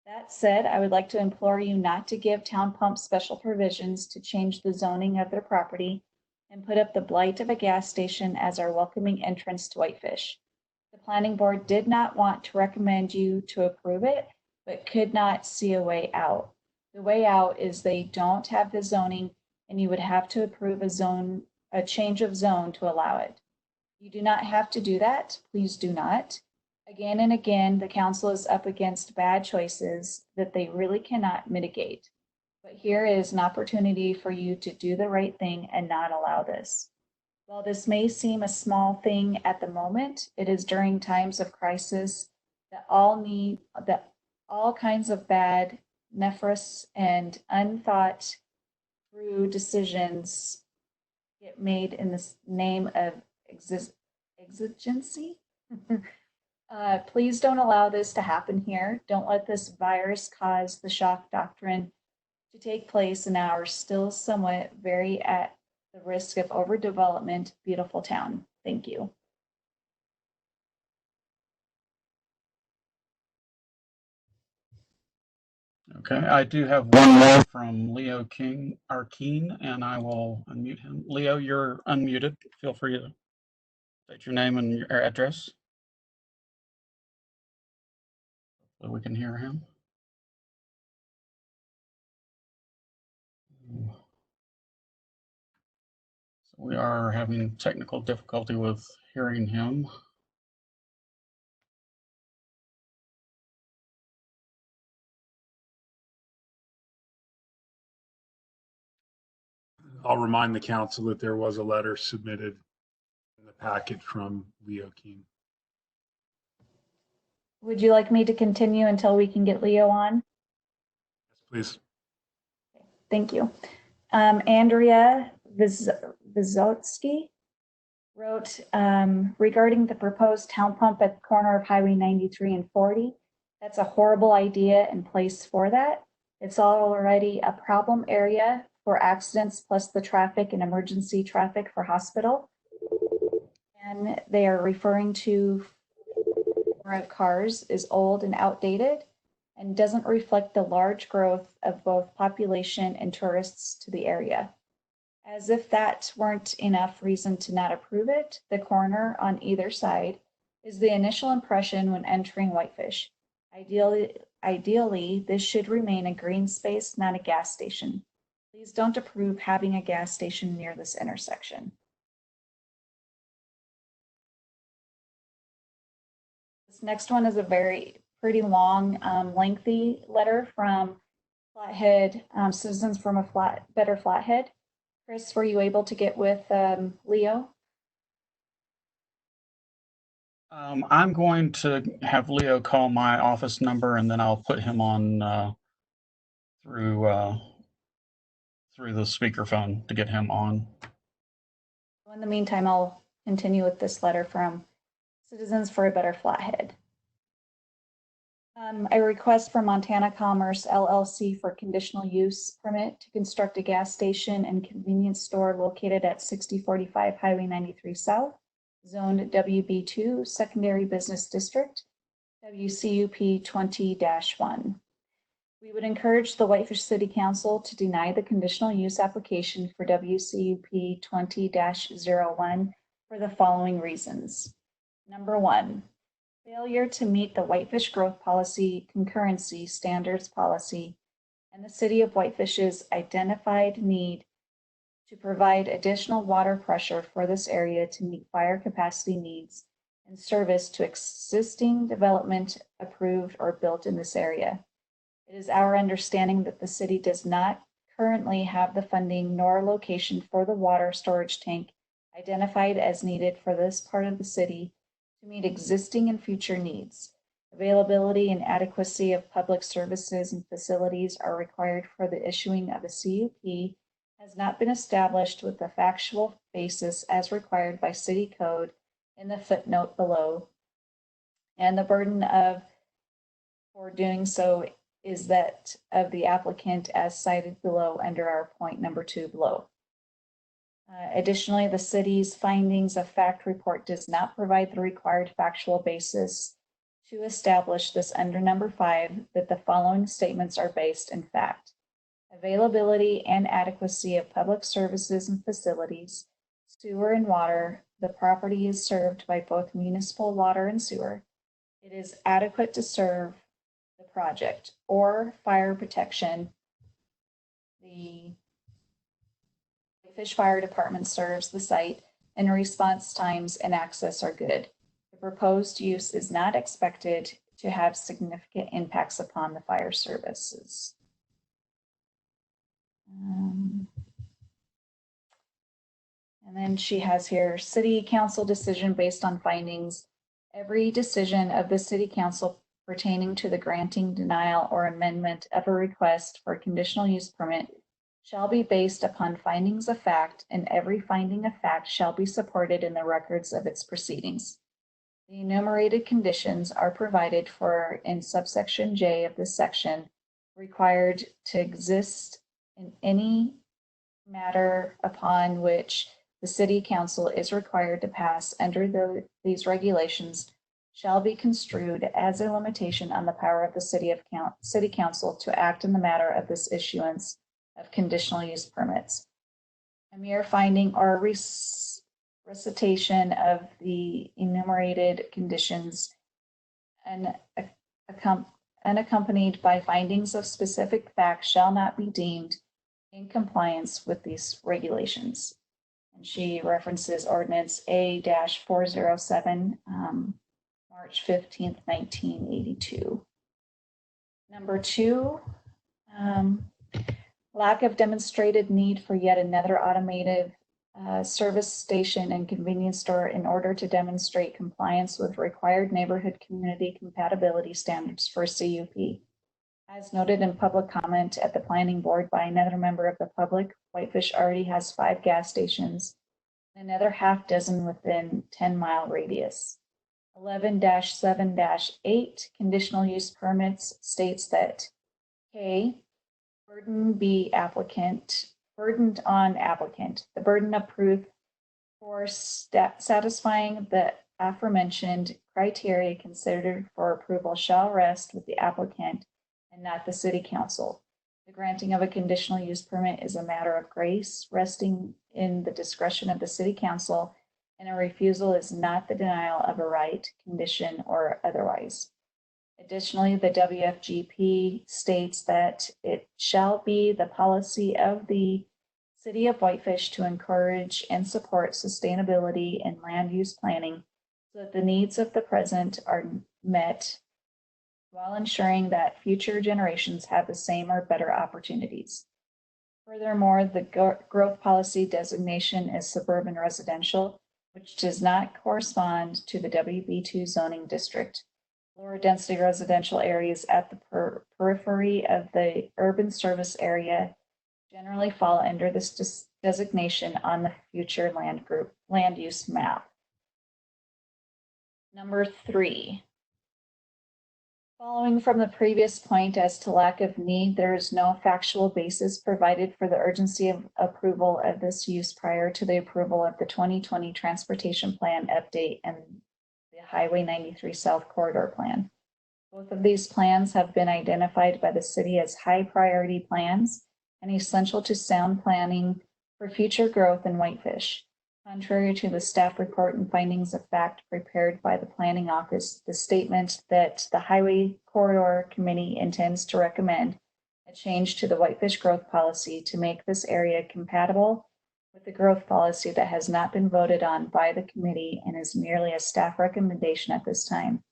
That said, I would like to implore you not to give Town Pump special provisions to change the zoning of their property and put up the blight of a gas station as our welcoming entrance to Whitefish. The planning board did not want to recommend you to approve it, but could not see a way out. The way out is they don't have the zoning and you would have to approve a change of zone to allow it. You do not have to do that. Please do not. Again and again, the council is up against bad choices that they really cannot mitigate. But here is an opportunity for you to do the right thing and not allow this. While this may seem a small thing at the moment, it is during times of crisis that all kinds of bad, nefarious, and unthought through decisions get made in the name of exigency. Please don't allow this to happen here. Don't let this virus cause the shock doctrine to take place in our still somewhat very at the risk of overdevelopment, beautiful town. Thank you. Okay, I do have one more from Leo King Arkeen, and I will unmute him. Leo, you're unmuted. Feel free to state your name and your address. So we can hear him. So we are having technical difficulty with hearing him. I'll remind the council that there was a letter submitted in the packet from Leo Keen. Would you like me to continue until we can get Leo on? Yes, please. Thank you. Andrea Vizotsky wrote regarding the proposed town pump at the corner of Highway 93 and 40. That's a horrible idea and place for that. It's already a problem area for accidents plus the traffic and emergency traffic for hospital. And they are referring to cars is old and outdated and doesn't reflect the large growth of both population and tourists to the area. As if that weren't enough reason to not approve it, the corner on either side is the initial impression when entering Whitefish. Ideally, this should remain a green space, not a gas station. Please don't approve having a gas station near this intersection. This next one is a pretty long, lengthy letter from Flathead, citizens from a better Flathead. Chris, were you able to get with Leo? I'm going to have Leo call my office number, and then I'll put him on through the speakerphone to get him on. In the meantime, I'll continue with this letter from Citizens for a Better Flathead. A request from Montana Commerce LLC for conditional use permit to construct a gas station and convenience store located at 6045 Highway 93 South, zoned WB2, Secondary Business District, WCUP 20-1. We would encourage the Whitefish City Council to deny the conditional use application for WCUP 20-01 for the following reasons. Number one, failure to meet the Whitefish Growth Policy Concurrency Standards Policy and the City of Whitefish's identified need to provide additional water pressure for this area to meet fire capacity needs and service to existing development approved or built in this area. It is our understanding that the city does not currently have the funding nor location for the water storage tank identified as needed for this part of the city to meet existing and future needs. Availability and adequacy of public services and facilities are required for the issuing of a CUP has not been established with the factual basis as required by city code in the footnote below, and the burden for doing so is that of the applicant as cited below under our point number 2 below. Additionally, the city's findings of fact report does not provide the required factual basis to establish this under number 5 that the following statements are based in fact: availability and adequacy of public services and facilities, sewer and water. The property is served by both municipal water and sewer. It is adequate to serve the project, or fire protection. The Whitefish Fire Department serves the site, and response times and access are good. The proposed use is not expected to have significant impacts upon the fire services. And then she has here, city council decision based on findings. Every decision of the city council pertaining to the granting, denial, or amendment of a request for a conditional use permit shall be based upon findings of fact, and every finding of fact shall be supported in the records of its proceedings. The enumerated conditions are provided for in subsection J of this section, required to exist in any matter upon which the city council is required to pass under these regulations shall be construed as a limitation on the power of the city council to act in the matter of this issuance of conditional use permits. A mere finding or recitation of the enumerated conditions and unaccompanied by findings of specific facts shall not be deemed in compliance with these regulations. And she references ordinance A-407, March 15th, 1982. Number 2, lack of demonstrated need for yet another automated service station and convenience store in order to demonstrate compliance with required neighborhood community compatibility standards for CUP. As noted in public comment at the planning board by another member of the public, Whitefish already has 5 gas stations and another half dozen within 10-mile radius. 11-7-8 conditional use permits states that K, burdened on applicant. The burden of proof for satisfying the aforementioned criteria considered for approval shall rest with the applicant and not the city council. The granting of a conditional use permit is a matter of grace, resting in the discretion of the city council, and a refusal is not the denial of a right, condition, or otherwise. Additionally, the WFGP states that it shall be the policy of the City of Whitefish to encourage and support sustainability in land use planning so that the needs of the present are met while ensuring that future generations have the same or better opportunities. Furthermore, the growth policy designation is suburban residential, which does not correspond to the WB2 zoning district. Lower density residential areas at the periphery of the urban service area generally fall under this designation on the future land use map. Number 3. Following from the previous point as to lack of need, there is no factual basis provided for the urgency of approval of this use prior to the approval of the 2020 Transportation Plan update and the Highway 93 South Corridor Plan. Both of these plans have been identified by the city as high priority plans and essential to sound planning for future growth in Whitefish. Contrary to the staff report and findings of fact prepared by the Planning Office, the statement that the Highway Corridor Committee intends to recommend a change to the Whitefish growth policy to make this area compatible with the growth policy that has not been voted on by the committee and is merely a staff recommendation at this time.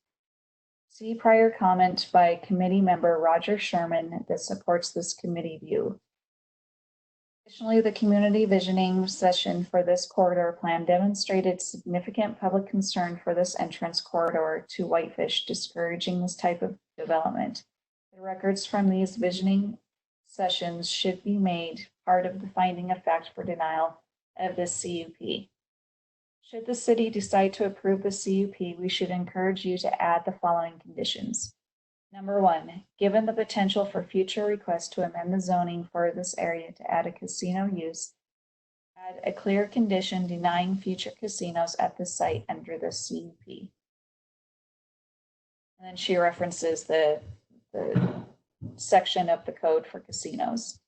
See prior comment by committee member Roger Sherman that supports this committee view. Additionally, the community visioning session for this corridor plan demonstrated significant public concern for this entrance corridor to Whitefish, discouraging this type of development. The records from these visioning concessions should be made part of the finding of fact for denial of this CUP. Should the city decide to approve the CUP, we should encourage you to add the following conditions. Number 1, given the potential for future requests to amend the zoning for this area to add a casino use, add a clear condition denying future casinos at the site under the CUP. And then she references the section of the code for casinos.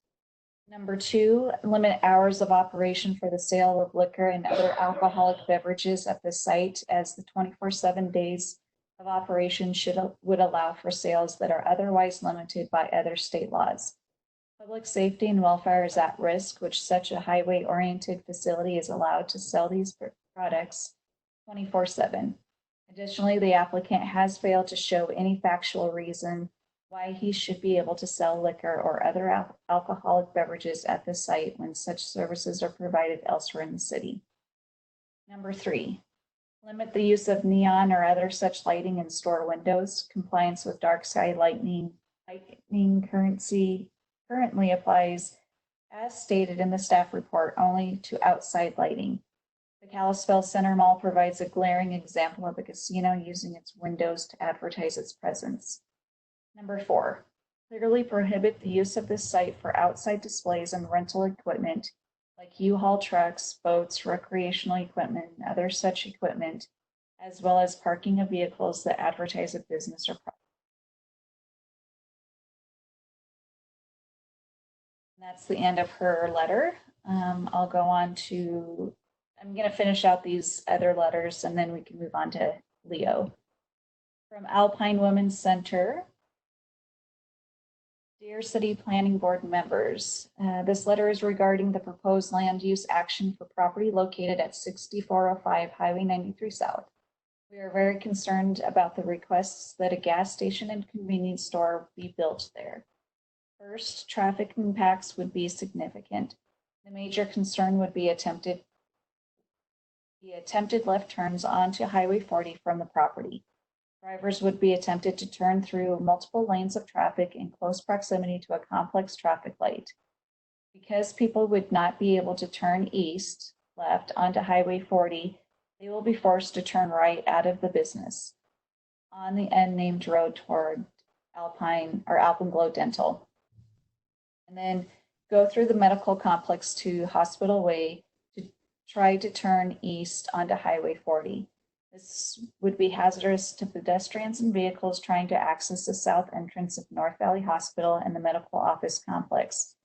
Number 2, limit hours of operation for the sale of liquor and other alcoholic beverages at the site, as the 24/7 days of operation would allow for sales that are otherwise limited by other state laws. Public safety and welfare is at risk, which such a highway-oriented facility is allowed to sell these products 24/7. Additionally, the applicant has failed to show any factual reason why he should be able to sell liquor or other alcoholic beverages at the site when such services are provided elsewhere in the city. Number 3, limit the use of neon or other such lighting in store windows. Compliance with dark sky lighting currently applies, as stated in the staff report, only to outside lighting. The Kalispell Center Mall provides a glaring example of a casino using its windows to advertise its presence. Number 4, clearly prohibit the use of this site for outside displays and rental equipment like U-Haul trucks, boats, recreational equipment, and other such equipment, as well as parking of vehicles that advertise a business or product. That's the end of her letter. I'll go on to, I'm going to finish out these other letters and then we can move on to Leo. From Alpine Women's Center. Dear City Planning Board members, this letter is regarding the proposed land use action for property located at 6405 Highway 93 South. We are very concerned about the requests that a gas station and convenience store be built there. First, traffic impacts would be significant. The major concern would be attempted left turns onto Highway 40 from the property. Drivers would be attempted to turn through multiple lanes of traffic in close proximity to a complex traffic light. Because people would not be able to turn left onto Highway 40, they will be forced to turn right out of the business on the unnamed road toward Alpenglow Dental. And then go through the medical complex to Hospital Way to try to turn east onto Highway 40. This would be hazardous to pedestrians and vehicles trying to access the south entrance of North Valley Hospital and the medical office complex.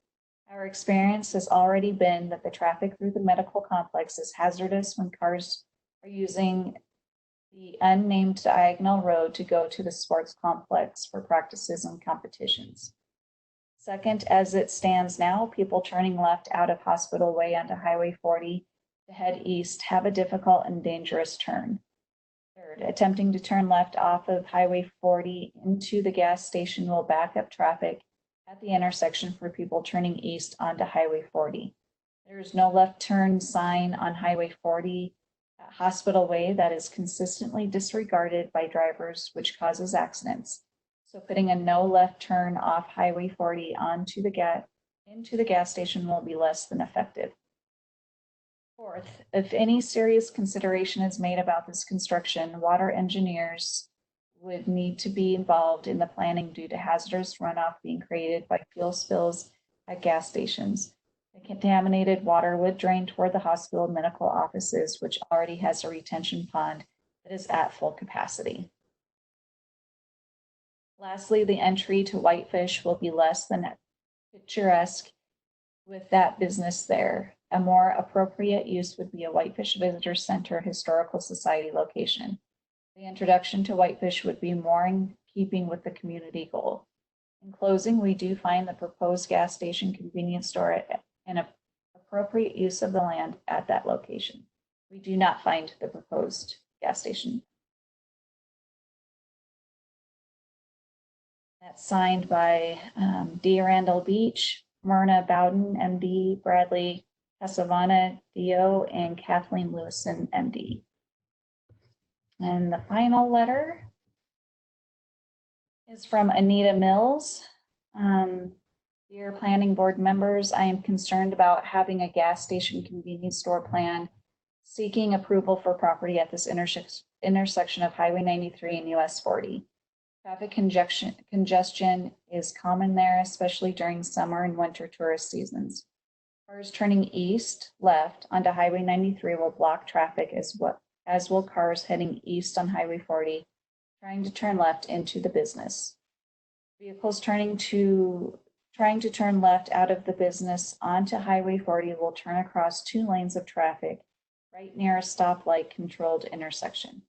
Our experience has already been that the traffic through the medical complex is hazardous when cars are using the unnamed diagonal road to go to the sports complex for practices and competitions. Second, as it stands now, people turning left out of Hospital Way onto Highway 40 to head east have a difficult and dangerous turn. Third, attempting to turn left off of Highway 40 into the gas station will back up traffic at the intersection for people turning east onto Highway 40. There is no left turn sign on Highway 40 at Hospital Way that is consistently disregarded by drivers, which causes accidents. So putting a no left turn off Highway 40 into the gas station will be less than effective. Fourth, if any serious consideration is made about this construction, water engineers would need to be involved in the planning due to hazardous runoff being created by fuel spills at gas stations. The contaminated water would drain toward the hospital and medical offices, which already has a retention pond that is at full capacity. Lastly, the entry to Whitefish will be less than picturesque with that business there. A more appropriate use would be a Whitefish Visitor Center Historical Society location. The introduction to Whitefish would be more in keeping with the community goal. In closing, we do find the proposed gas station convenience store an appropriate use of the land at that location. We do not find the proposed gas station. That's signed by D. Randall Beach, Myrna Bowden, MD, Bradley Casavana, DO, and Kathleen Lewison, MD. And the final letter is from Anita Mills. The Dear Planning Board members, I am concerned about having a gas station convenience store plan seeking approval for property at this intersection of Highway 93 and US 40. Traffic congestion is common there, especially during summer and winter tourist seasons. Cars turning east, left onto Highway 93 will block traffic as will cars heading east on Highway 40, trying to turn left into the business. Vehicles trying to turn left out of the business onto Highway 40 will turn across 2 lanes of traffic right near a stoplight controlled intersection.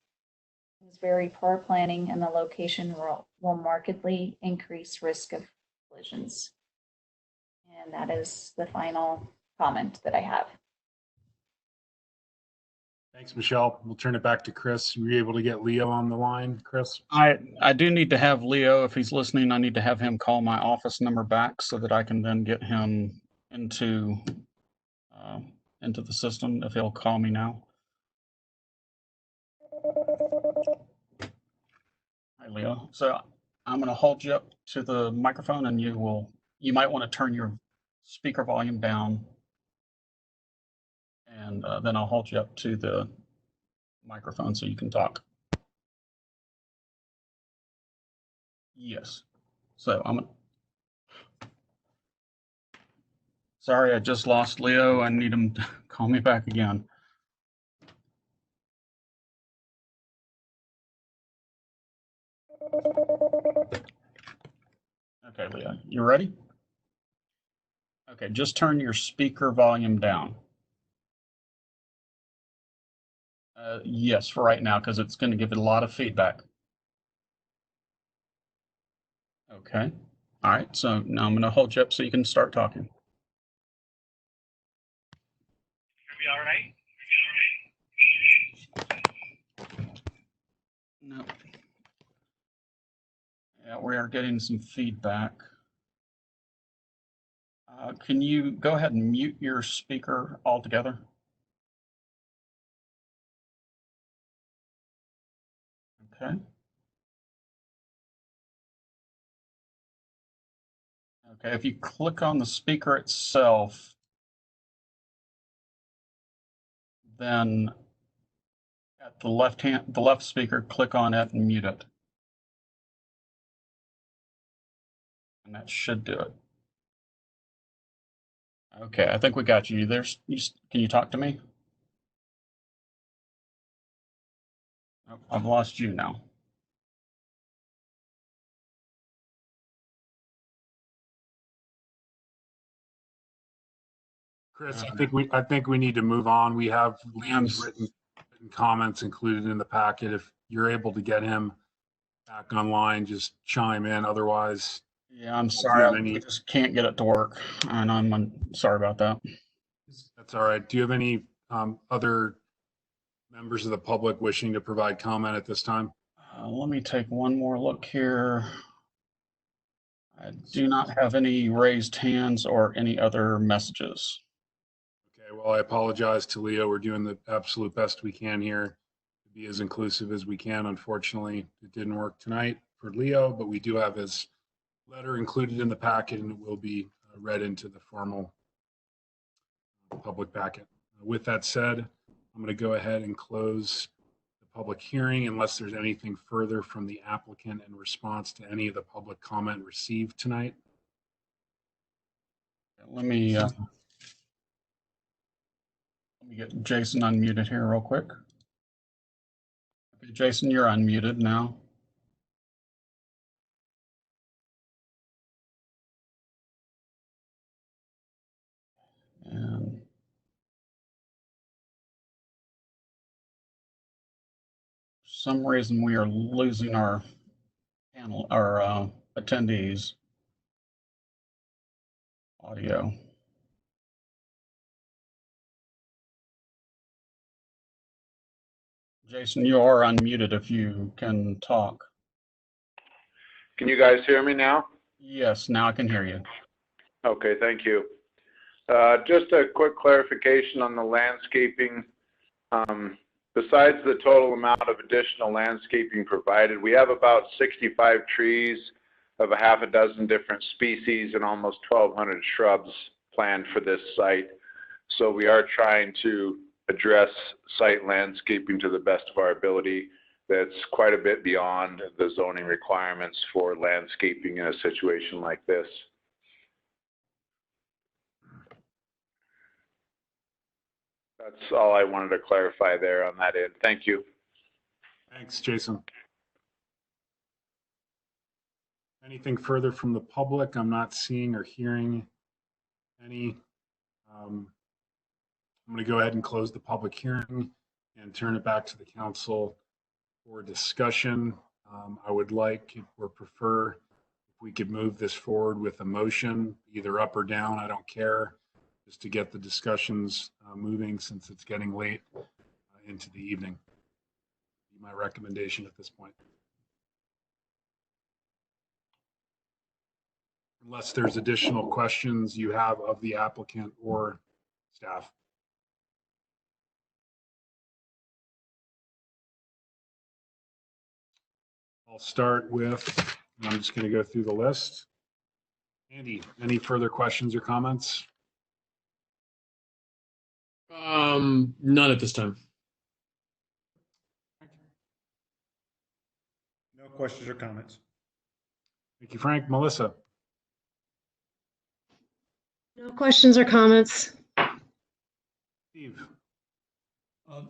It's very poor planning, and the location will markedly increase risk of collisions. And that is the final comment that I have. Thanks, Michelle. We'll turn it back to Chris. Were you able to get Leo on the line, Chris? I do need to have Leo, if he's listening, I need to have him call my office number back so that I can then get him into the system if he'll call me now. Hi, Leo. So I'm going to hold you up to the microphone, and you might want to turn your speaker volume down, and then I'll hold you up to the microphone so you can talk. Yes. So sorry, I just lost Leo. I need him to call me back again. Okay, Leo, you ready? Okay, just turn your speaker volume down. Yes, for right now, because it's going to give it a lot of feedback. Okay. All right, so now I'm going to hold you up so you can start talking. Be all right? No. Yeah, we are getting some feedback. Can you go ahead and mute your speaker altogether? Okay. Okay, if you click on the speaker itself, then at the left speaker, click on it and mute it. And that should do it. Okay, I think we got you. Can you talk to me? Oh, I've lost you now. Chris, I think we need to move on. We have Liam's written comments included in the packet. If you're able to get him back online, just chime in. Otherwise, yeah, I'm sorry. I just can't get it to work, and I'm sorry about that. That's all right. Do you have any other members of the public wishing to provide comment at this time? Let me take one more look here. I do not have any raised hands or any other messages. Okay, well, I apologize to Leo. We're doing the absolute best we can here to be as inclusive as we can. Unfortunately, it didn't work tonight for Leo, but we do have his letter included in the packet, and it will be read into the formal public packet. With that said, I'm going to go ahead and close the public hearing unless there's anything further from the applicant in response to any of the public comment received tonight. Let me get Jason unmuted here real quick. Okay, Jason, you're unmuted now. And for some reason we are losing our panel, our attendees audio. Jason, you are unmuted if you can talk. Can you guys hear me now? Yes, now I can hear you. Okay, thank you. Just a quick clarification on the landscaping. Besides the total amount of additional landscaping provided, we have about 65 trees of a half a dozen different species and almost 1,200 shrubs planned for this site. So we are trying to address site landscaping to the best of our ability. That's quite a bit beyond the zoning requirements for landscaping in a situation like this. That's all I wanted to clarify there on that end. Thank you. Thanks, Jason. Anything further from the public? I'm not seeing or hearing any. I'm going to go ahead and close the public hearing and turn it back to the council for discussion. I would like or prefer if we could move this forward with a motion, either up or down, I don't care, just to get the discussions moving since it's getting late into the evening. Be my recommendation at this point. Unless there's additional questions you have of the applicant or staff. I'll start with, I'm just going to go through the list. Andy, any further questions or comments? None at this time. No questions or comments. Thank you, Frank. Melissa? No questions or comments. Steve?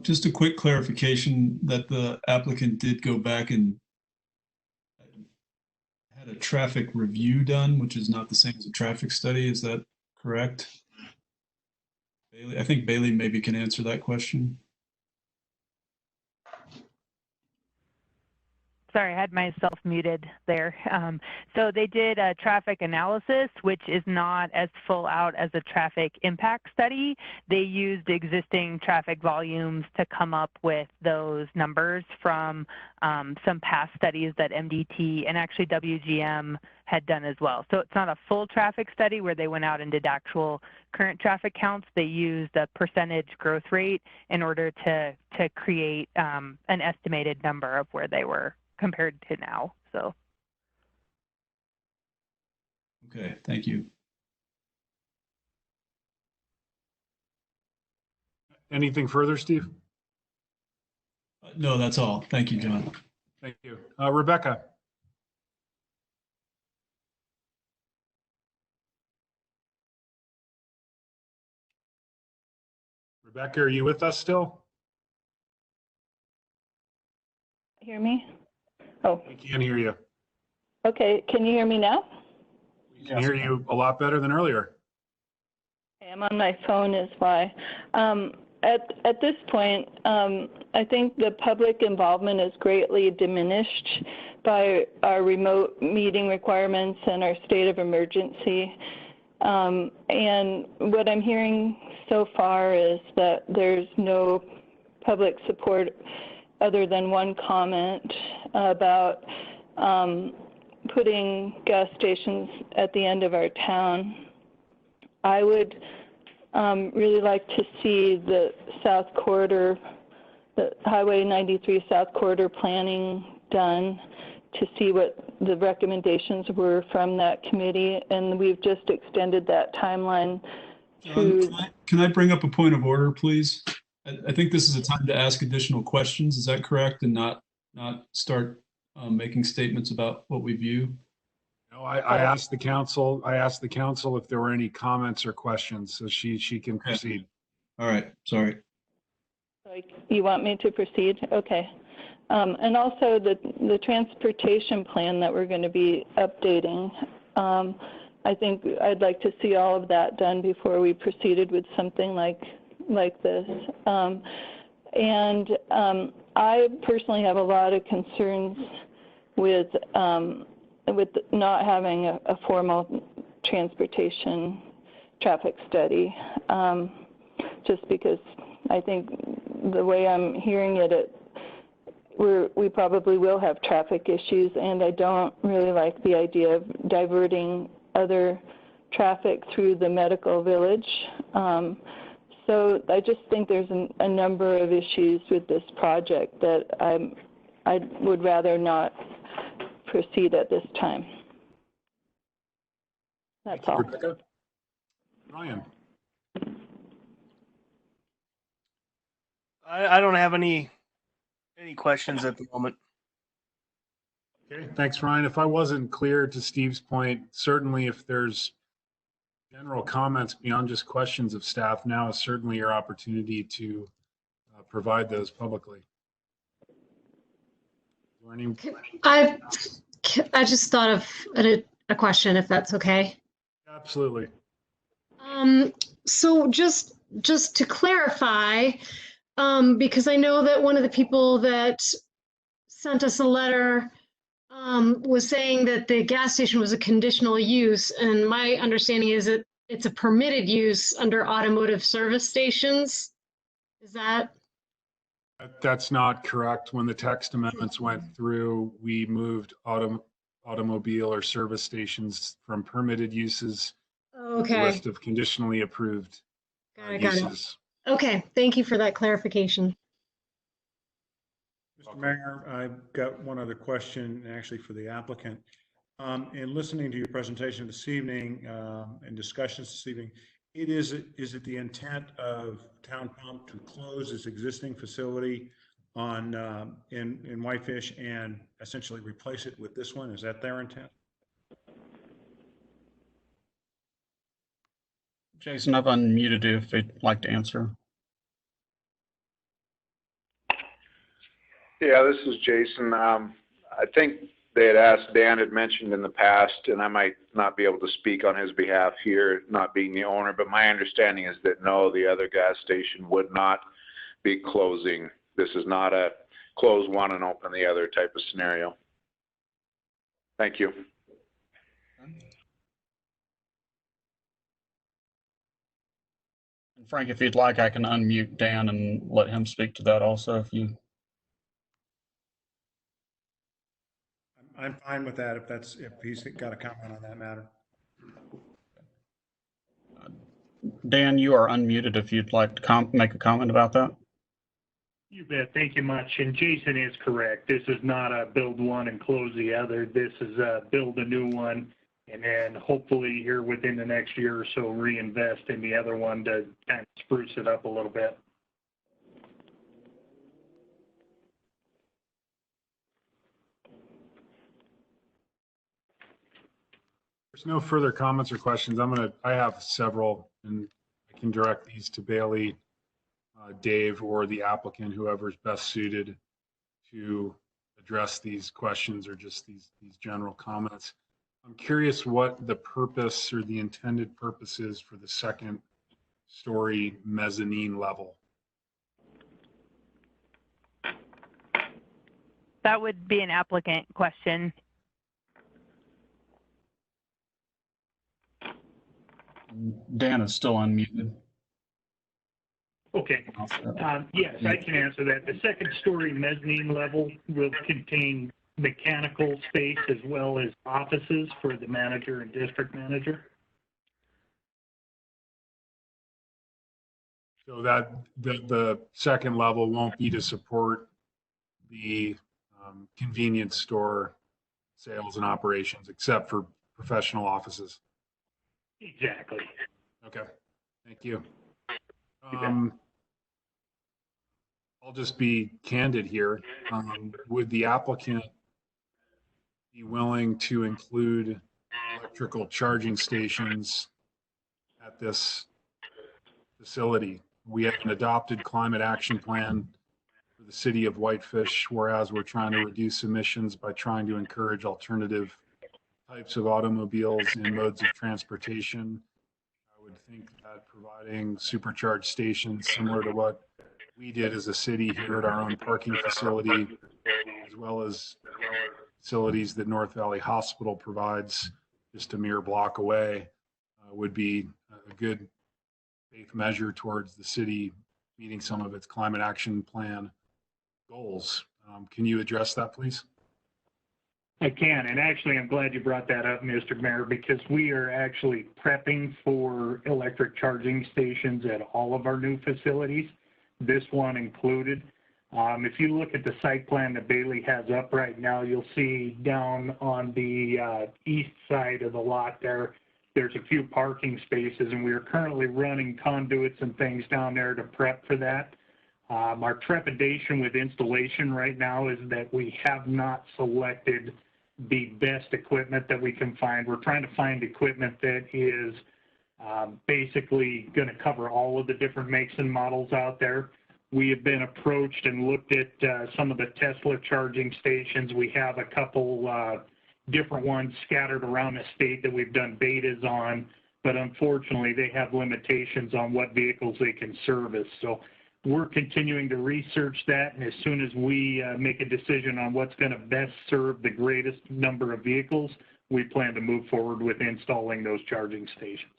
Just a quick clarification that the applicant did go back and had a traffic review done, which is not the same as a traffic study. Is that correct? Bailey, I think Bailey maybe can answer that question. Sorry, I had myself muted there. So they did a traffic analysis, which is not as full out as a traffic impact study. They used existing traffic volumes to come up with those numbers from some past studies that MDT and actually WGM had done as well. So it's not a full traffic study where they went out and did actual current traffic counts. They used a percentage growth rate in order to create an estimated number of where they were compared to now. So Okay, thank you. Anything further, Steve? No, that's all. Thank you, John. Thank you. Rebecca? Rebecca, are you with us still? Hear me? Oh, We can hear you. okay. Can you hear me now? We can hear you a lot better than earlier. Okay, I'm on my phone is why. At this point, I think the public involvement is greatly diminished by our remote meeting requirements and our state of emergency. And what I'm hearing so far is that there's no public support other than one comment about putting gas stations at the end of our town. I would really like to see the South Corridor, the Highway 93 South Corridor planning done to see what the recommendations were from that committee. And we've just extended that timeline to... Can I bring up a point of order, please? I think this is a time to ask additional questions. Is that correct? And not start making statements about what we view? No, I asked the council if there were any comments or questions, so she can proceed. All right, sorry. You want me to proceed? Okay. And also the transportation plan that we're going to be updating. I think I'd like to see all of that done before we proceeded with something like this. I personally have a lot of concerns with not having a formal transportation traffic study, just because I think the way I'm hearing it, we probably will have traffic issues, and I don't really like the idea of diverting other traffic through the medical village. So I just think there's a number of issues with this project that I would rather not proceed at this time. That's all. Rebecca. Ryan. I don't have any questions at the moment. Okay, thanks, Ryan. If I wasn't clear to Steve's point, certainly if there's general comments beyond just questions of staff, now is certainly your opportunity to provide those publicly. I just thought of a question, if that's okay. Absolutely. So just to clarify, because I know that one of the people that sent us a letter was saying that the gas station was a conditional use, and my understanding is that it's a permitted use under automotive service stations. Is that? That's not correct. When the text amendments went through, we moved automobile or service stations from permitted uses to the Okay. list of conditionally approved Got uses. it. Okay, thank you for that clarification. Mr. Mayor, I've got one other question actually for the applicant. In listening to your presentation this evening and discussions this evening, is it the intent of Town Pump to close its existing facility on in Whitefish and essentially replace it with this one? Is that their intent? Jason, I've unmuted you if you'd like to answer. Yeah, this is Jason. I think they had asked, Dan had mentioned in the past, and I might not be able to speak on his behalf here, not being the owner, but my understanding is that no, the other gas station would not be closing. This is not a close one and open the other type of scenario. Thank you. And Frank, if you'd like, I can unmute Dan and let him speak to that also if you. I'm fine with that if he's got a comment on that matter. Dan, you are unmuted if you'd like to make a comment about that. You bet. Thank you much. And Jason is correct. This is not a build one and close the other. This is a build a new one and then hopefully here within the next year or so reinvest in the other one to kind of spruce it up a little bit. There's no further comments or questions. I have several, and I can direct these to Bailey, Dave, or the applicant, whoever's best suited to address these questions or just these general comments. I'm curious what the purpose or the intended purpose is for the second story mezzanine level. That would be an applicant question. Dan is still unmuted. Okay. Yes, I can answer that. The second story mezzanine level will contain mechanical space as well as offices for the manager and district manager. So that the second level won't be to support the convenience store sales and operations, except for professional offices. Exactly. Okay, thank you. I'll just be candid here. Would the applicant be willing to include electrical charging stations at this facility? We have an adopted climate action plan for the city of Whitefish, whereas we're trying to reduce emissions by trying to encourage alternative types of automobiles and modes of transportation. I would think that providing supercharged stations similar to what we did as a city here at our own parking facility, as well as facilities that North Valley Hospital provides just a mere block away, would be a good safe measure towards the city meeting some of its climate action plan goals. Can you address that, please? I can, and actually I'm glad you brought that up, Mr. Mayor, because we are actually prepping for electric charging stations at all of our new facilities, this one included. If you look at the site plan that Bailey has up right now, you'll see down on the east side of the lot there, there's a few parking spaces, and we are currently running conduits and things down there to prep for that. Our trepidation with installation right now is that we have not selected the best equipment that we can find. We're trying to find equipment that is basically going to cover all of the different makes and models out there. We have been approached and looked at some of the Tesla charging stations. We have a couple different ones scattered around the state that we've done betas on, but unfortunately they have limitations on what vehicles they can service. So we're continuing to research that, and as soon as we make a decision on what's going to best serve the greatest number of vehicles, we plan to move forward with installing those charging stations.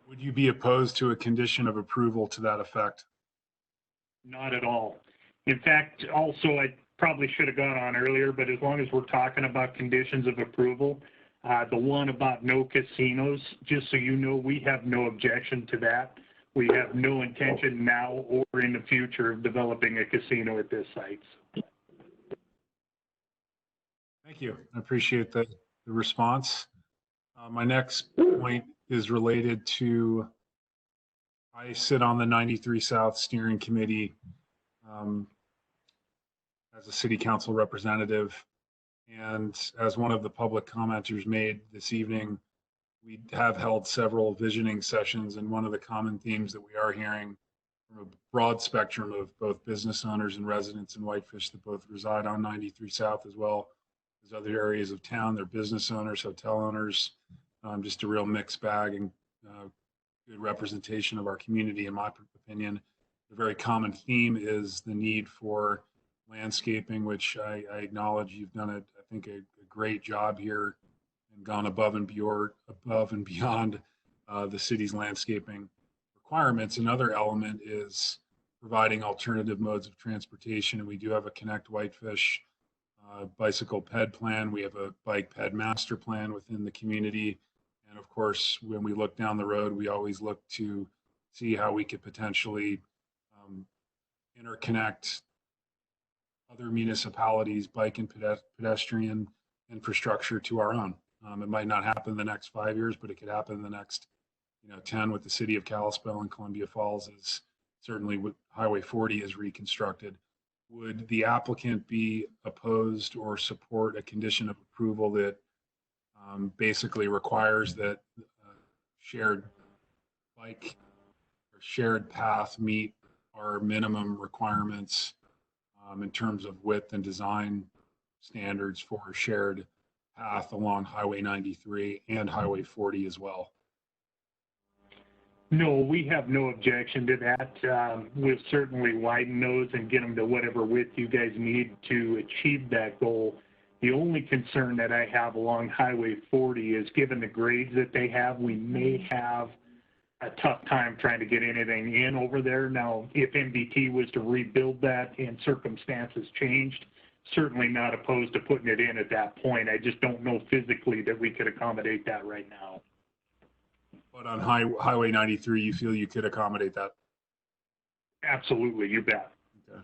Would you be opposed to a condition of approval to that effect? Not at all. In fact, also, I probably should have gone on earlier, but as long as we're talking about conditions of approval, the one about no casinos, just so you know, we have no objection to that. We have no intention now or in the future of developing a casino at this site. Thank you. I appreciate the response. My next point is related to, I sit on the 93 South Steering Committee as a city council representative. And as one of the public commenters made this evening, we have held several visioning sessions, and one of the common themes that we are hearing from a broad spectrum of both business owners and residents in Whitefish that both reside on 93 South as well as other areas of town. They're business owners, hotel owners, just a real mixed bag and good representation of our community, in my opinion. The very common theme is the need for landscaping, which I acknowledge you've done, I think, a great job here and gone above and beyond the city's landscaping requirements. Another element is providing alternative modes of transportation, and we do have a Connect Whitefish bicycle ped plan. We have a bike ped master plan within the community. And of course, when we look down the road, we always look to see how we could potentially interconnect other municipalities' bike and pedestrian infrastructure to our own. It might not happen in the next 5 years, but it could happen in the next 10 with the city of Kalispell and Columbia Falls, as certainly with Highway 40 is reconstructed. Would the applicant be opposed or support a condition of approval that basically requires that shared bike or shared path meet our minimum requirements in terms of width and design standards for a shared path along Highway 93 and Highway 40 as well? No, we have no objection to that. We'll certainly widen those and get them to whatever width you guys need to achieve that goal. The only concern that I have along Highway 40 is, given the grades that they have, we may have a tough time trying to get anything in over there. Now, if MDT was to rebuild that and circumstances changed, certainly not opposed to putting it in at that point. I just don't know physically that we could accommodate that right now. But on Highway 93, you feel you could accommodate that? Absolutely, you bet. Okay.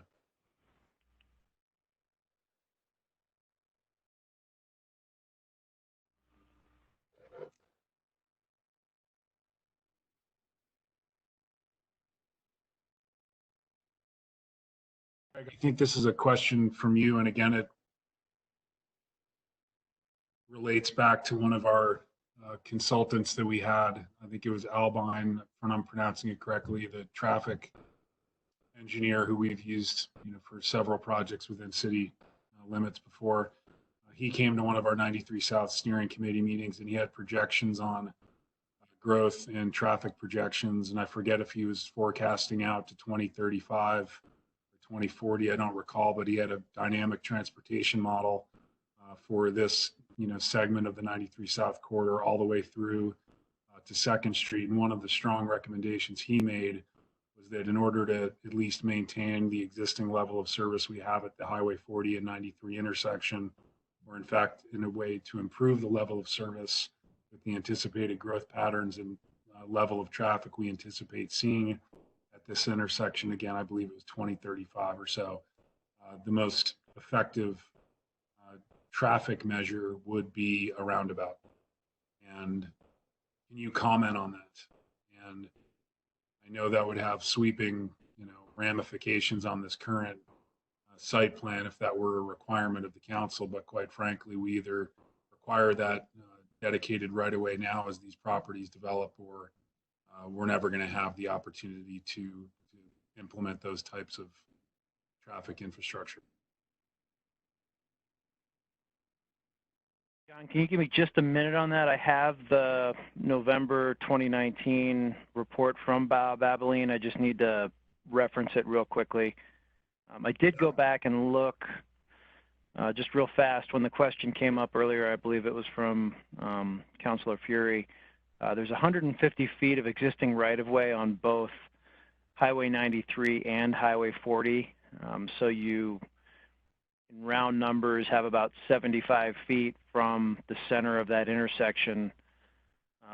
I think this is a question from you, and again, it relates back to one of our consultants that we had. I think it was Albine, if I'm pronouncing it correctly, the traffic engineer who we've used for several projects within city limits before. He came to one of our 93 South Steering Committee meetings, and he had projections on growth and traffic projections, and I forget if he was forecasting out to 2035 or 2040, I don't recall, but he had a dynamic transportation model for this segment of the 93 South corridor all the way through to 2nd Street. And one of the strong recommendations he made was that in order to at least maintain the existing level of service we have at the Highway 40 and 93 intersection, or in fact, in a way to improve the level of service with the anticipated growth patterns and level of traffic we anticipate seeing at this intersection, again, I believe it was 2035 or so, the most effective traffic measure would be a roundabout. And can you comment on that? And I know that would have sweeping, ramifications on this current site plan if that were a requirement of the council, but quite frankly, we either require that dedicated right of way now as these properties develop, or we're never going to have the opportunity to implement those types of traffic infrastructure. John, can you give me just a minute on that? I have the November 2019 report from Bob Abilene. I just need to reference it real quickly. I did go back and look just real fast when the question came up earlier. I believe it was from Councilor Fury. There's 150 feet of existing right-of-way on both Highway 93 and Highway 40. So you, in round numbers, have about 75 feet from the center of that intersection,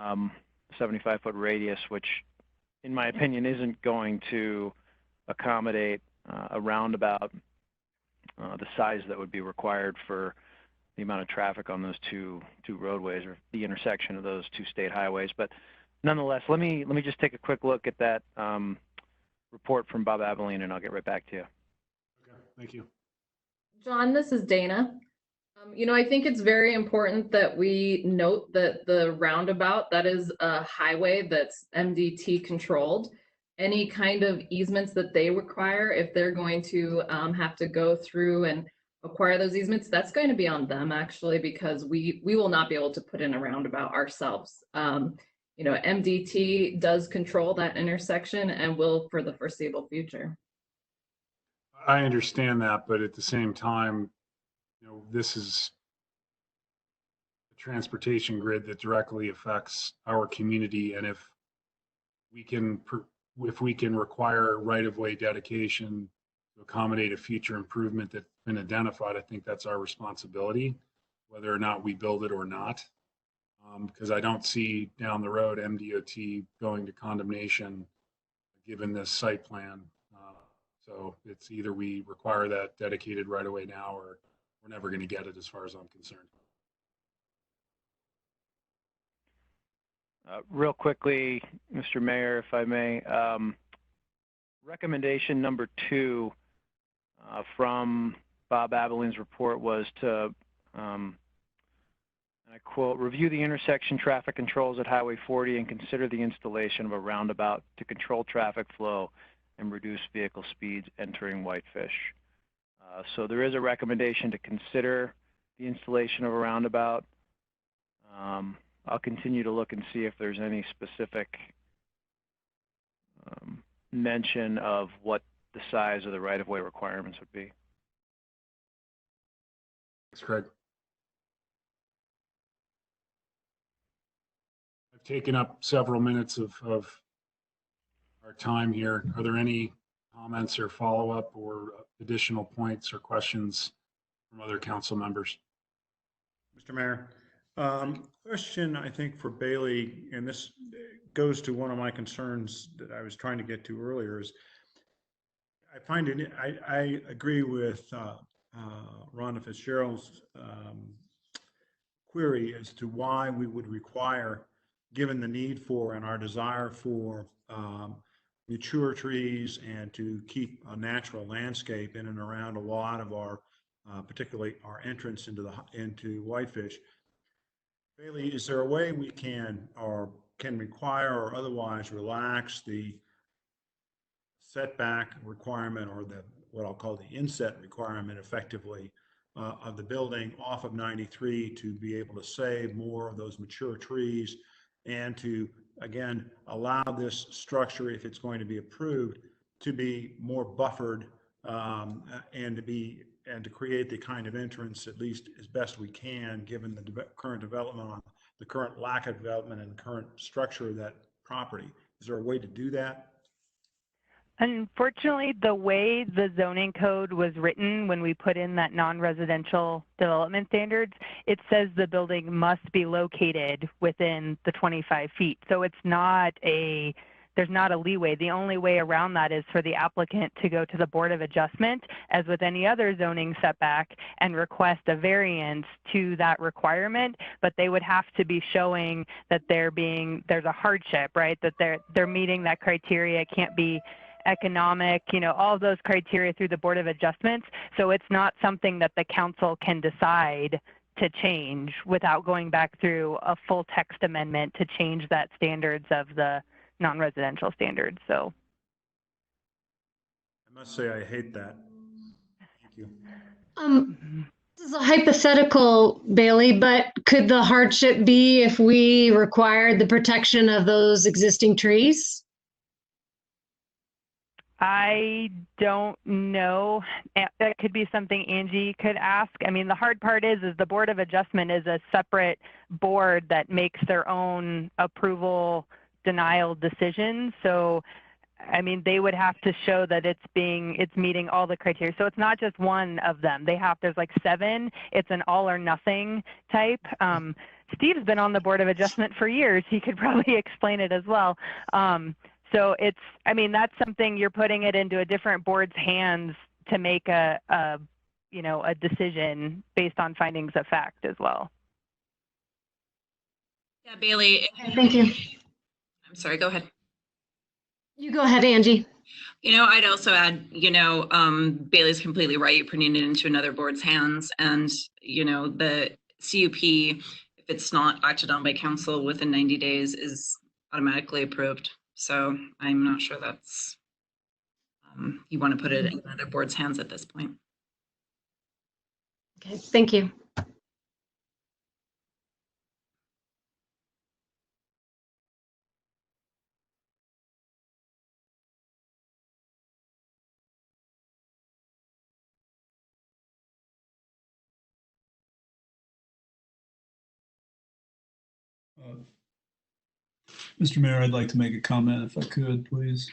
75-foot radius, which in my opinion isn't going to accommodate a roundabout the size that would be required for the amount of traffic on those two roadways, or the intersection of those two state highways. But nonetheless, let me just take a quick look at that report from Bob Abilene, and I'll get right back to you. Okay, thank you. John, this is Dana. I think it's very important that we note that the roundabout, that is a highway that's MDT controlled. Any kind of easements that they require, if they're going to have to go through and acquire those easements, that's going to be on them actually, because we will not be able to put in a roundabout ourselves. MDT does control that intersection and will for the foreseeable future. I understand that, but at the same time, this is a transportation grid that directly affects our community, and if we can require right-of-way dedication to accommodate a future improvement that's been identified, I think that's our responsibility, whether or not we build it or not. Because I don't see down the road MDOT going to condemnation given this site plan. So it's either we require that dedicated right-of-way now, or we're never going to get it as far as I'm concerned. Real quickly, Mr. Mayor, if I may, recommendation number 2 from Bob Abilene's report was to, and I quote, review the intersection traffic controls at Highway 40 and consider the installation of a roundabout to control traffic flow and reduce vehicle speeds entering Whitefish. So there is a recommendation to consider the installation of a roundabout. I'll continue to look and see if there's any specific mention of what the size of the right-of-way requirements would be. Thanks, Craig. I've taken up several minutes of our time here. Are there any comments or follow-up or additional points or questions from other council members? Mr. Mayor, question I think for Bailey, and this goes to one of my concerns that I was trying to get to earlier, is I find it, I agree with Rhonda Fitzgerald's query as to why we would require, given the need for and our desire for mature trees and to keep a natural landscape in and around a lot of our, particularly our entrance into Whitefish. Bailey, is there a way we can require or otherwise relax the setback requirement, or what I'll call the inset requirement effectively of the building off of 93 to be able to save more of those mature trees and to, again, allow this structure, if it's going to be approved, to be more buffered and to create the kind of entrance, at least as best we can, given the current development, the current lack of development and current structure of that property. Is there a way to do that? Unfortunately, the way the zoning code was written when we put in that non-residential development standards, it says the building must be located within the 25 feet. So it's not a there's not a leeway. The only way around that is for the applicant to go to the Board of Adjustment, as with any other zoning setback, and request a variance to that requirement, but they would have to be showing that there's a hardship, right? That they're meeting that criteria. It can't be economic, all of those criteria through the Board of Adjustments. So it's not something that the council can decide to change without going back through a full text amendment to change that standards of the non-residential standards. So I must say I hate that. Thank you. This is a hypothetical, Bailey, but could the hardship be if we required the protection of those existing trees? I don't know. That could be something Angie could ask. I mean, the hard part is the Board of Adjustment is a separate board that makes their own approval denial decisions. So, I mean, they would have to show that it's meeting all the criteria. So it's not just one of them. There's like 7. It's an all or nothing type. Steve's been on the Board of Adjustment for years. He could probably explain it as well. So that's something you're putting it into a different board's hands to make a decision based on findings of fact as well. Yeah, Bailey. Thank you. I'm sorry, go ahead. You go ahead, Angie. I'd also add, Bailey's completely right. You're putting it into another board's hands, and, the CUP, if it's not acted on by council within 90 days, is automatically approved. So I'm not sure that's, you want to put it in another board's hands at this point. Okay, thank you. Mr. Mayor, I'd like to make a comment if I could, please.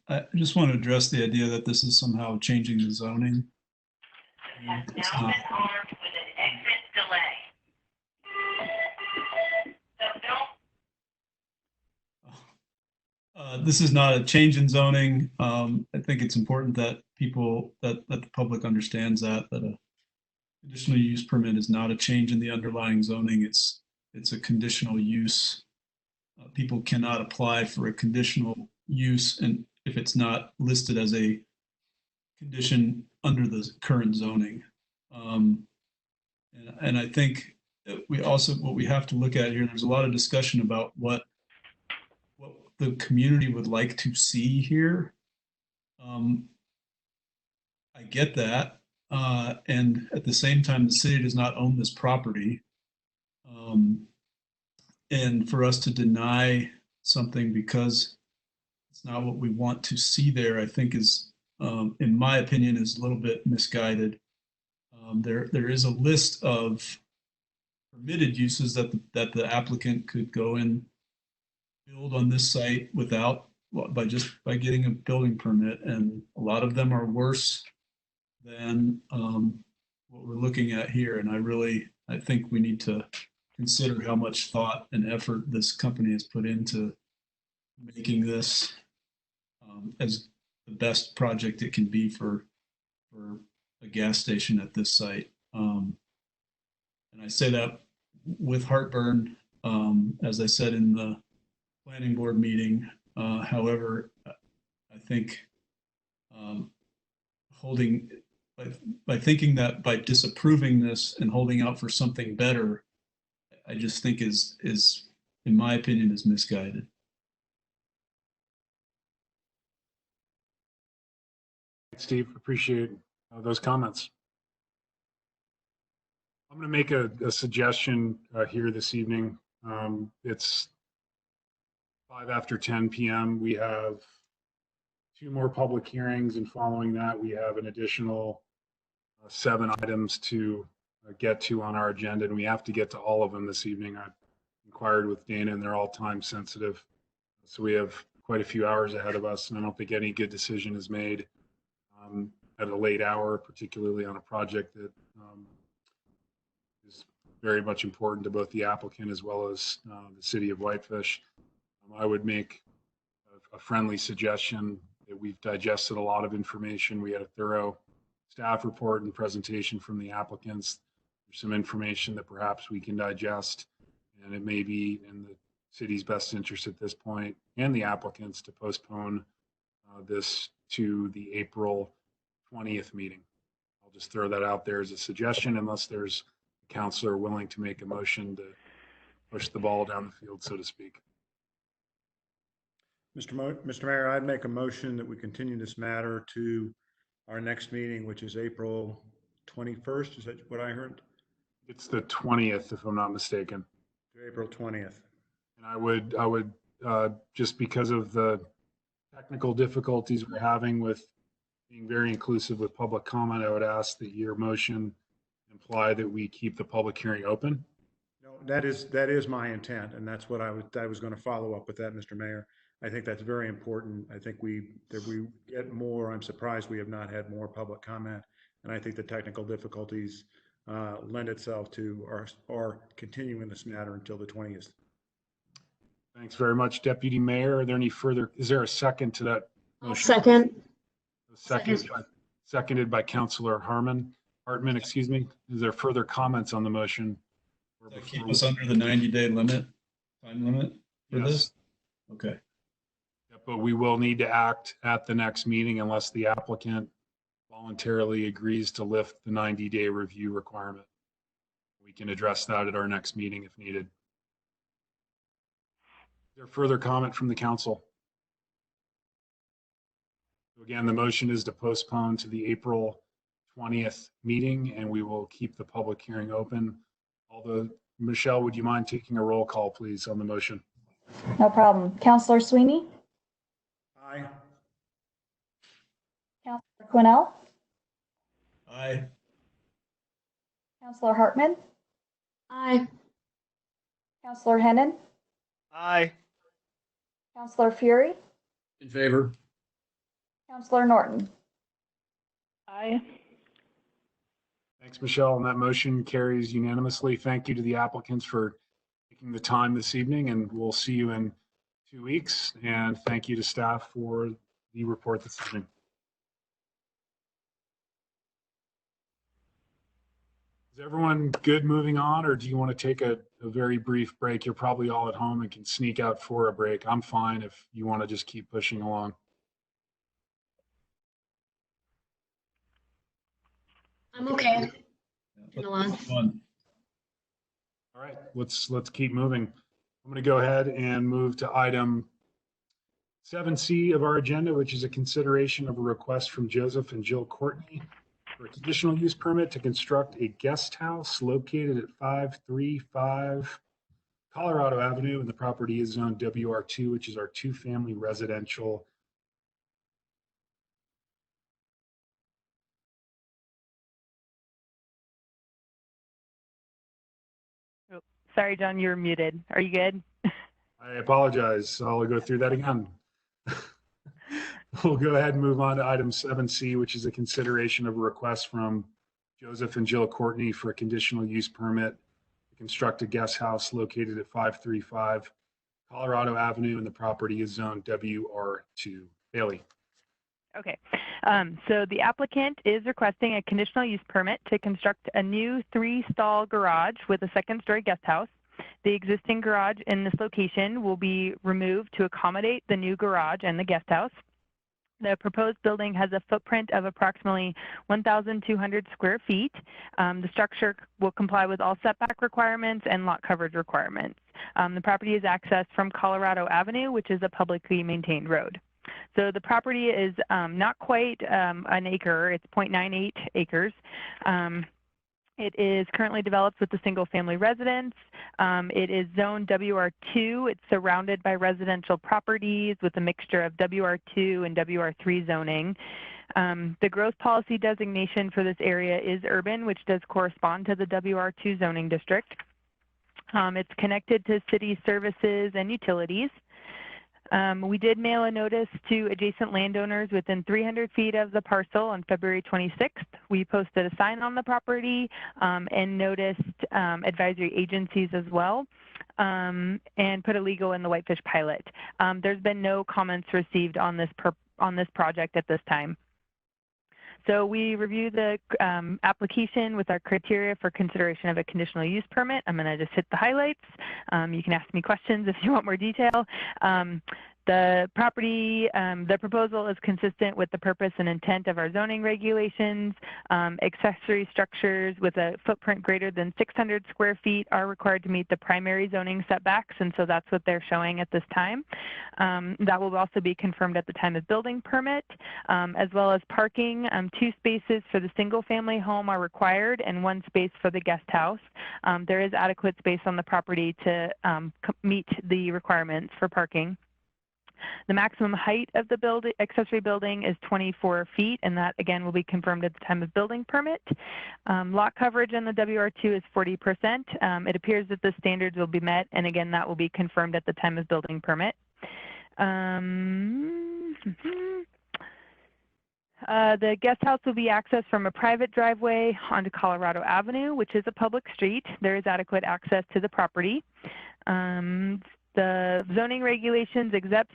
I just want to address the idea that this is somehow changing the zoning. It's not. This is not a change in zoning. I think it's important that that the public understands that a conditional use permit is not a change in the underlying zoning. It's a conditional use. People cannot apply for a conditional use and if it's not listed as a condition under the current zoning. And I think what we have to look at here, there's a lot of discussion about what the community would like to see here. I get that. And at the same time, the city does not own this property. And for us to deny something because it's not what we want to see there, I think is, in my opinion, is a little bit misguided. There is a list of permitted uses that the applicant could go and build on this site by getting a building permit, and a lot of them are worse than what we're looking at here. And I think we need to consider how much thought and effort this company has put into making this as the best project it can be for a gas station at this site. And I say that with heartburn, as I said in the planning board meeting. However, I think by thinking that by disapproving this and holding out for something better, I just think is in my opinion is misguided. Steve, appreciate those comments. I'm going to make a suggestion here this evening. It's 5 after 10 p.m. We have 2 more public hearings, and following that, we have an additional 7 items to get to on our agenda, and we have to get to all of them this evening. I've inquired with Dana, and they're all time sensitive. So we have quite a few hours ahead of us, and I don't think any good decision is made at a late hour, particularly on a project that is very much important to both the applicant as well as the city of Whitefish. I would make a friendly suggestion that we've digested a lot of information. We had a thorough staff report and presentation from the applicants. There's some information that perhaps we can digest, and it may be in the city's best interest at this point and the applicants to postpone this to the April 20th meeting. I'll just throw that out there as a suggestion, unless there's a counselor willing to make a motion to push the ball down the field, so to speak. Mr. Mayor, I'd make a motion that we continue this matter to our next meeting, which is April 21st. Is that what I heard? It's the 20th, if I'm not mistaken. To April 20th. And I would just because of the technical difficulties we're having with being very inclusive with public comment, I would ask that your motion imply that we keep the public hearing open. No, that is my intent, and that's what I was going to follow up with that, Mr. Mayor. I think that's very important. I think that we get more. I'm surprised we have not had more public comment, and I think the technical difficulties lend itself to our continuing this matter until the 20th. Thanks very much, Deputy Mayor. Are there any further? Is there a second to that motion? Second. Seconded by Councilor Hartman. Excuse me. Is there further comments on the motion? Does that keep us under the 90-day time limit for this? Okay. But we will need to act at the next meeting unless the applicant voluntarily agrees to lift the 90-day review requirement. We can address that at our next meeting if needed. Is there further comment from the council? Again, the motion is to postpone to the April 20th meeting, and we will keep the public hearing open. Although, Michelle, would you mind taking a roll call, please, on the motion? No problem. Councilor Sweeney? Aye. Councilor Quinnell? Aye. Councilor Hartman? Aye. Councilor Hennon? Aye. Councilor Fury? In favor. Councilor Norton? Aye. Thanks, Michelle. And that motion carries unanimously. Thank you to the applicants for taking the time this evening, and we'll see you in 2 weeks. And thank you to staff for the report this evening. Is everyone good moving on, or do you want to take a very brief break? You're probably all at home and can sneak out for a break. I'm fine if you want to just keep pushing along. I'm okay. All right, let's keep moving. I'm going to go ahead and move to item 7C of our agenda, which is a consideration of a request from Joseph and Jill Courtney for a conditional use permit to construct a guest house located at 535 Colorado Avenue, and the property is zoned WR2, which is our two-family residential. Sorry, John, you're muted. Are you good? I apologize. I'll go through that again. We'll go ahead and move on to item 7C, which is a consideration of a request from Joseph and Jill Courtney for a conditional use permit to construct a guest house located at 535 Colorado Avenue, and the property is zoned WR2. Bailey. Okay, so the applicant is requesting a conditional use permit to construct a new 3-stall garage with a second-story guest house. The existing garage in this location will be removed to accommodate the new garage and the guest house. The proposed building has a footprint of approximately 1,200 square feet. The structure will comply with all setback requirements and lot coverage requirements. The property is accessed from Colorado Avenue, which is a publicly maintained road. So the property is not quite an acre, it's 0.98 acres. It is currently developed with a single-family residence. It is zoned WR2. It's surrounded by residential properties with a mixture of WR2 and WR3 zoning. The growth policy designation for this area is urban, which does correspond to the WR2 zoning district. It's connected to city services and utilities. We did mail a notice to adjacent landowners within 300 feet of the parcel on February 26th. We posted a sign on the property and noticed advisory agencies as well. and put illegal in the Whitefish pilot. There's been no comments received on this project at this time. So we review the application with our criteria for consideration of a conditional use permit. I'm going to just hit the highlights. You can ask me questions if you want more detail. The proposal is consistent with the purpose and intent of our zoning regulations. Accessory structures with a footprint greater than 600 square feet are required to meet the primary zoning setbacks, and so that's what they're showing at this time. That will also be confirmed at the time of building permit, as well as parking. 2 spaces for the single family home are required and 1 space for the guest house. There is adequate space on the property to meet the requirements for parking. The maximum height of the accessory building is 24 feet, and that again will be confirmed at the time of building permit. Lot coverage in the WR2 is 40%. It appears that the standards will be met, and again that will be confirmed at the time of building permit. The guest house will be accessed from a private driveway onto Colorado Avenue, which is a public street. There is adequate access to the property. The zoning regulations exempt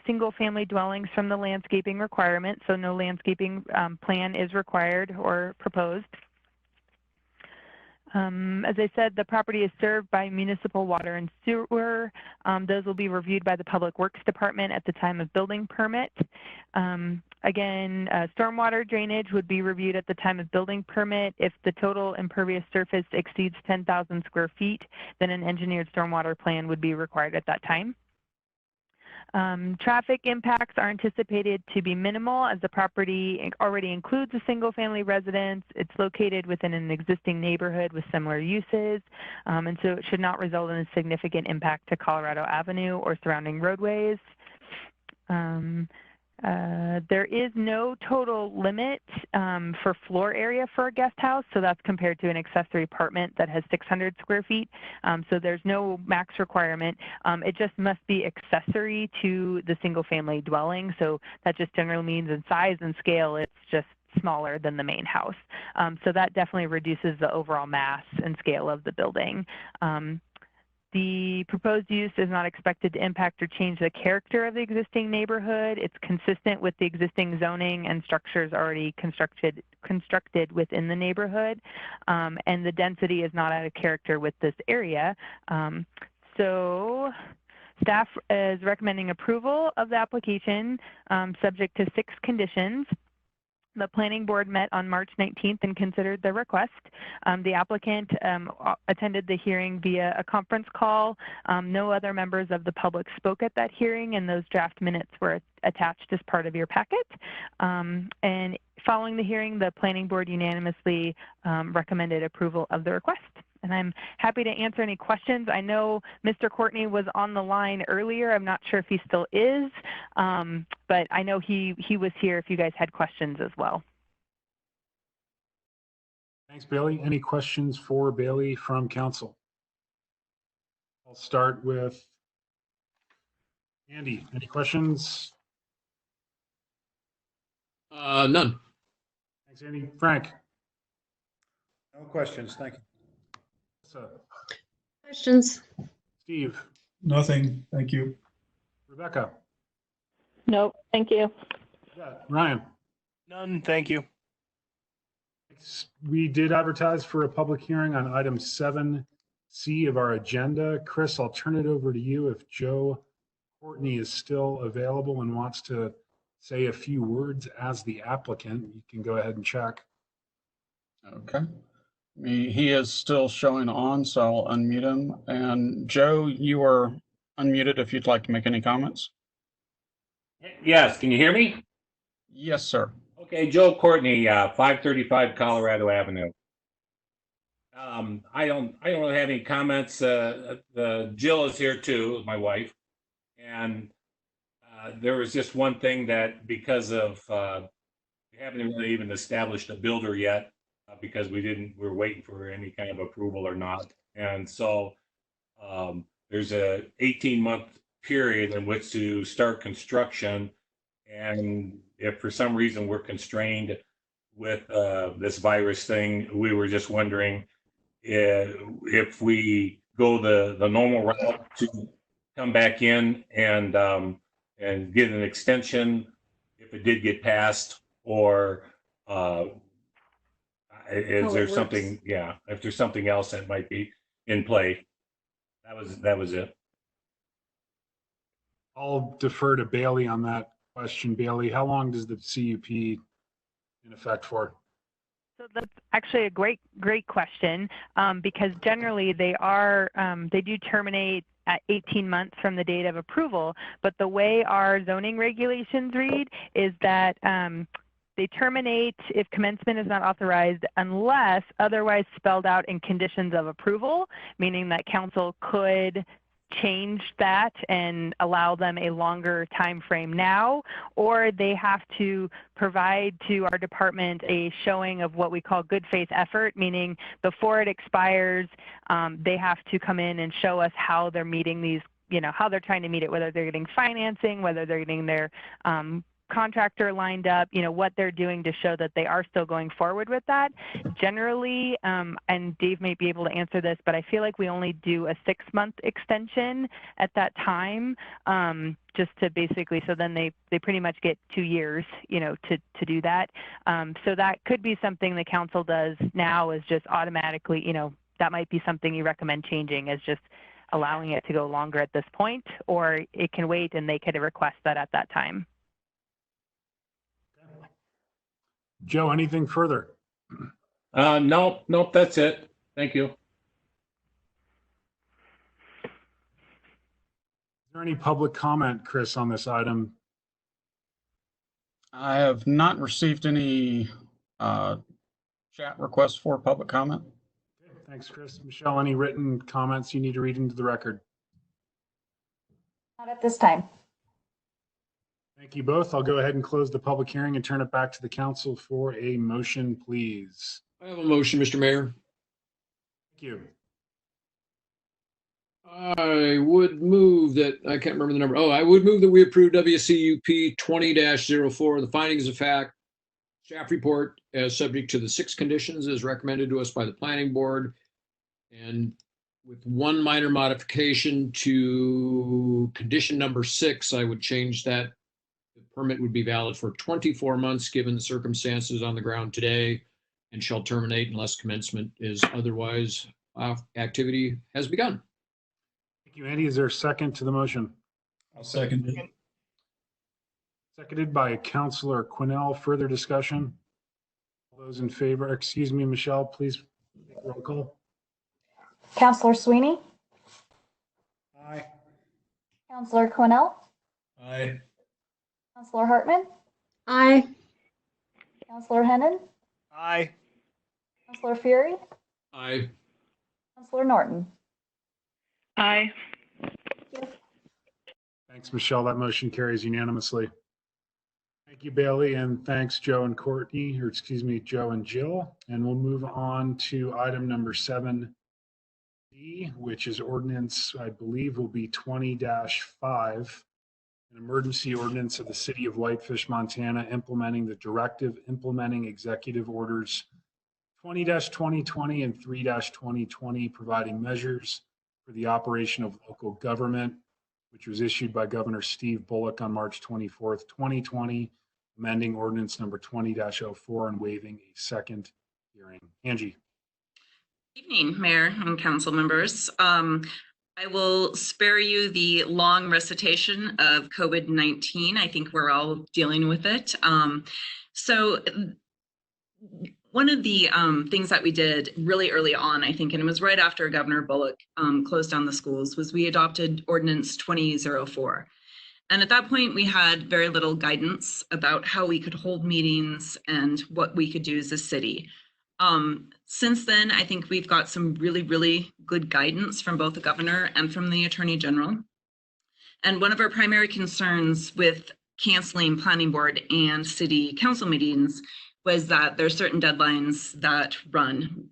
single-family dwellings from the landscaping requirement, so no landscaping plan is required or proposed. As I said, the property is served by municipal water and sewer. Those will be reviewed by the Public Works Department at the time of building permit. Again, stormwater drainage would be reviewed at the time of building permit. If the total impervious surface exceeds 10,000 square feet, then an engineered stormwater plan would be required at that time. Traffic impacts are anticipated to be minimal as the property already includes a single family residence. It's located within an existing neighborhood with similar uses, and so it should not result in a significant impact to Colorado Avenue or surrounding roadways. There is no total limit for floor area for a guest house, so that's compared to an accessory apartment that has 600 square feet. So there's no max requirement. It just must be accessory to the single family dwelling. So that just generally means in size and scale, it's just smaller than the main house. So that definitely reduces the overall mass and scale of the building. The proposed use is not expected to impact or change the character of the existing neighborhood. It's consistent with the existing zoning and structures already constructed within the neighborhood, and the density is not out of character with this area. So staff is recommending approval of the application subject to 6 conditions. The planning board met on March 19th and considered the request. The applicant attended the hearing via a conference call. No other members of the public spoke at that hearing, and those draft minutes were attached as part of your packet. And following the hearing, the planning board unanimously recommended approval of the request. And I'm happy to answer any questions. I know Mr. Courtney was on the line earlier. I'm not sure if he still is, but I know he was here if you guys had questions as well. Thanks, Bailey. Any questions for Bailey from council? I'll start with Andy. Any questions? None. Thanks, Andy. Frank? No questions. Thank you. Questions? Steve? Nothing. Thank you. Rebecca? Nope, thank you. Yeah. Ryan? None, thank you. We did advertise for a public hearing on item 7C of our agenda. Chris, I'll turn it over to you if Joe Courtney is still available and wants to say a few words as the applicant. You can go ahead and check. Okay. He is still showing on, so I'll unmute him. And Joe, you are unmuted if you'd like to make any comments. Yes, can you hear me? Yes, sir. Okay, Joe Courtney, 535 Colorado Avenue. I don't really have any comments. Jill is here too, my wife, and there was just one thing that because of we haven't really even established a builder yet. Because we're waiting for any kind of approval or not. And so there's a 18-month period in which to start construction. And if for some reason we're constrained with this virus thing, we were just wondering if we go the normal route to come back in and get an extension if it did get passed, or is there something, yeah, if there's something else that might be in play. That was it. I'll defer to Bailey on that question. Bailey, how long does the CUP in effect for? So that's actually a great question, because generally they do terminate at 18 months from the date of approval, but the way our zoning regulations read is that they terminate if commencement is not authorized unless otherwise spelled out in conditions of approval, meaning that council could change that and allow them a longer time frame now, or they have to provide to our department a showing of what we call good faith effort, meaning before it expires, they have to come in and show us how they're meeting these, how they're trying to meet it, whether they're getting financing, whether they're getting their contractor lined up, what they're doing to show that they are still going forward with that. Generally, and Dave might be able to answer this, but I feel like we only do a 6-month extension at that time, just to basically, so then they pretty much get 2 years, to do that. So that could be something the council does now, is just automatically, that might be something you recommend changing, is just allowing it to go longer at this point, or it can wait and they could request that at that time. Joe, anything further? Nope, that's it. Thank you. Is there any public comment, Chris, on this item? I have not received any chat requests for public comment. Okay, thanks, Chris. Michelle, any written comments you need to read into the record? Not at this time. Thank you both. I'll go ahead and close the public hearing and turn it back to the council for a motion, please. I have a motion, Mr. Mayor. Thank you. I would move that, I can't remember the number. I would move that we approve WCUP 20-04, the findings of fact, staff report as subject to the 6 conditions as recommended to us by the planning board, and with one minor modification to condition number 6, I would change that. The permit would be valid for 24 months given the circumstances on the ground today, and shall terminate unless commencement is otherwise activity has begun. Thank you, Andy. Is there a second to the motion? I'll second it. Seconded by Councilor Quinnell. Further discussion? All those in favor, excuse me, Michelle, please make roll call. Councilor Sweeney? Aye. Councilor Quinnell? Aye. Councilor Hartman? Aye. Councilor Hennon? Aye. Councilor Fury? Aye. Councilor Norton? Aye. Thanks, Michelle. That motion carries unanimously. Thank you, Bailey, and thanks, Joe and Courtney, or excuse me, Joe and Jill. And we'll move on to item number 7D, which is ordinance, I believe, will be 20-5, an emergency ordinance of the city of Whitefish, Montana, implementing the directive implementing executive orders 20-2020 and 3-2020, providing measures for the operation of local government, which was issued by Governor Steve Bullock on March 24th, 2020, amending ordinance number 20-04 and waiving a second hearing. Angie. Evening, Mayor and council members. I will spare you the long recitation of COVID-19. I think we're all dealing with it. So one of the things that we did really early on, I think, and it was right after Governor Bullock closed down the schools, was we adopted Ordinance 20-04. And at that point, we had very little guidance about how we could hold meetings and what we could do as a city. Since then, I think we've got some really, really good guidance from both the governor and from the attorney general. And one of our primary concerns with canceling planning board and city council meetings was that there are certain deadlines that run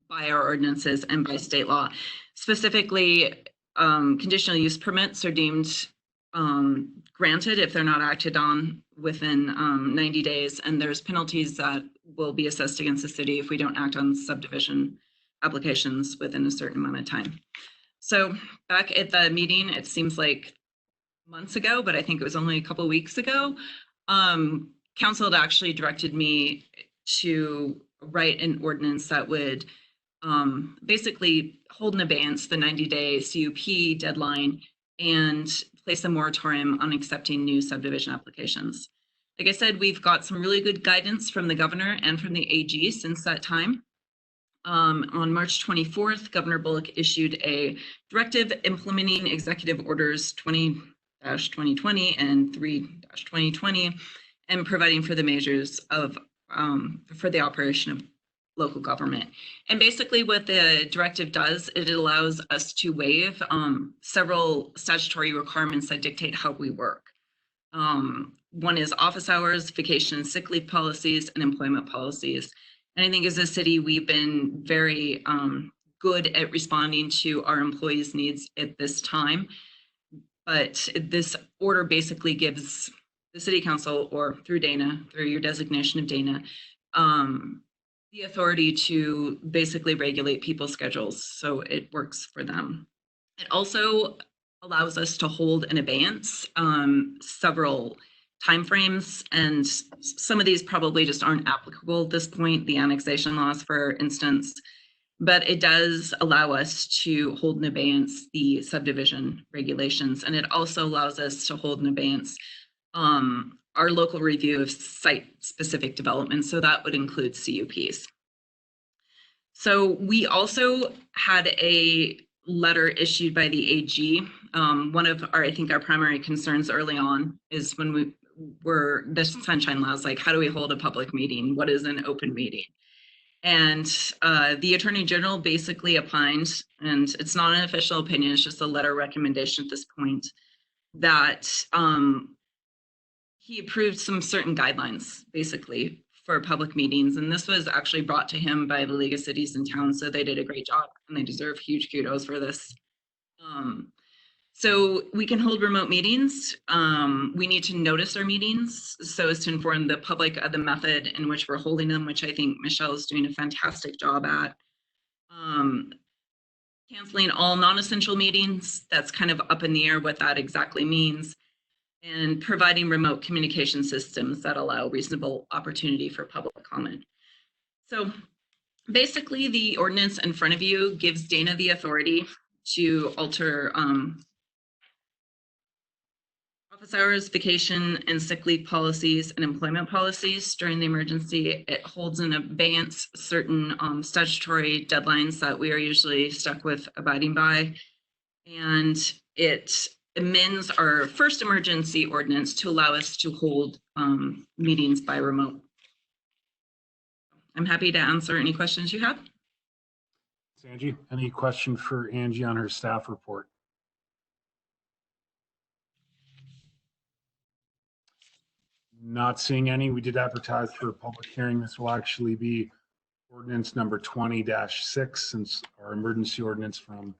by our ordinances and by state law. Specifically, conditional use permits are deemed granted if they're not acted on within 90 days, and there's penalties that will be assessed against the city if we don't act on subdivision applications within a certain amount of time. So back at the meeting, it seems like months ago, but I think it was only a couple of weeks ago, council had actually directed me to write an ordinance that would basically hold in abeyance the 90-day CUP deadline and place a moratorium on accepting new subdivision applications. Like I said, we've got some really good guidance from the governor and from the AG since that time. On March 24th, Governor Bullock issued a directive implementing Executive Orders 20-2020 and 3-2020 and providing for the measures of for the operation of local government. And basically what the directive does, it allows us to waive several statutory requirements that dictate how we work. One is office hours, vacation and sick leave policies, and employment policies. And I think as a city, we've been very good at responding to our employees' needs at this time. But this order basically gives the city council, or through Dana, through your designation of Dana, the authority to basically regulate people's schedules so it works for them. It also allows us to hold in abeyance several timeframes, and some of these probably just aren't applicable at this point, the annexation laws, for instance, but it does allow us to hold in abeyance the subdivision regulations, and it also allows us to hold in abeyance our local review of site-specific development, so that would include CUPs. So we also had a letter issued by the AG. One of our, I think our primary concerns early on is when we were the sunshine laws, like how do we hold a public meeting? What is an open meeting? And the Attorney General basically opined, and it's not an official opinion, it's just a letter recommendation at this point, that he approved some certain guidelines basically for public meetings. And this was actually brought to him by the League of Cities and Towns. So they did a great job and they deserve huge kudos for this. So we can hold remote meetings. We need to notice our meetings so as to inform the public of the method in which we're holding them, which I think Michelle is doing a fantastic job at. Canceling all non-essential meetings, that's kind of up in the air what that exactly means. And providing remote communication systems that allow reasonable opportunity for public comment. So basically the ordinance in front of you gives Dana the authority to alter office hours, vacation and sick leave policies and employment policies during the emergency. It holds in abeyance certain statutory deadlines that we are usually stuck with abiding by. And it amends our first emergency ordinance to allow us to hold meetings by remote. I'm happy to answer any questions you have. Angie, any question for Angie on her staff report? Not seeing any. We did advertise for a public hearing. This will actually be ordinance number 20-6, since our emergency ordinance from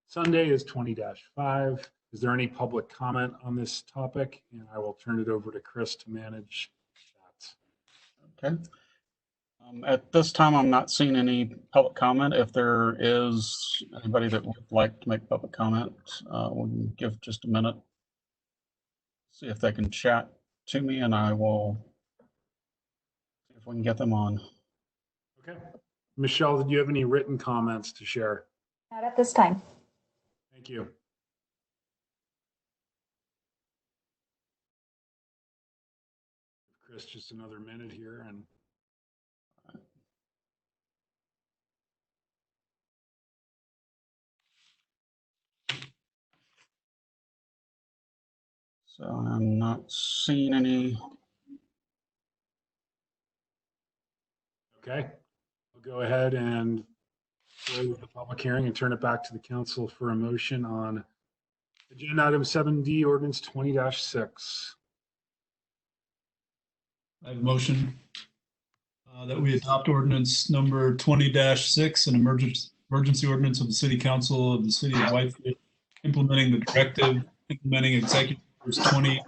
Sunday is 20-5. Is there any public comment on this topic? And I will turn it over to Chris to manage that. Okay. At this time, I'm not seeing any public comment. If there is anybody that would like to make public comment, we can give just a minute. See if they can chat to me, and I will see if we can get them on. Okay. Michelle, did you have any written comments to share? Not at this time. Thank you. Chris, just another minute here, and so I'm not seeing any. okay, we'll go ahead and close the public hearing and turn it back to the council for a motion on agenda item 7D, ordinance 20-6. I have a motion that we adopt ordinance number 20-6, an emergency ordinance of the City Council of the City of Whitefish, implementing the directive, implementing Executive Orders 20-2020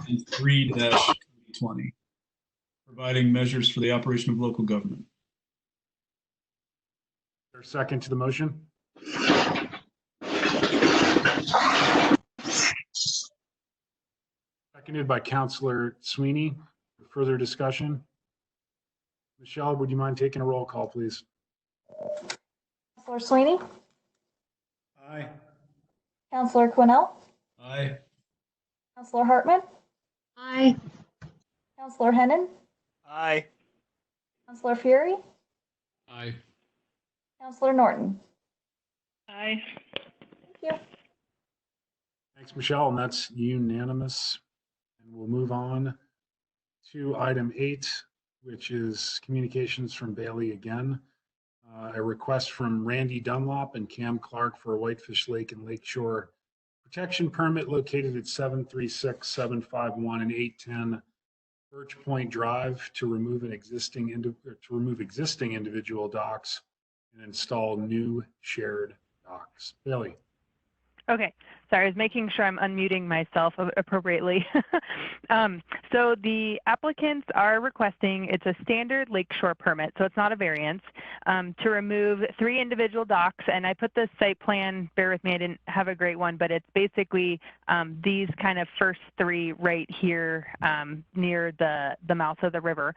and 3-2020, providing measures for the operation of local government. there a second to the motion? Seconded by Councilor Sweeney. Further discussion? Michelle, would you mind taking a roll call, please? Councilor Sweeney? Aye. Councilor Quinnell? Aye. Councilor Hartman? Aye. Councilor Hennon? Aye. Councilor Fury? Aye. Councilor Norton? Aye. Thank you. Thanks, Michelle, and that's unanimous. And we'll move on to item 8, which is communications from Bailey again. A request from Randy Dunlop and Cam Clark for a Whitefish Lake and Lakeshore protection permit located at 736, 751, and 810 Birch Point Drive to remove existing individual docks and install new shared docks. Bailey. Okay, sorry, I was making sure I'm unmuting myself appropriately. So the applicants are requesting, it's a standard lakeshore permit, so it's not a variance, to remove 3 individual docks. And I put the site plan, bear with me, I didn't have a great one, but it's basically these kind of first 3 right here near the mouth of the river.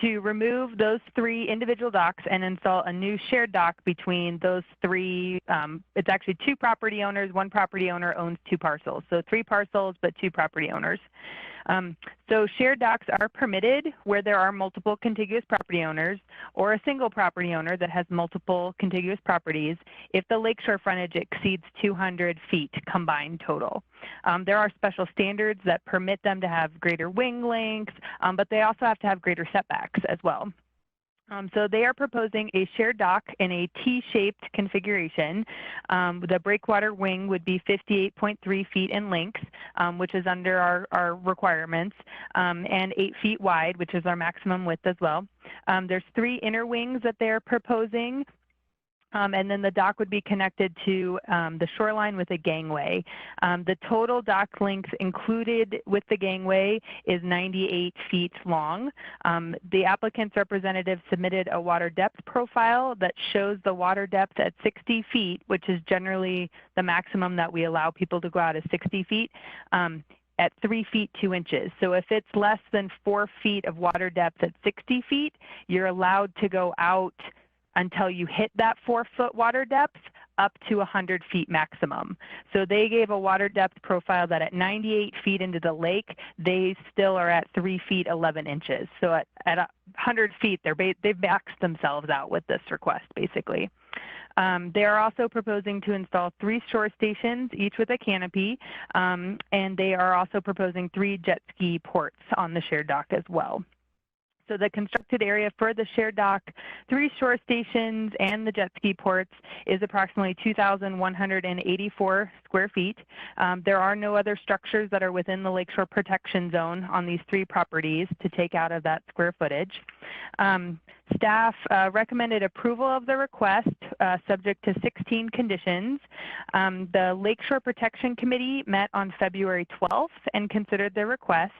To remove those 3 individual docks and install a new shared dock between those 3. It's actually 2 property owners. 1 property owner owns 2 parcels. So 3 parcels, but 2 property owners. So shared docks are permitted where there are multiple contiguous property owners or a single property owner that has multiple contiguous properties if the lakeshore frontage exceeds 200 feet combined total. There are special standards that permit them to have greater wing lengths, but they also have to have greater setbacks as well. So they are proposing a shared dock in a T-shaped configuration. The breakwater wing would be 58.3 feet in length, which is under our requirements, and 8 feet wide, which is our maximum width as well. There's 3 inner wings that they're proposing. And then the dock would be connected to the shoreline with a gangway. The total dock length included with the gangway is 98 feet long. The applicant's representative submitted a water depth profile that shows the water depth at 60 feet, which is generally the maximum that we allow people to go out is 60 feet. At 3 feet 2 inches. So if it's less than 4 feet of water depth at 60 feet, you're allowed to go out until you hit that 4-foot water depth up to 100 feet maximum. So they gave a water depth profile that at 98 feet into the lake, they still are at 3 feet 11 inches. So at 100 feet, they've maxed themselves out with this request, basically. They are also proposing to install 3 shore stations, each with a canopy, and they are also proposing 3 jet ski ports on the shared dock as well. So the constructed area for the shared dock, 3 shore stations, and the jet ski ports is approximately 2,184 square feet. There are no other structures that are within the lakeshore protection zone on these 3 properties to take out of that square footage. Staff recommended approval of the request subject to 16 conditions. The Lakeshore Protection Committee met on February 12th and considered the request.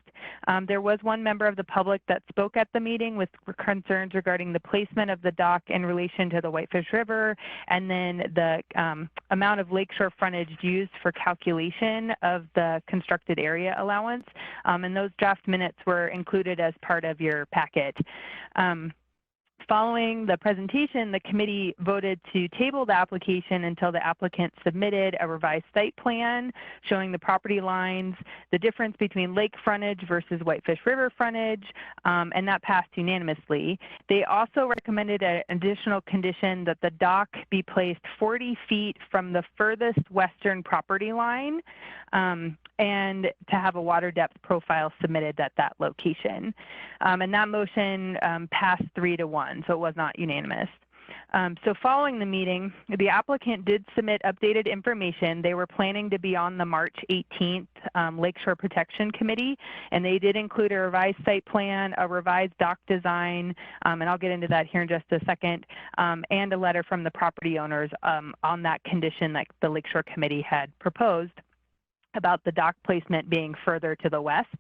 There was one member of the public that spoke at the meeting with concerns regarding the placement of the dock in relation to the Whitefish River and then the amount of lakeshore frontage used for calculation of the constructed area allowance. And those draft minutes were included as part of your packet. Following the presentation, the committee voted to table the application until the applicant submitted a revised site plan showing the property lines, the difference between lake frontage versus Whitefish River frontage, and that passed unanimously. They also recommended an additional condition that the dock be placed 40 feet from the furthest western property line and to have a water depth profile submitted at that location. And that motion passed 3-1, so it was not unanimous. So following the meeting, the applicant did submit updated information. They were planning to be on the March 18th Lakeshore Protection Committee, and they did include a revised site plan, a revised dock design, and I'll get into that here in just a second, and a letter from the property owners on that condition that the Lakeshore Committee had proposed. about the dock placement being further to the west.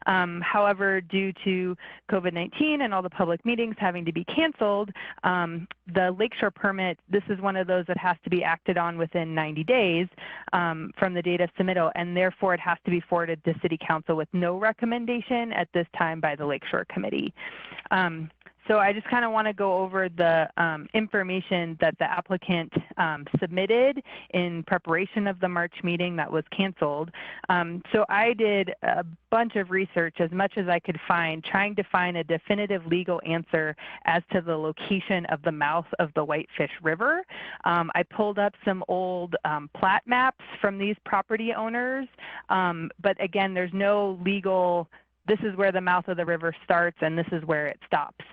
However, due to COVID-19 and all the public meetings having to be canceled, the lakeshore permit, this is one of those that has to be acted on within 90 days from the date of submittal, and therefore it has to be forwarded to City Council with no recommendation at this time by the Lakeshore Committee. So I just kind of want to go over the information that the applicant submitted in preparation of the March meeting that was canceled. So I did a bunch of research, as much as I could find, trying to find a definitive legal answer as to the location of the mouth of the Whitefish River. I pulled up some old plat maps from these property owners, but again, there's no legal, this is where the mouth of the river starts and this is where it stops.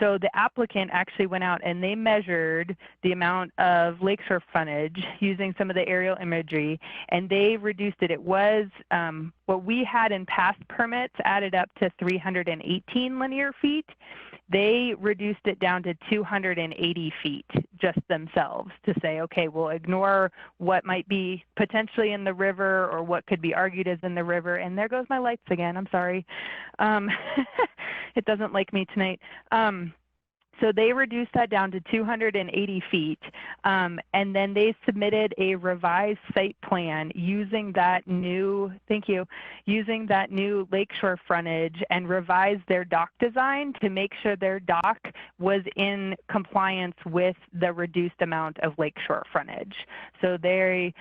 So the applicant actually went out and they measured the amount of lakeshore frontage using some of the aerial imagery, and they reduced it. It was what we had in past permits added up to 318 linear feet. They reduced it down to 280 feet just themselves to say, okay, we'll ignore what might be potentially in the river or what could be argued as in the river. And there goes my lights again. I'm sorry. It doesn't like me tonight. So they reduced that down to 280 feet, and then they submitted a revised site plan using that new, using that new lakeshore frontage, and revised their dock design to make sure their dock was in compliance with the reduced amount of lakeshore frontage. So they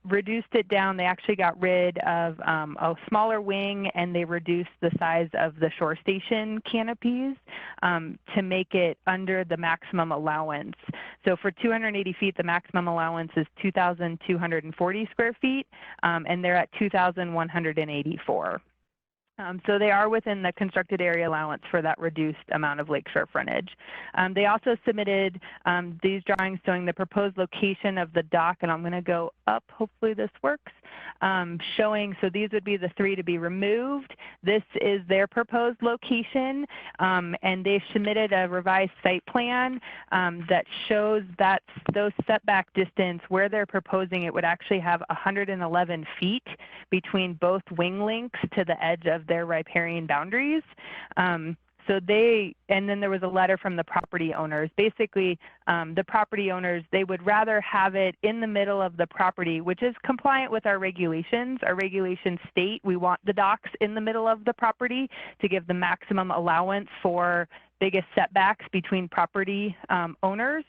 reduced it down. They actually got rid of a smaller wing, and they reduced the size of the shore station canopies to make it under the maximum allowance. So for 280 feet, the maximum allowance is 2,240 square feet, and they're at 2,184. So they are within the constructed area allowance for that reduced amount of lakeshore frontage. They also submitted these drawings showing the proposed location of the dock, and I'm going to go up, hopefully this works, showing, so these would be the three to be removed. This is their proposed location, and they submitted a revised site plan that shows that those setback distance where they're proposing it would actually have 111 feet between both wing links to the edge of their riparian boundaries. So they, and then there was a letter from the property owners. Basically, the property owners, they would rather have it in the middle of the property, which is compliant with our regulations. Our regulations state we want the docks in the middle of the property to give the maximum allowance for biggest setbacks between property owners.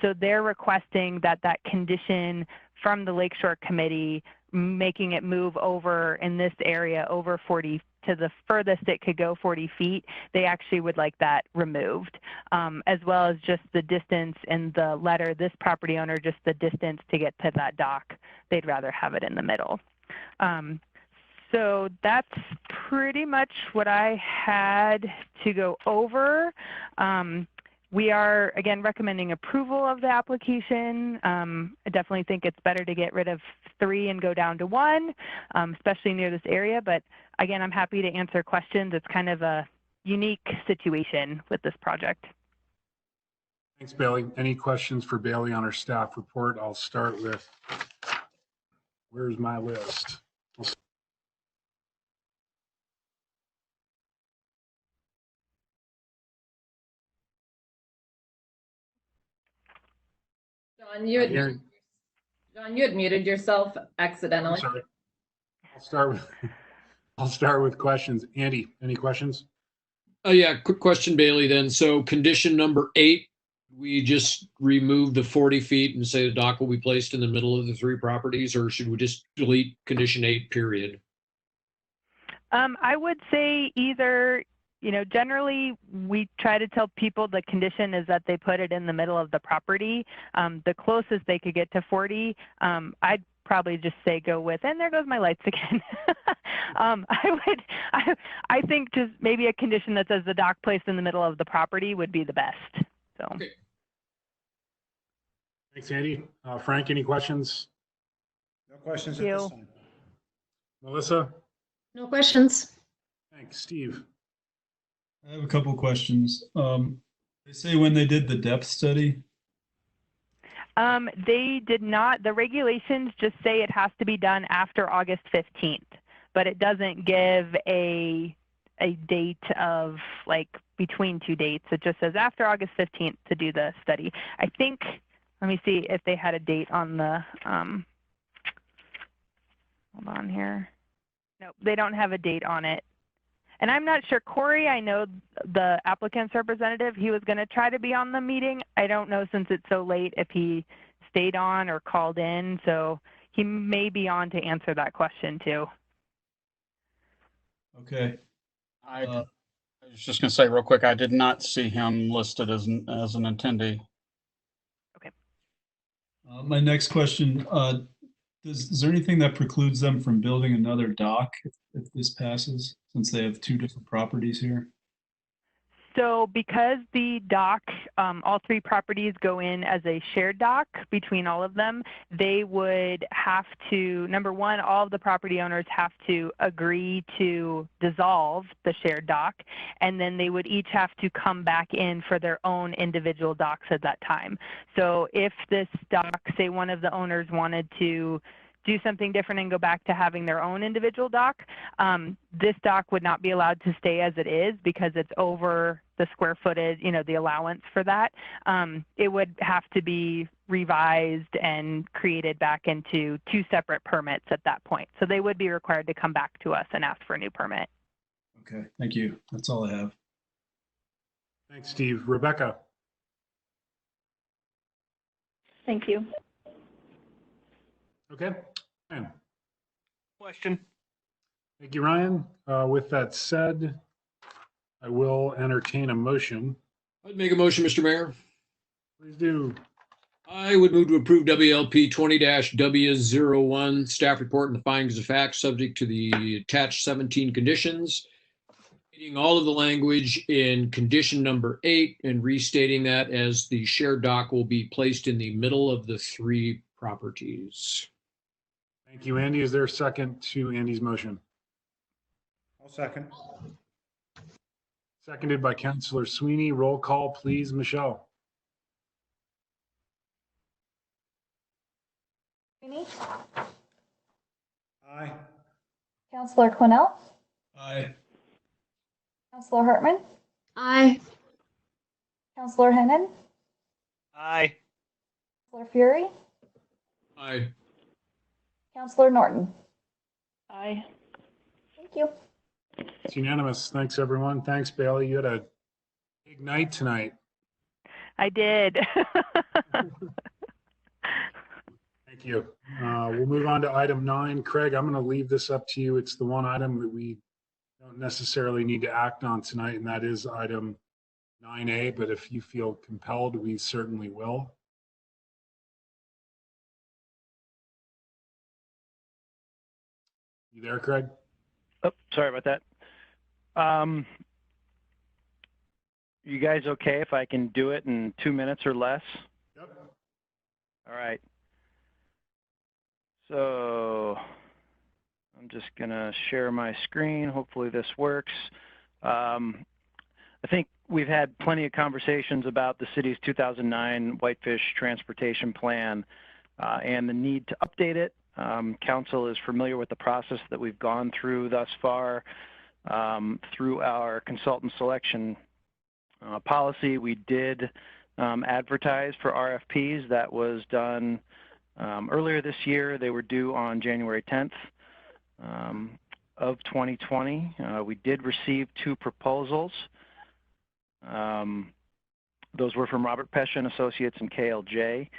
So they're requesting that that condition from the Lakeshore Committee, making it move over in this area over 40 to the furthest it could go, 40 feet, they actually would like that removed, as well as just the distance in the letter, this property owner, just the distance to get to that dock, they'd rather have it in the middle. So that's pretty much what I had to go over. We are, again, recommending approval of the application. I definitely think it's better to get rid of 3 and go down to 1, especially near this area. But again, I'm happy to answer questions. It's kind of a unique situation with this project. Thanks, Bailey. Any questions for Bailey on our staff report? I'll start with, where's my list? John, you had muted yourself accidentally. I'm sorry. I'll start with questions. Andy, any questions? Yeah, quick question, Bailey, then. So condition number 8, we just remove the 40 feet and say the dock will be placed in the middle of the 3 properties, or should we just delete condition 8, period? I would say either, generally we try to tell people the condition is that they put it in the middle of the property. The closest they could get to 40, I'd probably just say go with, and there goes my lights again. I think just maybe a condition that says the dock placed in the middle of the property would be the best. So. Okay. Thanks, Andy. Frank, any questions? No questions at this time. Melissa? No questions. Thanks. Steve? I have a couple questions. They say when they did the depth study. They did not. The regulations just say it has to be done after August 15th, but it doesn't give a date of like between two dates. It just says after August 15th to do the study. I think, let me see if they had a date on the, hold on here. No, they don't have a date on it. And I'm not sure, Corey, I know the applicant's representative, he was going to try to be on the meeting. I don't know, since it's so late, if he stayed on or called in. So he may be on to answer that question too. Okay. I was just going to say real quick, I did not see him listed as an attendee. My next question, is there anything that precludes them from building another dock if this passes, since they have two different properties here? So because the dock, all three properties go in as a shared dock between all of them, they would have to, number one, all of the property owners have to agree to dissolve the shared dock, and then they would each have to come back in for their own individual docks at that time. So if this dock, say one of the owners wanted to do something different and go back to having their own individual dock, this dock would not be allowed to stay as it is because it's over the square footage, the allowance for that. It would have to be revised and created back into two separate permits at that point. So they would be required to come back to us and ask for a new permit. Okay, thank you. That's all I have. Thanks, Steve. Rebecca. Thank you. Okay. Ryan. Question. Thank you, Ryan. With that said, I will entertain a motion. I'd make a motion, Mr. Mayor. Please do. I would move to approve WLP 20-W01 staff report and the findings of fact subject to the attached 17 conditions, reading all of the language in condition number 8 and restating that as the shared dock will be placed in the middle of the three properties. Thank you, Andy. Is there a second to Andy's motion? I'll second. Seconded by Councillor Sweeney. Roll call, please, Michelle. Sweeney? Aye. Councillor Quinnell? Aye. Councillor Hartman? Aye. Councillor Hennon? Aye. Councillor Fury? Aye. Councillor Norton? Aye. Thank you. It's unanimous. Thanks, everyone. Thanks, Bailey. You had a big night tonight. I did. Thank you. We'll move on to item 9. Craig, I'm going to leave this up to you. It's the one item that we don't necessarily need to act on tonight, and that is item 9A, but if you feel compelled, we certainly will. You there, Craig? Oh, sorry about that. You guys okay if I can do it in 2 minutes or less? Yep. All right. So I'm just gonna share my screen. Hopefully this works. I think we've had plenty of conversations about the city's 2009 Whitefish Transportation Plan and the need to update it. Council is familiar with the process that we've gone through thus far through our consultant selection policy. We did advertise for RFPs. That was done earlier this year. They were due on January 10th of 2020. We did receive 2 proposals. Those were from Robert Pesha and Associates and KLJ.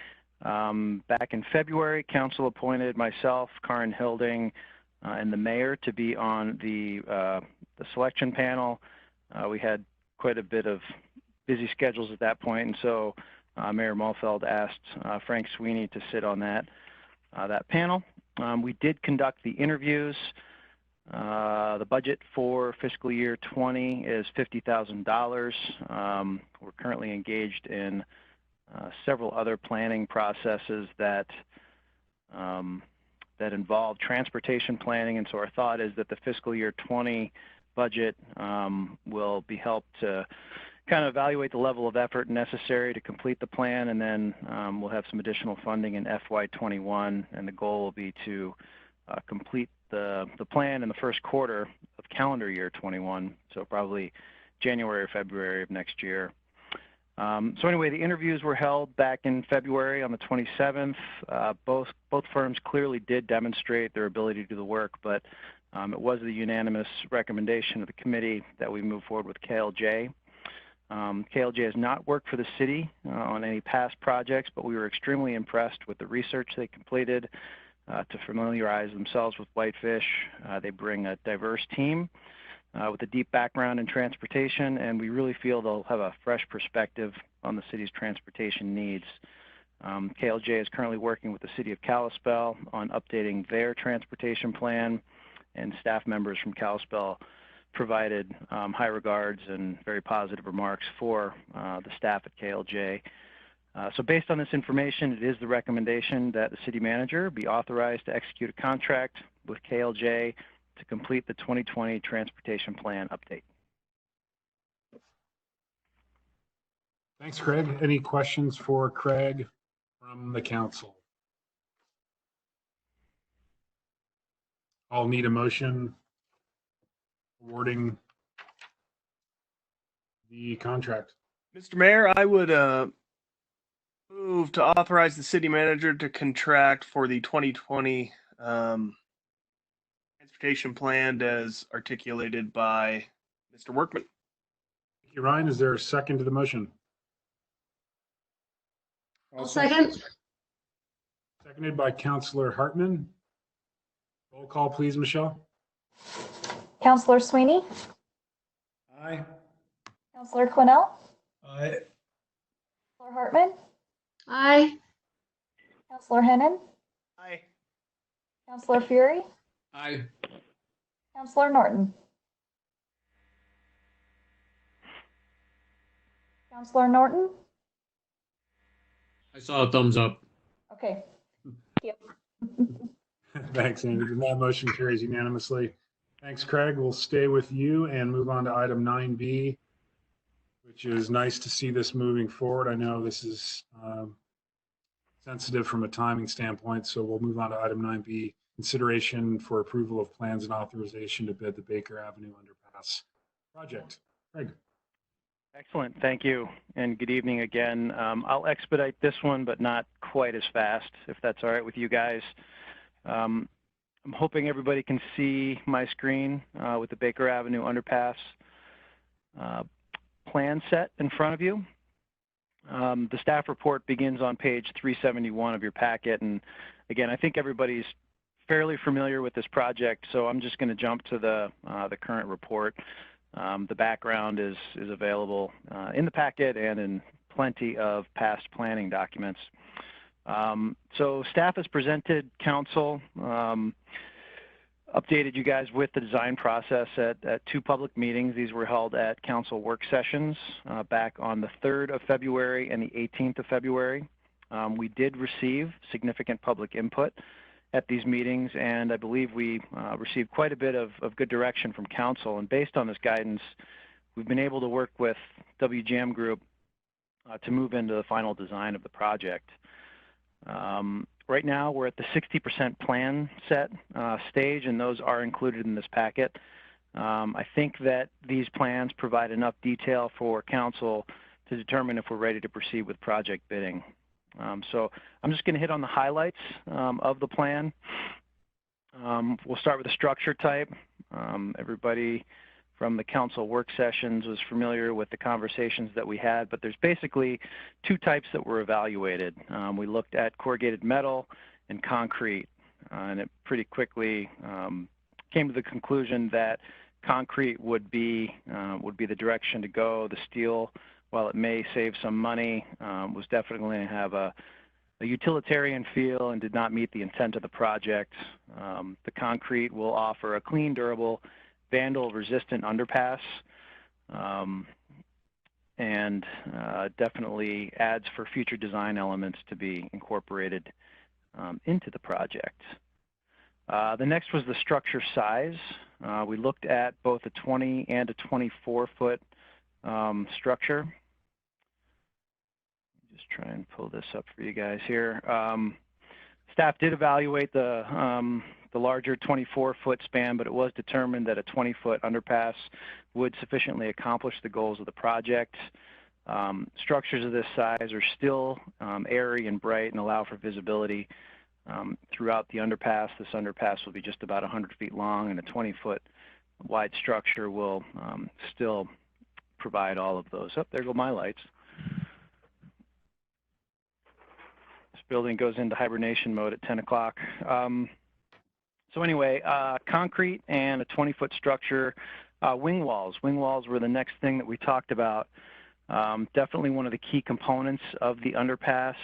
Back in February, council appointed myself, Karin Hilding, and the mayor to be on the selection panel. We had quite a bit of busy schedules at that point, and so Mayor Mulfeld asked Frank Sweeney to sit on that panel. We did conduct the interviews. The budget for fiscal year 20 is $50,000. We're currently engaged in several other planning processes that involve transportation planning, and so our thought is that the fiscal year 20 budget will be helped to kind of evaluate the level of effort necessary to complete the plan, and then we'll have some additional funding in FY21, and the goal will be to complete the plan in the first quarter of calendar year 21, so probably January or February of next year. So anyway, the interviews were held back in February on the 27th. Both firms clearly did demonstrate their ability to do the work, but it was the unanimous recommendation of the committee that we move forward with KLJ. KLJ has not worked for the city on any past projects, but we were extremely impressed with the research they completed to familiarize themselves with Whitefish. They bring a diverse team with a deep background in transportation, and we really feel they'll have a fresh perspective on the city's transportation needs. KLJ is currently working with the city of Kalispell on updating their transportation plan, and staff members from Kalispell provided high regards and very positive remarks for the staff at KLJ. So based on this information, it is the recommendation that the city manager be authorized to execute a contract with KLJ to complete the 2020 transportation plan update. Thanks, Craig. Any questions for Craig from the council? I'll need a motion awarding the contract. Mr. Mayor, I would move to authorize the city manager to contract for the 2020 transportation plan as articulated by Mr. Workman. Thank you, Ryan. Is there a second to the motion? I'll second. Seconded by Councilor Hartman. Roll call, please, Michelle. Counselor Sweeney? Aye. Counselor Quinnell? Aye. Counselor Hartman? Aye. Counselor Hennon? Aye. Counselor Fury? Aye. Counselor Norton? Counselor Norton? I saw a thumbs up. Okay. Thank you. Thanks, Andy. That motion carries unanimously. Thanks, Craig. We'll stay with you and move on to item 9B, which is nice to see this moving forward. I know this is sensitive from a timing standpoint, so we'll move on to item 9B, consideration for approval of plans and authorization to bid the Baker Avenue Underpass project. Craig. Excellent, thank you, and good evening again. I'll expedite this one, but not quite as fast, if that's all right with you guys. I'm hoping everybody can see my screen with the Baker Avenue Underpass plan set in front of you. The staff report begins on page 371 of your packet, and again, I think everybody's fairly familiar with this project, so I'm just going to jump to the current report. The background is available in the packet and in plenty of past planning documents. So staff has presented council, updated you guys with the design process at two public meetings. These were held at council work sessions back on the 3rd of February and the 18th of February. We did receive significant public input at these meetings, and I believe we received quite a bit of good direction from council. And based on this guidance, we've been able to work with WGM Group to move into the final design of the project. Right now, we're at the 60% plan set stage, and those are included in this packet. I think that these plans provide enough detail for council to determine if we're ready to proceed with project bidding. So I'm just going to hit on the highlights of the plan. We'll start with the structure type. Everybody from the council work sessions was familiar with the conversations that we had, but there's basically two types that were evaluated. We looked at corrugated metal and concrete, and it pretty quickly came to the conclusion that concrete would be the direction to go. The steel, while it may save some money, was definitely going to have a utilitarian feel and did not meet the intent of the project. The concrete will offer a clean, durable, vandal-resistant underpass, and definitely adds for future design elements to be incorporated into the project. The next was the structure size. We looked at both a 20 and a 24-foot structure. Just try and pull this up for you guys here. Staff did evaluate the larger 24-foot span, but it was determined that a 20-foot underpass would sufficiently accomplish the goals of the project. Structures of this size are still airy and bright and allow for visibility throughout the underpass. This underpass will be just about 100 feet long, and a 20-foot wide structure will still provide all of those. Oh, there go my lights. This building goes into hibernation mode at 10 o'clock. So anyway, concrete and a 20-foot structure. Wing walls. Wing walls were the next thing that we talked about. Definitely one of the key components of the underpass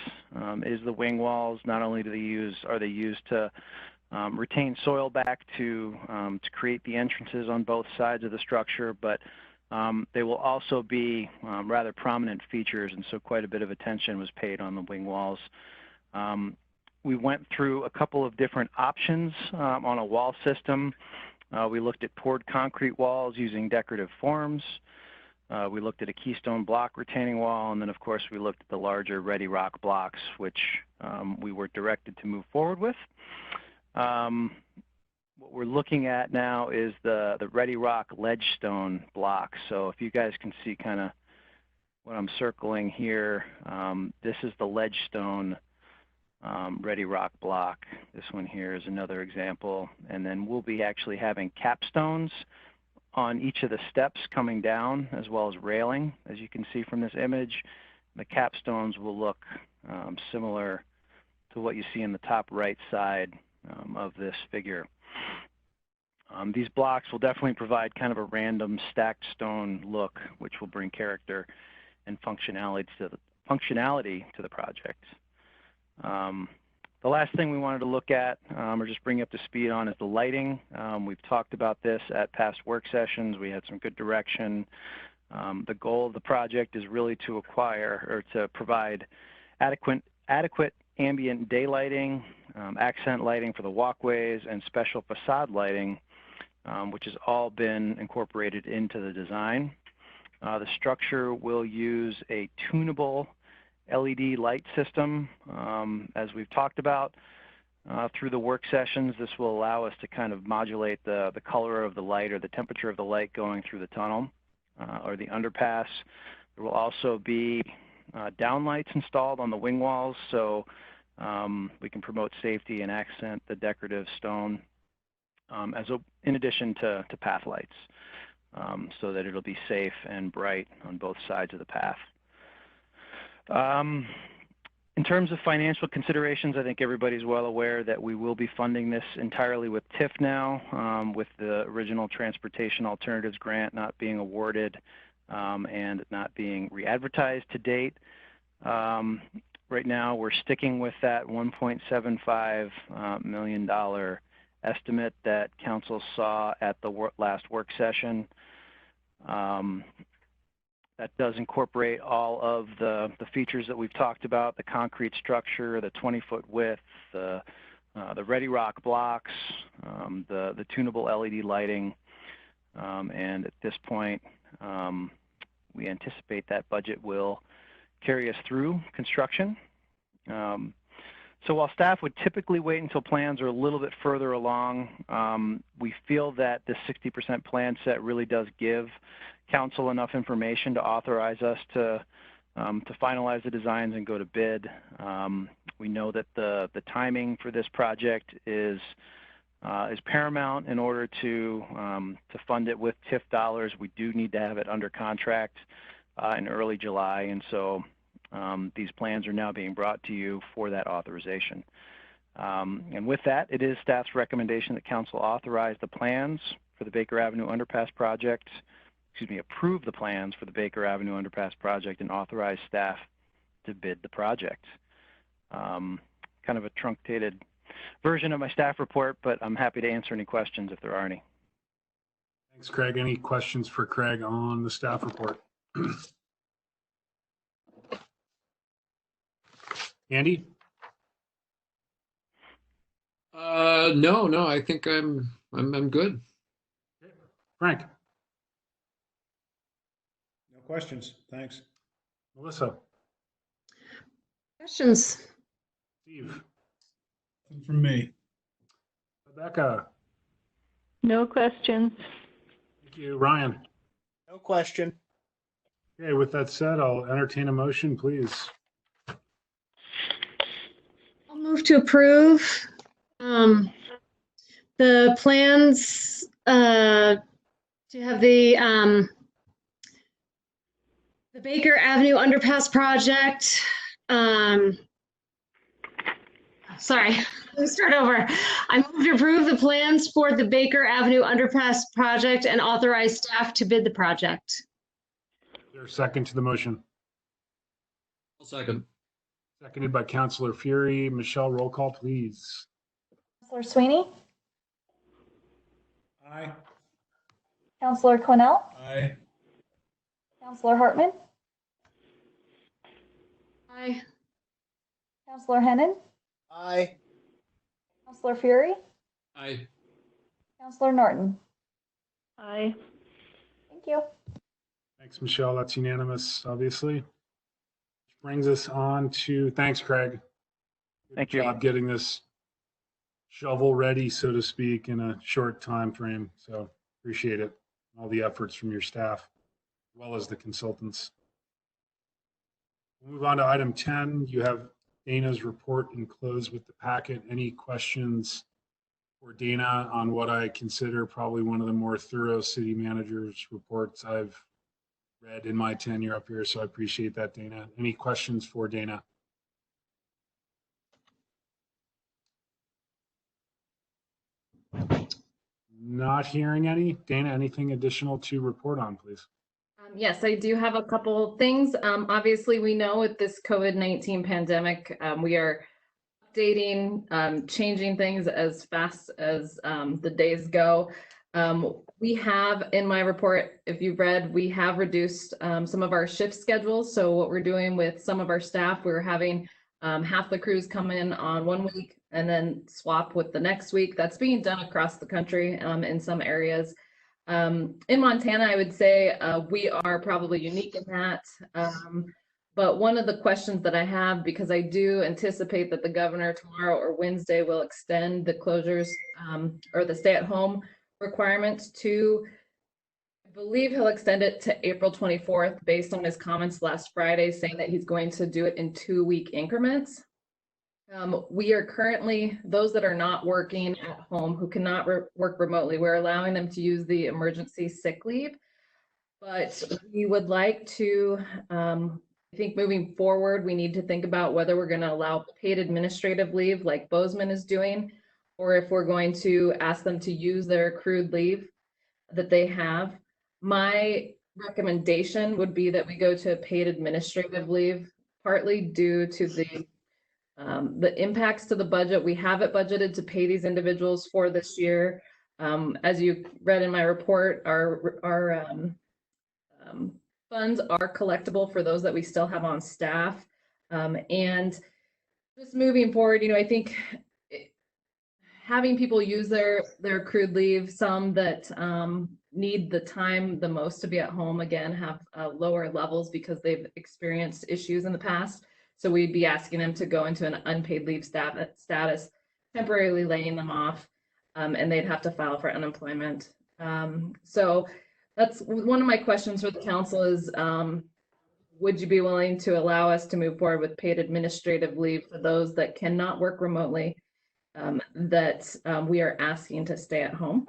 is the wing walls. Not only are they used to retain soil back to create the entrances on both sides of the structure, but they will also be rather prominent features, and so quite a bit of attention was paid on the wing walls. We went through a couple of different options on a wall system. We looked at poured concrete walls using decorative forms. We looked at a keystone block retaining wall, and then of course we looked at the larger ready rock blocks, which we were directed to move forward with. What we're looking at now is the ready rock ledge stone block. So if you guys can see kind of what I'm circling here, this is the ledge stone ready rock block. This one here is another example. And then we'll be actually having capstones on each of the steps coming down, as well as railing. As you can see from this image, the capstones will look similar to what you see in the top right side of this figure. These blocks will definitely provide kind of a random stacked stone look, which will bring character and functionality to the project. The last thing we wanted to look at or just bring you up to speed on is the lighting. We've talked about this at past work sessions. We had some good direction. The goal of the project is really to acquire or to provide adequate ambient daylighting, accent lighting for the walkways, and special facade lighting, which has all been incorporated into the design. The structure will use a tunable LED light system. As we've talked about through the work sessions, this will allow us to kind of modulate the color of the light or the temperature of the light going through the tunnel or the underpass. There will also be downlights installed on the wing walls, so we can promote safety and accent the decorative stone in addition to path lights, so that it'll be safe and bright on both sides of the path. In terms of financial considerations, I think everybody's well aware that we will be funding this entirely with TIF now, with the original Transportation Alternatives Grant not being awarded and not being re-advertised to date. Right now, we're sticking with that $1.75 million estimate that Council saw at the last work session. That does incorporate all of the features that we've talked about: the concrete structure, the 20-foot width, the ready rock blocks, the tunable LED lighting, and at this point, we anticipate that budget will carry us through construction. So while staff would typically wait until plans are a little bit further along, we feel that the 60% plan set really does give Council enough information to authorize us to finalize the designs and go to bid. We know that the timing for this project is paramount. In order to fund it with TIF dollars, we do need to have it under contract in early July, and so these plans are now being brought to you for that authorization. And with that, it is staff's recommendation that Council authorize the plans for the Baker Avenue Underpass project, approve the plans for the Baker Avenue Underpass project and authorize staff to bid the project. Kind of a truncated version of my staff report, but I'm happy to answer any questions if there are any. Thanks, Craig. Any questions for Craig on the staff report? Andy? No, I think I'm good. Frank? No questions. Thanks. Melissa, Questions? Steve, Nothing from me. Rebecca, No questions. thank you. Ryan. No question. Okay, with that said, I'll entertain a motion, please. I'll move to approve the plans to have the Baker Avenue Underpass project. Sorry, let me start over. I move to approve the plans for the Baker Avenue Underpass project and authorize staff to bid the project. Is there a second to the motion? I'll second. Seconded by Councilor Fury. Michelle, roll call, please. Councilor Sweeney, Aye. Councilor Cornell, Aye. Councilor Hartman, Aye. Councilor Hennon, Aye. Councilor Fury, Aye. Councilor Norton. Aye. Thank you. Thanks, Michelle. That's unanimous, obviously. Which brings us on to, thanks, Craig. Thank Good you. job getting this shovel ready, so to speak, in a short time frame. So appreciate it. All the efforts from your staff, as well as the consultants. We'll move on to item 10. You have Dana's report enclosed with the packet. Any questions for Dana on what I consider probably one of the more thorough city manager's reports I've read in my tenure up here? So I appreciate that, Dana. Any questions for Dana? Not hearing any. Dana, anything additional to report on, please? Yes, I do have a couple things. Obviously, we know with this COVID-19 pandemic, we are updating, changing things as fast as the days go. We have, in my report, if you've read, we have reduced some of our shift schedules. So what we're doing with some of our staff, we're having half the crews come in on 1 week and then swap with the next week. That's being done across the country in some areas. In Montana, I would say we are probably unique in that. But one of the questions that I have, because I do anticipate that the governor tomorrow or Wednesday will extend the closures or the stay-at-home requirement to, I believe he'll extend it to April 24th based on his comments last Friday saying that he's going to do it in 2-week increments. We are currently, those that are not working at home, who cannot work remotely, we're allowing them to use the emergency sick leave. But we would like to, I think moving forward, we need to think about whether we're going to allow paid administrative leave like Bozeman is doing, or if we're going to ask them to use their accrued leave that they have. My recommendation would be that we go to paid administrative leave, partly due to the impacts to the budget. We have it budgeted to pay these individuals for this year. As you read in my report, our funds are collectible for those that we still have on staff. And just moving forward, I think having people use their accrued leave, some that need the time the most to be at home, again, have lower levels because they've experienced issues in the past. So we'd be asking them to go into an unpaid leave status, temporarily laying them off, and they'd have to file for unemployment. So that's one of my questions for the council is, would you be willing to allow us to move forward with paid administrative leave for those that cannot work remotely, that we are asking to stay at home?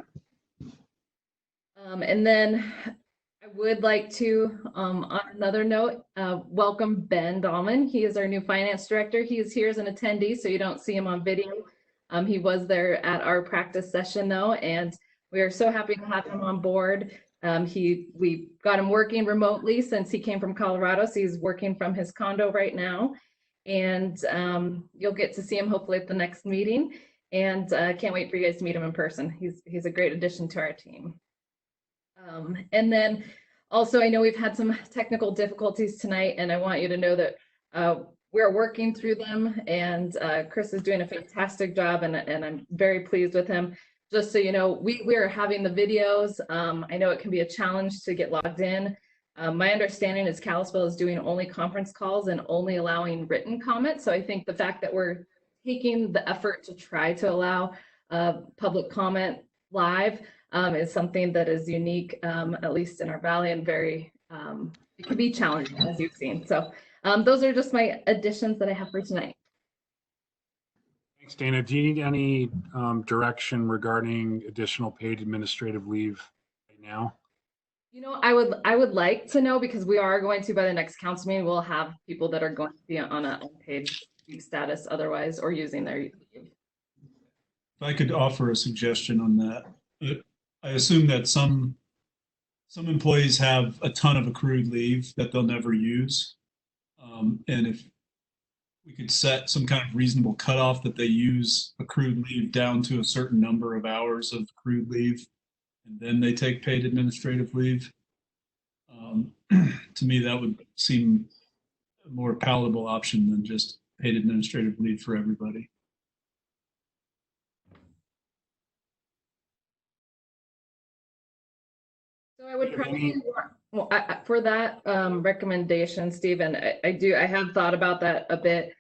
And then I would like to, on another note, welcome Ben Dahlman. He is our new finance director. He is here as an attendee, so you don't see him on video. He was there at our practice session though, and we are so happy to have him on board. We got him working remotely since he came from Colorado, so he's working from his condo right now. And you'll get to see him hopefully at the next meeting. And can't wait for you guys to meet him in person. He's a great addition to our team. And then also, I know we've had some technical difficulties tonight, and I want you to know that we're working through them, and Chris is doing a fantastic job, and I'm very pleased with him. Just so you know, we are having the videos. I know it can be a challenge to get logged in. My understanding is Kalispell is doing only conference calls and only allowing written comments. So I think the fact that we're taking the effort to try to allow public comment live is something that is unique, at least in our valley, and very, it can be challenging, as you've seen. So those are just my additions that I have for tonight. Thanks, Dana. Do you need any direction regarding additional paid administrative leave right now? You know, I would like to know, because we are going to, by the next council meeting, we'll have people that are going to be on a unpaid leave status otherwise, or using their leave. If I could offer a suggestion on that, I assume that some employees have a ton of accrued leave that they'll never use. And if we could set some kind of reasonable cutoff that they use accrued leave down to a certain number of hours of accrued leave, and then they take paid administrative leave, to me, that would seem a more palatable option than just paid administrative leave for everybody. So I would probably, well, for that recommendation, Stephen, I have thought about that a bit.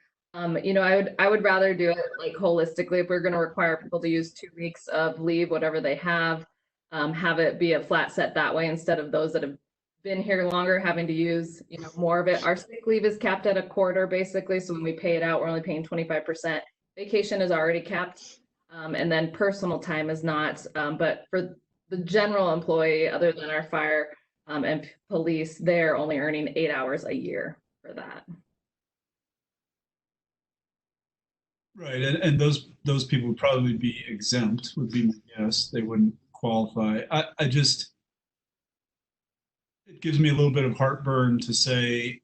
You know, I would rather do it like holistically. If we're going to require people to use 2 weeks of leave, whatever they have it be a flat set that way, instead of those that have been here longer having to use, you know, more of it. Our sick leave is capped at a quarter, basically. So when we pay it out, we're only paying 25%. Vacation is already capped, and then personal time is not. But for the general employee, other than our fire and police, they're only earning 8 hours a year for that. Right, and those people would probably be exempt, would be my guess. They wouldn't qualify. I just, it gives me a little bit of heartburn to say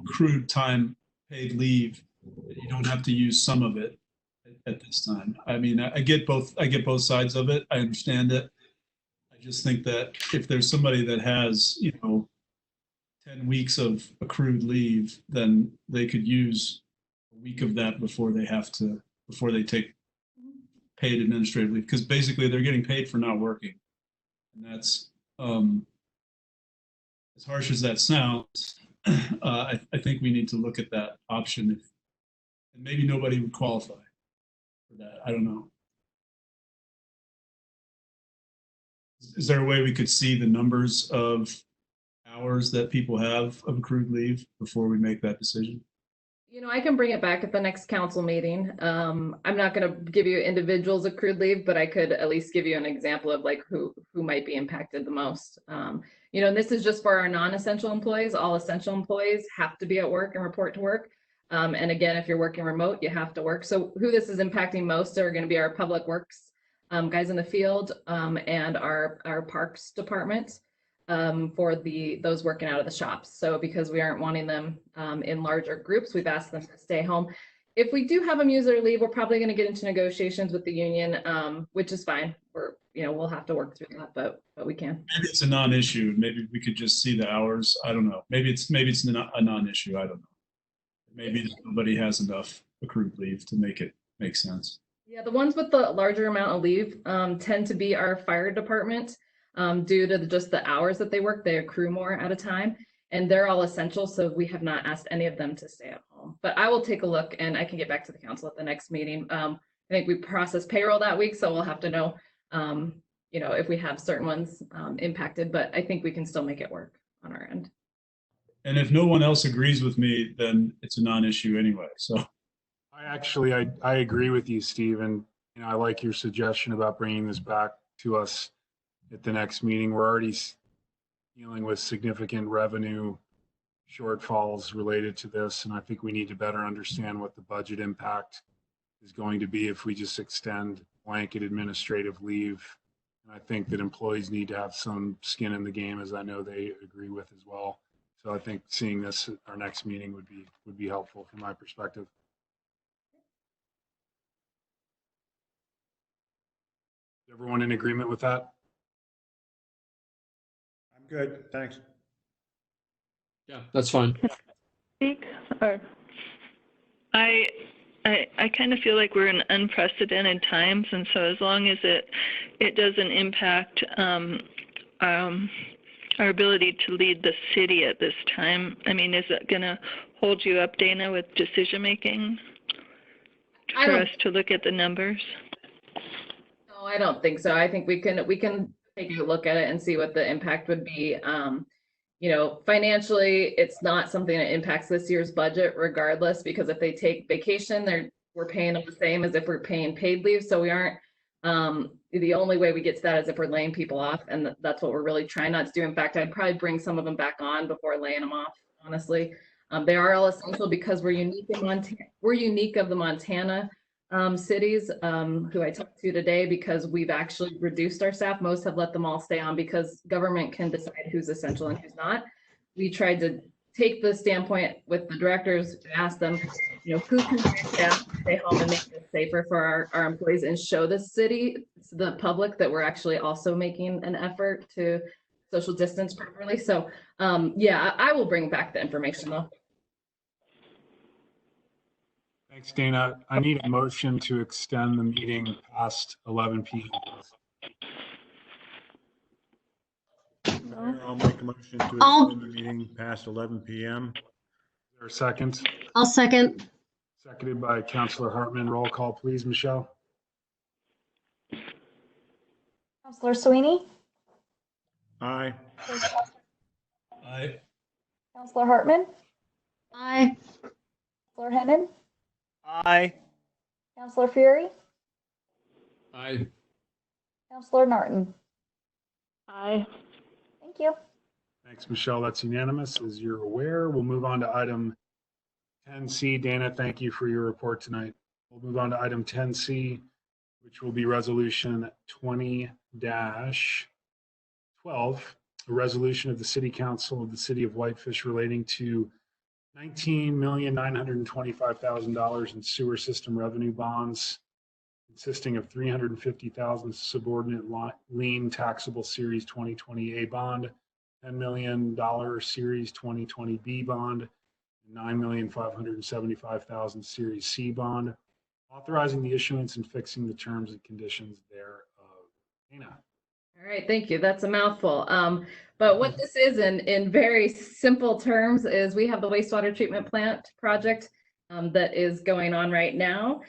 accrued time paid leave, you don't have to use some of it at this time. I mean, I get both sides of it. I understand it. I just think that if there's somebody that has, you know, 10 weeks of accrued leave, then they could use a week of that before they take paid administrative leave, because basically they're getting paid for not working. And that's, as harsh as that sounds, I think we need to look at that option. And maybe nobody would qualify for that. I don't know. Is there a way we could see the numbers of hours that people have of accrued leave before we make that decision? You know, I can bring it back at the next council meeting. I'm not going to give you individuals accrued leave, but I could at least give you an example of like who might be impacted the most. You know, and this is just for our non-essential employees. All essential employees have to be at work and report to work. And again, if you're working remote, you have to work. So who this is impacting most are going to be our public works guys in the field and our parks department. For those working out of the shops. So because we aren't wanting them in larger groups, we've asked them to stay home. If we do have them use their leave, we're probably going to get into negotiations with the union, which is fine. We'll have to work through that, but we can. Maybe it's a non-issue. Maybe we could just see the hours. I don't know. Maybe it's a non-issue. I don't know. Maybe nobody has enough accrued leave to make it make sense. Yeah, the ones with the larger amount of leave tend to be our fire department. Due to just the hours that they work, they accrue more at a time, and they're all essential. So we have not asked any of them to stay at home, but I will take a look and I can get back to the council at the next meeting. I think we process payroll that week, so we'll have to know, you know, if we have certain ones impacted, but I think we can still make it work on our end. And if no one else agrees with me, then it's a non-issue anyway. So I agree with you, Steve, and you know, I like your suggestion about bringing this back to us at the next meeting. We're already dealing with significant revenue shortfalls related to this, and I think we need to better understand what the budget impact is going to be if we just extend blanket administrative leave. And I think that employees need to have some skin in the game, as I know they agree with as well. So I think seeing this at our next meeting would be helpful from my perspective. Is everyone in agreement with that? Good, thanks. Yeah, that's fine. Speak, or I kind of feel like we're in unprecedented times, and so as long as it doesn't impact our ability to lead the city at this time? I mean, is it going to hold you up, Dana, with decision making for us to look at the numbers? No, I don't think so. I think we can take a look at it and see what the impact would be. You know, financially, it's not something that impacts this year's budget regardless, because if they take vacation, we're paying them the same as if we're paying paid leave. So we aren't, the only way we get to that is if we're laying people off, and that's what we're really trying not to do. In fact, I'd probably bring some of them back on before laying them off, honestly. They are all essential because we're unique in Montana. We're unique of the Montana cities who I talked to today, because we've actually reduced our staff. Most have let them all stay on because government can decide who's essential and who's not. We tried to take the standpoint with the directors, ask them, you know, who can staff stay home and make this safer for our employees, and show the city, the public, that we're actually also making an effort to social distance properly. So yeah, I will bring back the information though. Thanks, Dana. I need a motion to extend the meeting past 11 p.m. Mayor, I'll make a motion to extend the meeting past 11 p.m. Is there a second? I'll second. Seconded by Councillor Hartman. Roll call, please, Michelle. Councillor Sweeney? Aye. Aye. Councillor Hartman? Aye. Councillor Hennon? Aye. Councillor Fury? Aye. Councillor Norton? Aye. Thank you. Thanks, Michelle. That's unanimous. As you're aware, we'll move on to item 10C. Dana, thank you for your report tonight. We'll move on to item 10C, which will be resolution 20-12, a resolution of the City Council of the City of Whitefish relating to $19,925,000 in sewer system revenue bonds, consisting of $350,000 subordinate lien taxable Series 2020A bond, $10 million Series 2020B bond, and $9,575,000 Series C bond, authorizing the issuance and fixing the terms and conditions thereof. Dana. All right, thank you. That's a mouthful. But what this is in very simple terms is we have the wastewater treatment plant project that is going on right now.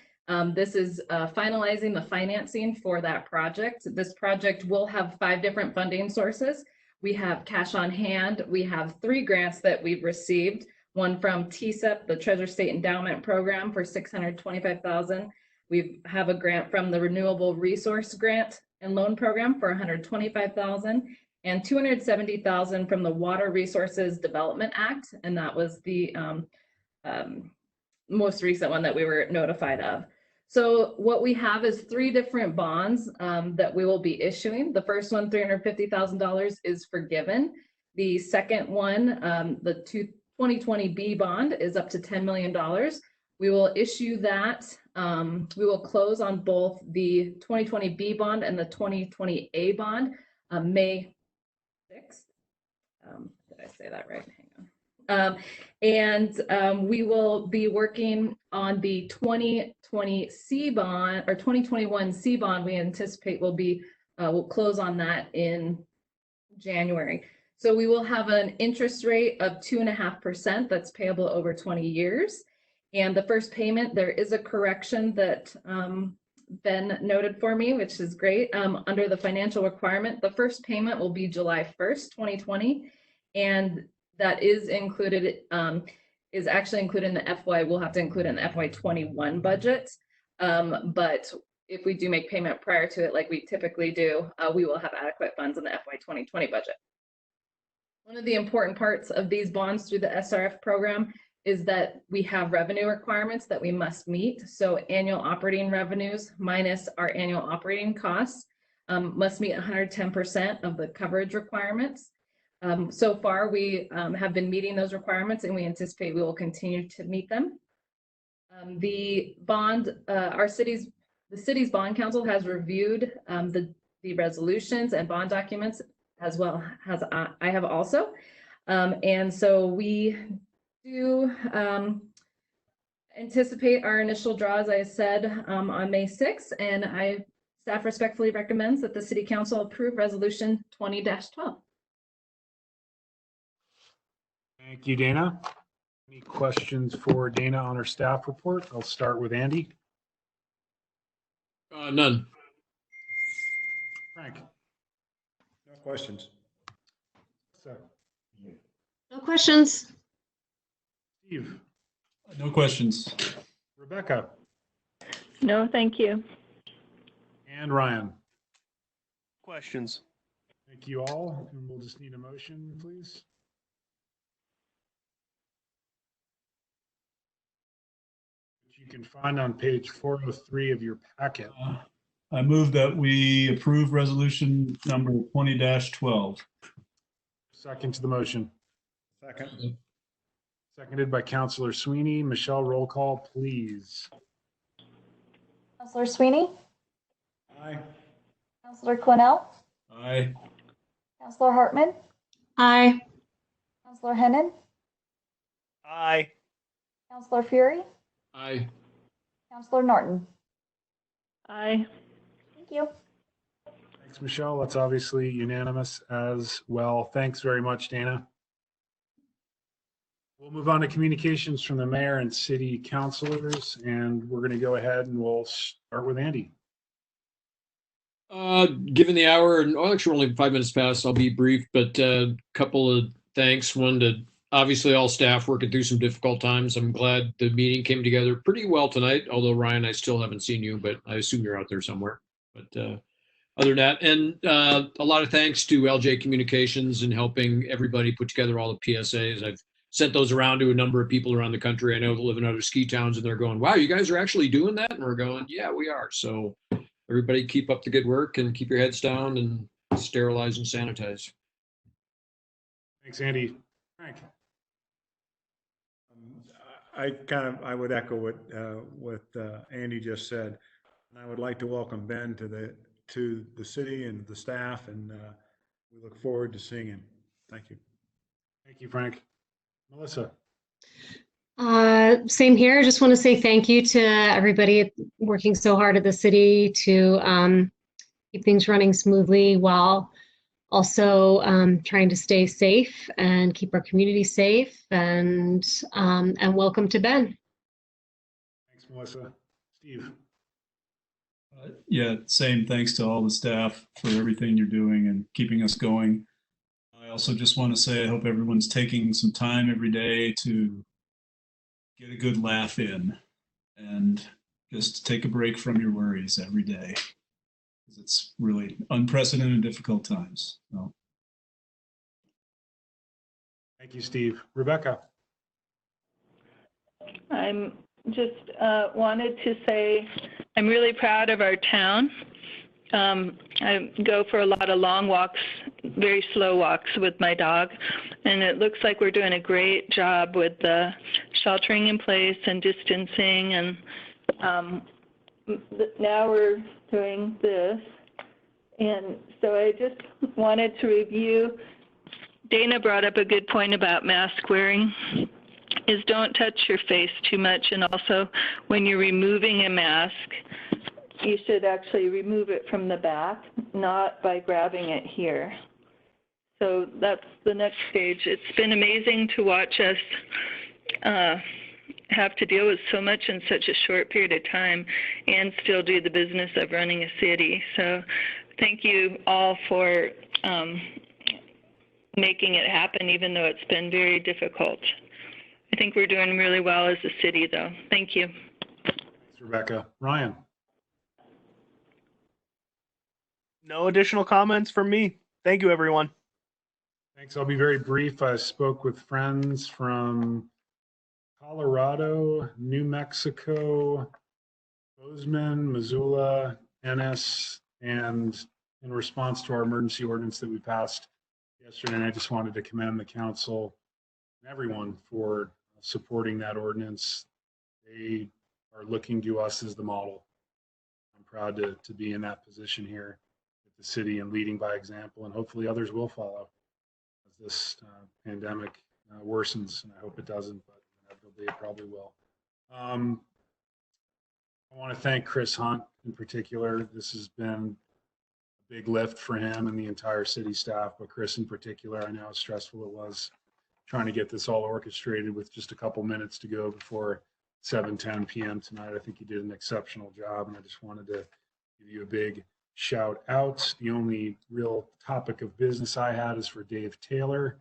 This is finalizing the financing for that project. This project will have 5 different funding sources. We have cash on hand. We have 3 grants that we've received. One from TSEP, the Treasure State Endowment Program, for $625,000. We have a grant from the Renewable Resource Grant and Loan Program for $125,000, and $270,000 from the Water Resources Development Act, and that was the most recent one that we were notified of. So what we have is 3 different bonds that we will be issuing. The first one, $350,000, is forgiven. The second one, the 2020B bond, is up to $10 million. We will issue that. We will close on both the 2020B bond and the 2020A bond May 6th. Did I say that right? Hang on. We will be working on the 2020 C bond, or 2021 C bond. We anticipate we'll close on that in January. So we will have an interest rate of 2.5% that's payable over 20 years. And the first payment, there is a correction that Ben noted for me, which is great. Under the financial requirement, the first payment will be July 1st, 2020. And that is included, is actually included in the we'll have to include it in the FY21 budget. But if we do make payment prior to it, like we typically do, we will have adequate funds in the FY 2020 budget. One of the important parts of these bonds through the SRF program is that we have revenue requirements that we must meet. So annual operating revenues minus our annual operating costs must meet 110% of the coverage requirements. So far, we have been meeting those requirements, and we anticipate we will continue to meet them. The bond, the city's bond council has reviewed the resolutions and bond documents, as well as I have also. And so we do anticipate our initial draw, as I said, on May 6th, and I Staff respectfully recommends that the City Council approve Resolution 20-12. Thank you, Dana. Any questions for Dana on her staff report? I'll start with Andy. None. Frank. No questions. No questions. Steve. No questions. Rebecca. No, thank you. And Ryan. Questions. Thank you all. And we'll just need a motion, please. Which you can find on page 403 of your packet. I move that we approve resolution number 20-12. Second to the motion. Second. Seconded by Councilor Sweeney. Michelle, roll call, please. Councilor Sweeney, Aye. Councilor Quinnell, Aye. Councilor Hartman, Aye. Councilor Hennon, Aye. Councilor Fury, Aye. Councilor Norton. Aye. Thank you. Thanks, Michelle. That's obviously unanimous as well. Thanks very much, Dana. We'll move on to communications from the mayor and city councilors, and we're going to go ahead and we'll start with Andy. Given the hour, and actually only 5 minutes past, I'll be brief, but a couple of thanks. One to obviously all staff working through some difficult times. I'm glad the meeting came together pretty well tonight, although Ryan, I still haven't seen you, but I assume you're out there somewhere. But other than that, and a lot of thanks to LJ Communications and helping everybody put together all the PSAs. I've sent those around to a number of people around the country I know that live in other ski towns, and they're going, wow, you guys are actually doing that? And we're going, yeah, we are. So everybody keep up the good work and keep your heads down and sterilize and sanitize. Thanks, Andy. Frank. I would echo what Andy just said. And I would like to welcome Ben to the city and the staff, and we look forward to seeing him. Thank you. Thank you, Frank. Melissa. Same here. I just want to say thank you to everybody working so hard at the city to keep things running smoothly while also trying to stay safe and keep our community safe. And welcome to Ben. Thanks, Melissa. Steve. Yeah, same. Thanks to all the staff for everything you're doing and keeping us going. I also just want to say I hope everyone's taking some time every day to get a good laugh in and just take a break from your worries every day, because it's really unprecedented difficult times. So. Thank you, Steve. Rebecca. I'm just wanted to say I'm really proud of our town. I go for a lot of long walks, very slow walks with my dog, and it looks like we're doing a great job with the sheltering in place and distancing, and now we're doing this. And so I just wanted to review, Dana brought up a good point about mask wearing, is don't touch your face too much, and also when you're removing a mask, you should actually remove it from the back, not by grabbing it here. So that's the next stage. It's been amazing to watch us have to deal with so much in such a short period of time and still do the business of running a city. So thank you all for making it happen, even though it's been very difficult. I think we're doing really well as a city, though. Thank you. Thanks, Rebecca. Ryan. No additional comments from me. Thank you, everyone. Thanks. I'll be very brief. I spoke with friends from Colorado, New Mexico, Bozeman, Missoula, Ennis, and in response to our emergency ordinance that we passed yesterday, and I just wanted to commend the council and everyone for supporting that ordinance. They are looking to us as the model. I'm proud to be in that position here at the city and leading by example, and hopefully others will follow as this pandemic worsens, and I hope it doesn't, but inevitably it probably will. I want to thank Chris Hunt in particular. This has been a big lift for him and the entire city staff, but Chris in particular. I know how stressful it was trying to get this all orchestrated with just a couple minutes to go before 7:10 p.m. tonight. I think you did an exceptional job, and I just wanted to give you a big shout out. The only real topic of business I had is for Dave Taylor.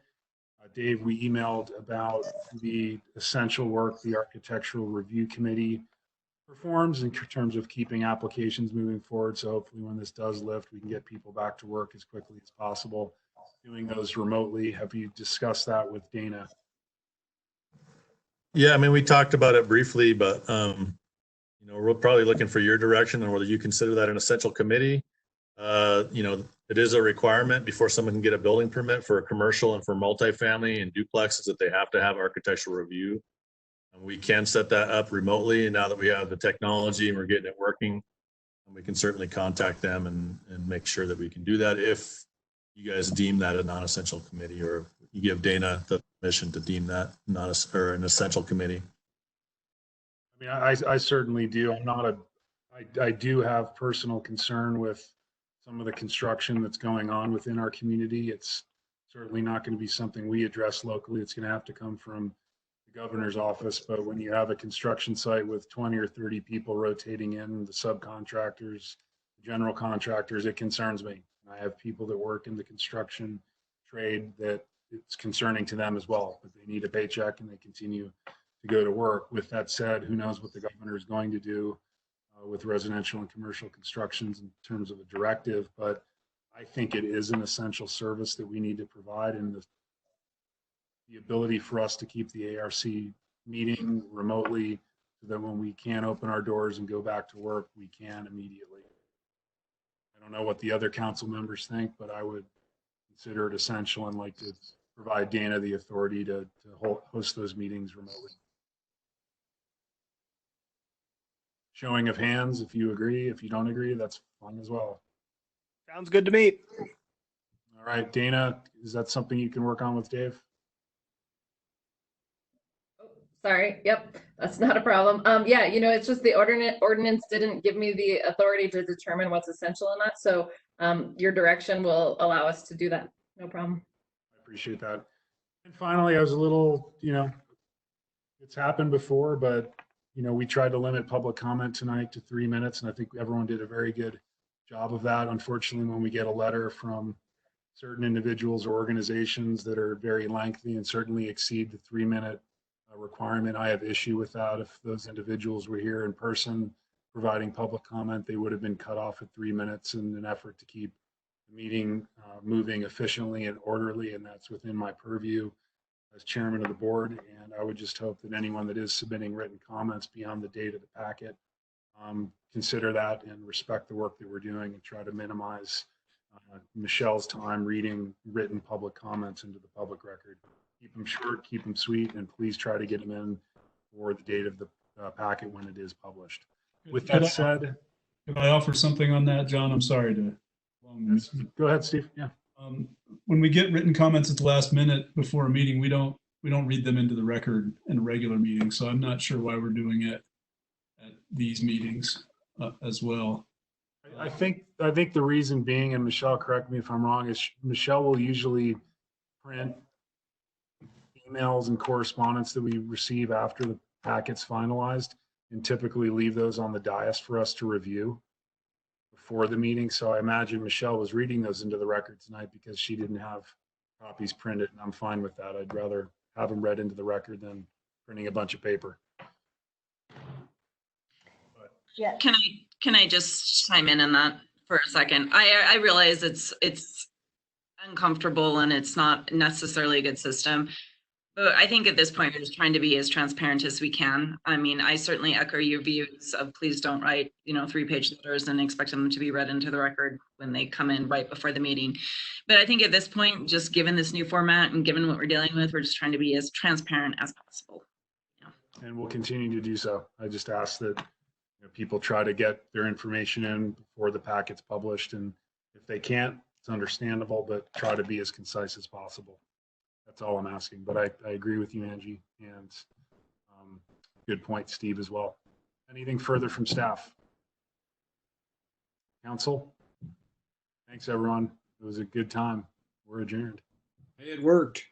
Dave, we emailed about the essential work the Architectural Review Committee performs in terms of keeping applications moving forward. So hopefully when this does lift, we can get people back to work as quickly as possible, doing those remotely. Have you discussed that with Dana? Yeah, I mean, we talked about it briefly, but we're probably looking for your direction on whether you consider that an essential committee. It is a requirement before someone can get a building permit for a commercial and for multifamily and duplexes that they have to have architectural review. And we can set that up remotely. And now that we have the technology and we're getting it working, we can certainly contact them and make sure that we can do that if you guys deem that a non-essential committee, or you give Dana the permission to deem that or an essential committee. I mean, I certainly do. I do have personal concern with some of the construction that's going on within our community. It's certainly not going to be something we address locally. It's going to have to come from the governor's office. But when you have a construction site with 20 or 30 people rotating in, the subcontractors, the general contractors, it concerns me. I have people that work in the construction trade that it's concerning to them as well, but they need a paycheck and they continue to go to work. With that said, who knows what the governor is going to do with residential and commercial constructions in terms of a directive, but I think it is an essential service that we need to provide, and the ability for us to keep the ARC meeting remotely so that when we can open our doors and go back to work, we can immediately. I don't know what the other council members think, but I would consider it essential and like to provide Dana the authority to host those meetings remotely. Showing of hands, if you agree. If you don't agree, that's fine as well. Sounds good to me. All right, Dana, is that something you can work on with Dave? Sorry. Yep, that's not a problem. Yeah, it's just the ordinance didn't give me the authority to determine what's essential or not. So your direction will allow us to do that. No problem. I appreciate that. And finally, I was a little, it's happened before, but we tried to limit public comment tonight to 3 minutes, and I think everyone did a very good job of that. Unfortunately, when we get a letter from certain individuals or organizations that are very lengthy and certainly exceed the 3-minute requirement, I have issue with that. If those individuals were here in person providing public comment, they would have been cut off at 3 minutes in an effort to keep the meeting moving efficiently and orderly, and that's within my purview as chairman of the board. And I would just hope that anyone that is submitting written comments beyond the date of the packet consider that and respect the work that we're doing and try to minimize Michelle's time reading written public comments into the public record. Keep them short, keep them sweet, and please try to get them in for the date of the packet when it is published. With that said, could I offer something on that, John? I'm sorry to. Go ahead, Steve. Yeah. When we get written comments at the last minute before a meeting, we don't read them into the record in a regular meeting. So I'm not sure why we're doing it at these meetings as well. I think the reason being, and Michelle, correct me if I'm wrong, is Michelle will usually print emails and correspondence that we receive after the packet's finalized and typically leave those on the dais for us to review before the meeting. So I imagine Michelle was reading those into the record tonight because she didn't have copies printed, and I'm fine with that. I'd rather have them read into the record than printing a bunch of paper. Yeah. Can I just chime in on that for a second? I realize it's uncomfortable and it's not necessarily a good system. But I think at this point, we're just trying to be as transparent as we can. I mean, I certainly echo your views of please don't write, 3-page letters and expect them to be read into the record when they come in right before the meeting. But I think at this point, just given this new format and given what we're dealing with, we're just trying to be as transparent as possible. And we'll continue to do so. I just ask that people try to get their information in before the packet's published. And if they can't, it's understandable, but try to be as concise as possible. That's all I'm asking, but I agree with you, Angie, and good point, Steve, as well. Anything further from staff? Council. Thanks, everyone. It was a good time. We're adjourned. Hey, it worked.